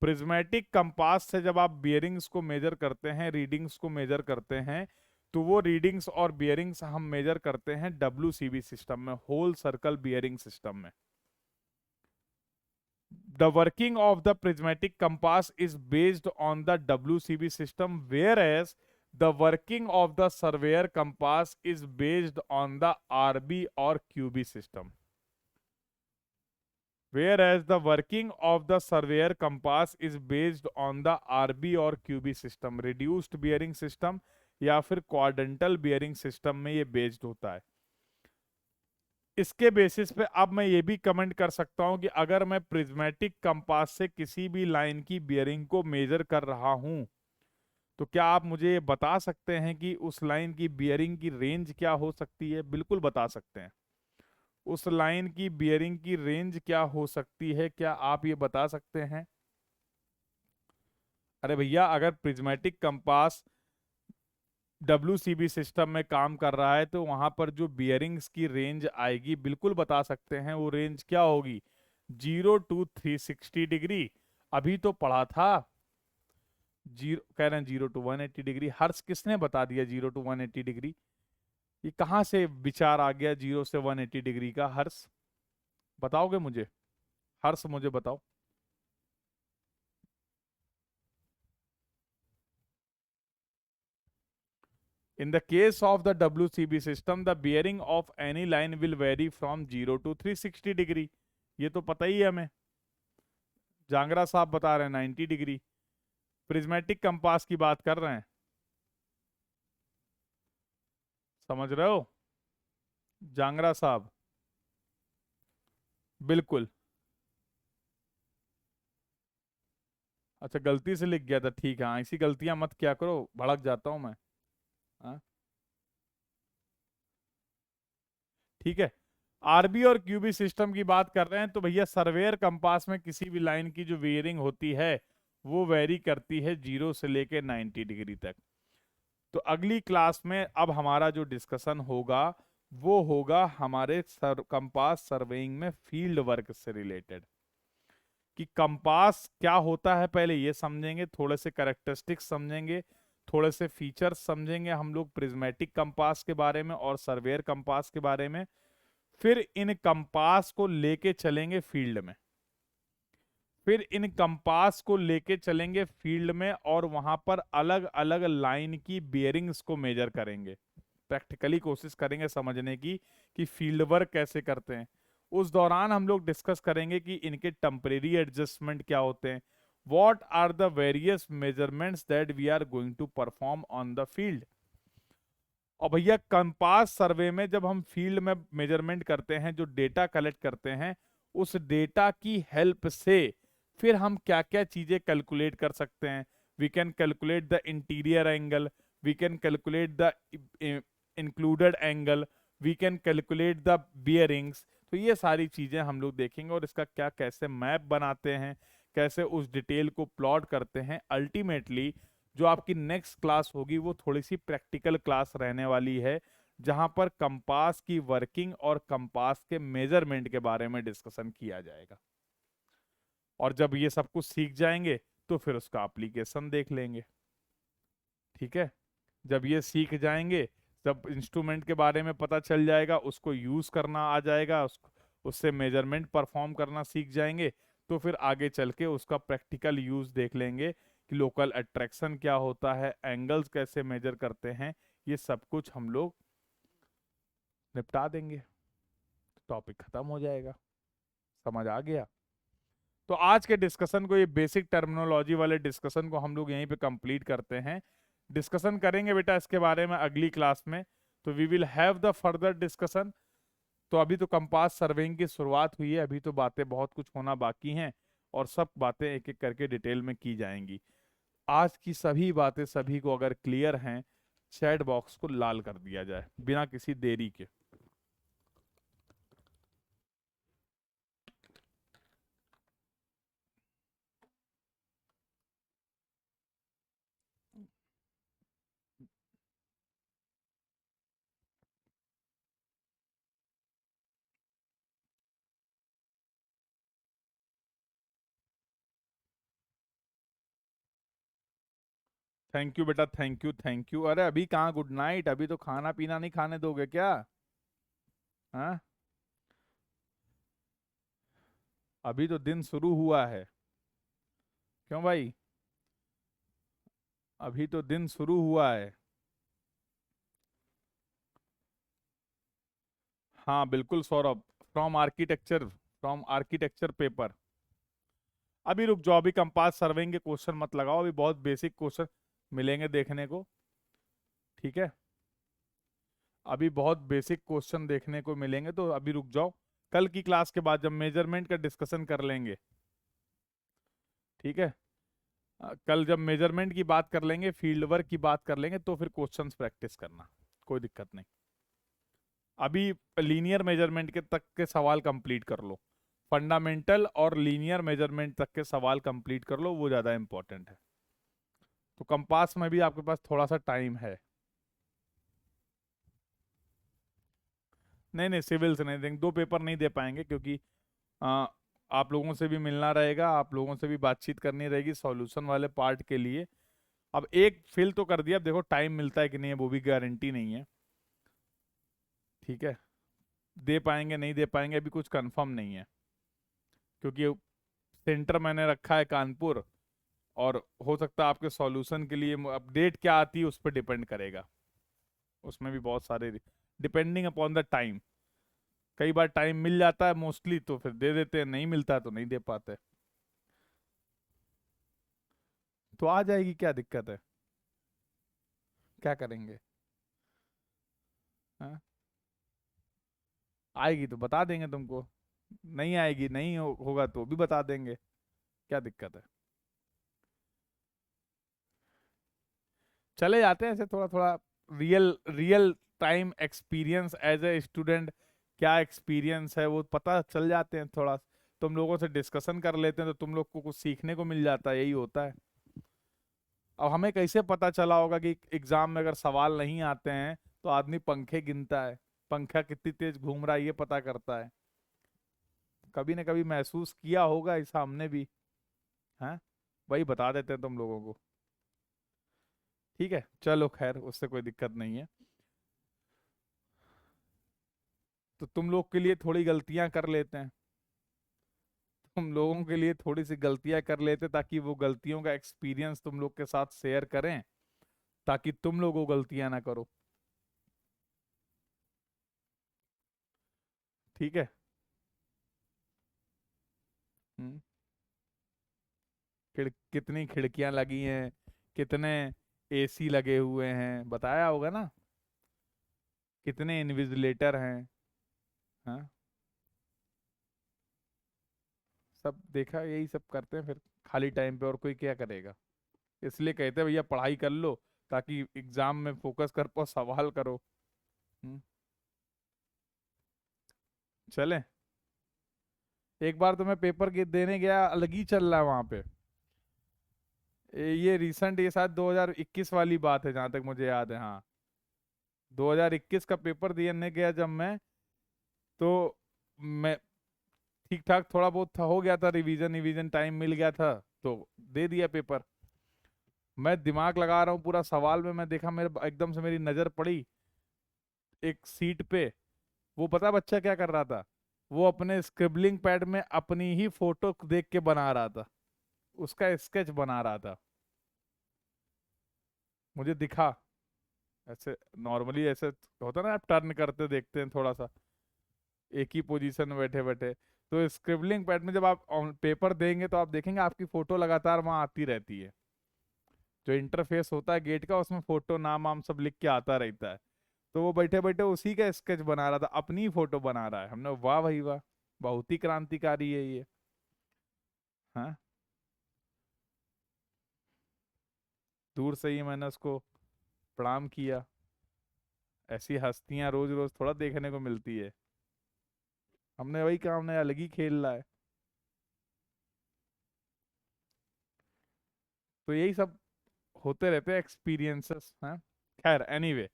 प्रिज्मेटिक कंपास से जब आप बियरिंग्स को मेजर करते हैं, रीडिंग्स को मेजर करते हैं, तो वो रीडिंग्स और बियरिंग्स हम मेजर करते हैं WCB सिस्टम में, होल सर्कल बियरिंग सिस्टम में। The working of the prismatic compass is based on the WCB system, whereas the working of the surveyor compass is based on the RB or QB system. Whereas the working of the surveyor compass is based on the RB और QB system, reduced bearing system या फिर quadrantal bearing system में ये based होता है। इसके basis पे अब मैं ये भी कमेंट कर सकता हूं कि अगर मैं प्रिज्मेटिक कंपास से किसी भी लाइन की बियरिंग को मेजर कर रहा हूं तो क्या आप मुझे ये बता सकते हैं कि उस लाइन की बियरिंग की रेंज क्या हो सकती है? बिल्कुल बता सकते हैं। उस लाइन की बियरिंग की रेंज क्या हो सकती है, क्या आप ये बता सकते हैं? अरे भैया, अगर प्रिज्मेटिक कंपास WCB सिस्टम में काम कर रहा है तो वहां पर जो बियरिंग्स की रेंज आएगी बिल्कुल बता सकते हैं। वो रेंज क्या होगी? 0 to 360 डिग्री। अभी तो पढ़ा था। जीरो कह रहे हैं 0 to 180 डिग्री। हर्ष किसने बता दिया 0 to 180 डिग्री? ये कहाँ से विचार आ गया 0 से 180 डिग्री का? हर्ष बताओगे मुझे? हर्ष मुझे बताओ। In the case of the WCB system, the bearing of any line will vary from 0 to 360 degree. ये तो पता ही है हमें। जांगरा साहब बता रहे हैं 90 डिग्री। प्रिज्मेटिक कंपास की बात कर रहे हैं, समझ रहे हो जांगरा साहब? बिल्कुल। अच्छा, गलती से लिख गया था, ठीक है। हाँ, ऐसी गलतियां मत क्या करो, भड़क जाता हूं मैं। हाँ, ठीक है। आरबी और क्यूबी सिस्टम की बात कर रहे हैं तो भैया सर्वेयर कंपास में किसी भी लाइन की जो वेयरिंग होती है वो वेरी करती है 0 से लेके 90 डिग्री तक। तो अगली क्लास में अब हमारा जो डिस्कशन होगा वो होगा हमारे कंपास सर्वेइंग में फील्ड वर्क से रिलेटेड। कि कंपास क्या होता है पहले ये समझेंगे, थोड़े से कैरेक्टरिस्टिक्स समझेंगे, थोड़े से फीचर्स समझेंगे हम लोग प्रिज्मेटिक कंपास के बारे में और सर्वेयर कंपास के बारे में। फिर इन कंपास को लेके चलेंगे फील्ड में। फिर इन कंपास को लेके चलेंगे फील्ड में और वहां पर अलग अलग लाइन की बियरिंग्स को मेजर करेंगे। प्रैक्टिकली कोशिश करेंगे समझने की कि फील्ड वर्क कैसे करते हैं। उस दौरान हम लोग डिस्कस करेंगे कि इनके टेम्परेरी एडजस्टमेंट क्या होते हैं, what are the various measurements that we are going to perform on the field. और भैया कंपास सर्वे में जब हम फील्ड में मेजरमेंट करते हैं, जो डेटा कलेक्ट करते हैं, उस डेटा की हेल्प से फिर हम क्या क्या चीजें कैलकुलेट कर सकते हैं। We can calculate the interior angle, we can calculate the included angle, we can calculate the bearings. तो ये सारी चीजें हम लोग देखेंगे और इसका क्या कैसे मैप बनाते हैं, कैसे उस डिटेल को प्लॉट करते हैं। अल्टीमेटली जो आपकी नेक्स्ट क्लास होगी वो थोड़ी सी प्रैक्टिकल क्लास रहने वाली है, जहां पर कंपास की वर्किंग और कंपास के मेजरमेंट के बारे में डिस्कशन किया जाएगा। और जब ये सब कुछ सीख जाएंगे तो फिर उसका एप्लीकेशन देख लेंगे। ठीक है, जब ये सीख जाएंगे जब इंस्ट्रूमेंट के बारे में पता चल जाएगा, उसको यूज करना आ जाएगा, उससे मेजरमेंट परफॉर्म करना सीख जाएंगे, तो फिर आगे चल के उसका प्रैक्टिकल यूज देख लेंगे कि लोकल अट्रैक्शन क्या होता है, एंगल्स कैसे मेजर करते हैं, ये सब कुछ हम लोग निपटा देंगे। टॉपिक खत्म हो जाएगा। समझ आ गया? तो आज के डिस्कशन को, ये बेसिक टर्मिनोलॉजी वाले डिस्कशन को हम लोग यहीं पे कंप्लीट करते हैं। डिस्कशन करेंगे बेटा इसके बारे में अगली क्लास में, तो we will have the further discussion. तो अभी तो कंपास सर्वेइंग की शुरुआत हुई है, अभी तो बातें बहुत कुछ होना बाकी हैं, और सब बातें एक एक करके डिटेल में की जाएंगी। आज की सभी बातें सभी को अगर क्लियर हैं, चैट बॉक्स को लाल कर दिया जाए बिना किसी देरी के। थैंक यू बेटा, थैंक यू थैंक यू। अरे अभी कहाँ गुड नाइट, अभी तो खाना पीना नहीं खाने दोगे क्या? हाँ, अभी तो दिन शुरू हुआ है। क्यों भाई? अभी तो दिन शुरू हुआ है। हाँ बिल्कुल सौरभ, फ्रॉम आर्किटेक्चर पेपर। अभी रुक जाओ, अभी कंपास सर्वेइंग के क्वेश्चन मत लगाओ, अभी बहुत बेसिक क्वेश्चन मिलेंगे देखने को। ठीक है, अभी बहुत बेसिक क्वेश्चन देखने को मिलेंगे, तो अभी रुक जाओ। कल की क्लास के बाद जब मेजरमेंट का डिस्कशन कर लेंगे, ठीक है, कल जब मेजरमेंट की बात कर लेंगे, फील्ड वर्क की बात कर लेंगे, तो फिर क्वेश्चंस प्रैक्टिस करना, कोई दिक्कत नहीं। अभी लीनियर मेजरमेंट के तक के सवाल कंप्लीट कर लो, फंडामेंटल और लीनियर मेजरमेंट तक के सवाल कंप्लीट कर लो, वो ज़्यादा इंपॉर्टेंट है। तो कंपास में भी आपके पास थोड़ा सा टाइम है। नहीं नहीं, सिविल से नहीं देंगे, 2 पेपर नहीं दे पाएंगे, क्योंकि आ, आप लोगों से भी मिलना रहेगा, आप लोगों से भी बातचीत करनी रहेगी सॉल्यूशन वाले पार्ट के लिए। अब एक फिल तो कर दिया, अब देखो टाइम मिलता है कि नहीं है, वो भी गारंटी नहीं है। ठीक है, दे पाएंगे नहीं दे पाएंगे अभी कुछ कंफर्म नहीं है, क्योंकि सेंटर मैंने रखा है कानपुर, और हो सकता है आपके सॉल्यूशन के लिए अपडेट क्या आती है उस पर डिपेंड करेगा। उसमें भी बहुत सारे, डिपेंडिंग अपॉन द टाइम, कई बार टाइम मिल जाता है मोस्टली तो फिर दे देते हैं, नहीं मिलता तो नहीं दे पाते। तो आ जाएगी, क्या दिक्कत है, क्या करेंगे? हाँ? आएगी तो बता देंगे तुमको, नहीं आएगी नहीं होगा तो भी बता देंगे, क्या दिक्कत है? चले जाते हैं ऐसे थोड़ा थोड़ा, real real time experience as a student, क्या एक्सपीरियंस है वो पता चल जाते हैं थोड़ा। तुम लोगों से डिस्कशन कर लेते हैं तो तुम लोग को कुछ सीखने को मिल जाता है, यही होता है। अब हमें कैसे पता चला होगा कि एग्जाम में अगर सवाल नहीं आते हैं तो आदमी पंखे गिनता है, पंखा कितनी तेज घूम रहा है ये पता करता है। कभी ना कभी महसूस किया होगा ऐसा हमने भी। हाँ, वही बता देते हैं तुम लोगों को। ठीक है, चलो खैर, उससे कोई दिक्कत नहीं है। तो तुम लोग के लिए थोड़ी गलतियां कर लेते हैं, तुम लोगों के लिए थोड़ी सी गलतियां कर लेते हैं, ताकि वो गलतियों का एक्सपीरियंस तुम लोग के साथ शेयर करें, ताकि तुम लोग वो गलतियां ना करो। ठीक है। हम्म, कितनी खिड़कियां लगी हैं, कितने एसी लगे हुए हैं, बताया होगा ना, कितने इन्विजिलेटर हैं। हाँ, सब देखा, यही सब करते हैं फिर खाली टाइम पे, और कोई क्या करेगा। इसलिए कहते हैं भैया पढ़ाई कर लो, ताकि एग्जाम में फोकस कर पाओ, सवाल करो। हम्म, चले। एक बार तो मैं पेपर के देने गया, अलग ही चल रहा है वहां पे। ये रिसेंट, ये शायद 2021 वाली बात है जहां तक मुझे याद है। हाँ, 2021 का पेपर देने गया जब मैं, तो मैं ठीक ठाक थोड़ा बहुत था, हो गया था, रिवीजन रिवीजन टाइम मिल गया था, तो दे दिया पेपर। मैं दिमाग लगा रहा हूँ पूरा, सवाल में मैं देखा, मेरे एकदम से मेरी नजर पड़ी, एक सीट पे, वो पता बच्चा क्या कर रहा था, वो अपने स्क्रिबलिंग पैड में अपनी ही फोटो देख के बना रहा था, उसका स्केच बना रहा था। मुझे दिखा ऐसे, नॉर्मली ऐसे होता ना, आप टर्न करते देखते हैं थोड़ा सा एक ही पोजीशन में बैठे बैठे। तो स्क्रिबलिंग पैड में जब आप पेपर देंगे तो आप देखेंगे आपकी फोटो लगातार वहां आती रहती है। जो इंटरफेस होता है गेट का, उसमें फोटो नाम वाम सब लिख के आता रहता है। तो वो बैठे बैठे उसी का स्केच बना रहा था, अपनी फोटो बना रहा है। हमने वाह भाई वाह, बहुत ही क्रांतिकारी है ये। हाँ, दूर से ही मैंने उसको प्रणाम किया। ऐसी हस्तियां रोज रोज थोड़ा देखने को मिलती है। हमने वही कहा, हमने अलग ही खेल रहा है। तो यही सब होते रहते हैं एक्सपीरियंसेस हैं। खैर एनीवे,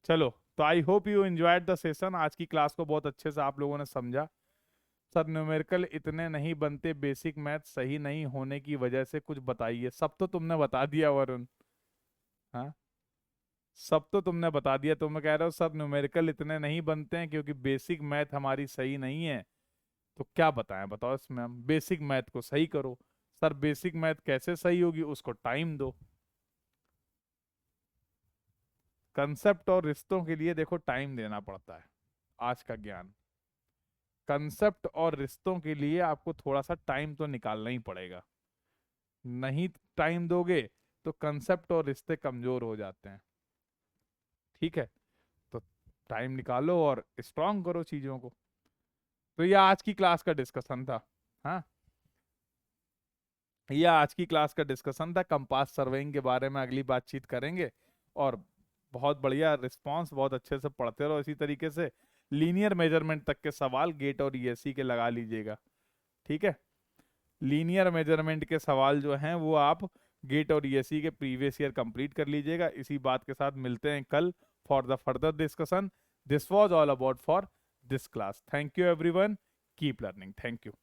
चलो। तो I hope you enjoyed the session. आज की क्लास को बहुत अच्छे से आप लोगों ने समझा। सर न्यूमेरिकल इतने नहीं बनते, बेसिक मैथ सही नहीं होने की वजह से कुछ बताइए। सब तो तुमने बता दिया वरुण। हाँ, सब तो तुमने बता दिया। तुम कह रहे हो सर न्यूमेरिकल इतने नहीं बनते हैं क्योंकि बेसिक मैथ हमारी सही नहीं है। तो क्या बताएं, बताओ इसमें हम बेसिक मैथ को सही करो। सर बेसिक मैथ कैसे सही होगी, उसको टाइम दो। कंसेप्ट और रिश्तों के लिए देखो टाइम देना पड़ता है। आज का ज्ञान, कंसेप्ट और रिश्तों के लिए आपको थोड़ा सा टाइम तो निकालना ही पड़ेगा। नहीं टाइम दोगे तो कंसेप्ट और रिश्ते कमजोर हो जाते हैं। ठीक है, तो टाइम निकालो और स्ट्रांग करो चीजों को। तो ये आज की क्लास का डिस्कशन था। हाँ, ये आज की क्लास का डिस्कशन था। कंपास सर्वेइंग के बारे में अगली बातचीत करेंगे। और बहुत बढ़िया रिस्पांस, बहुत अच्छे से पढ़ते रहो इसी तरीके से। लीनियर मेजरमेंट तक के सवाल गेट और ईएससी के लगा लीजिएगा। ठीक है, लीनियर मेजरमेंट के सवाल जो हैं वो आप गेट और ईएससी के प्रीवियस ईयर कंप्लीट कर लीजिएगा। इसी बात के साथ मिलते हैं कल for the further discussion. This was all about for this class. Thank you everyone, keep learning. Thank you.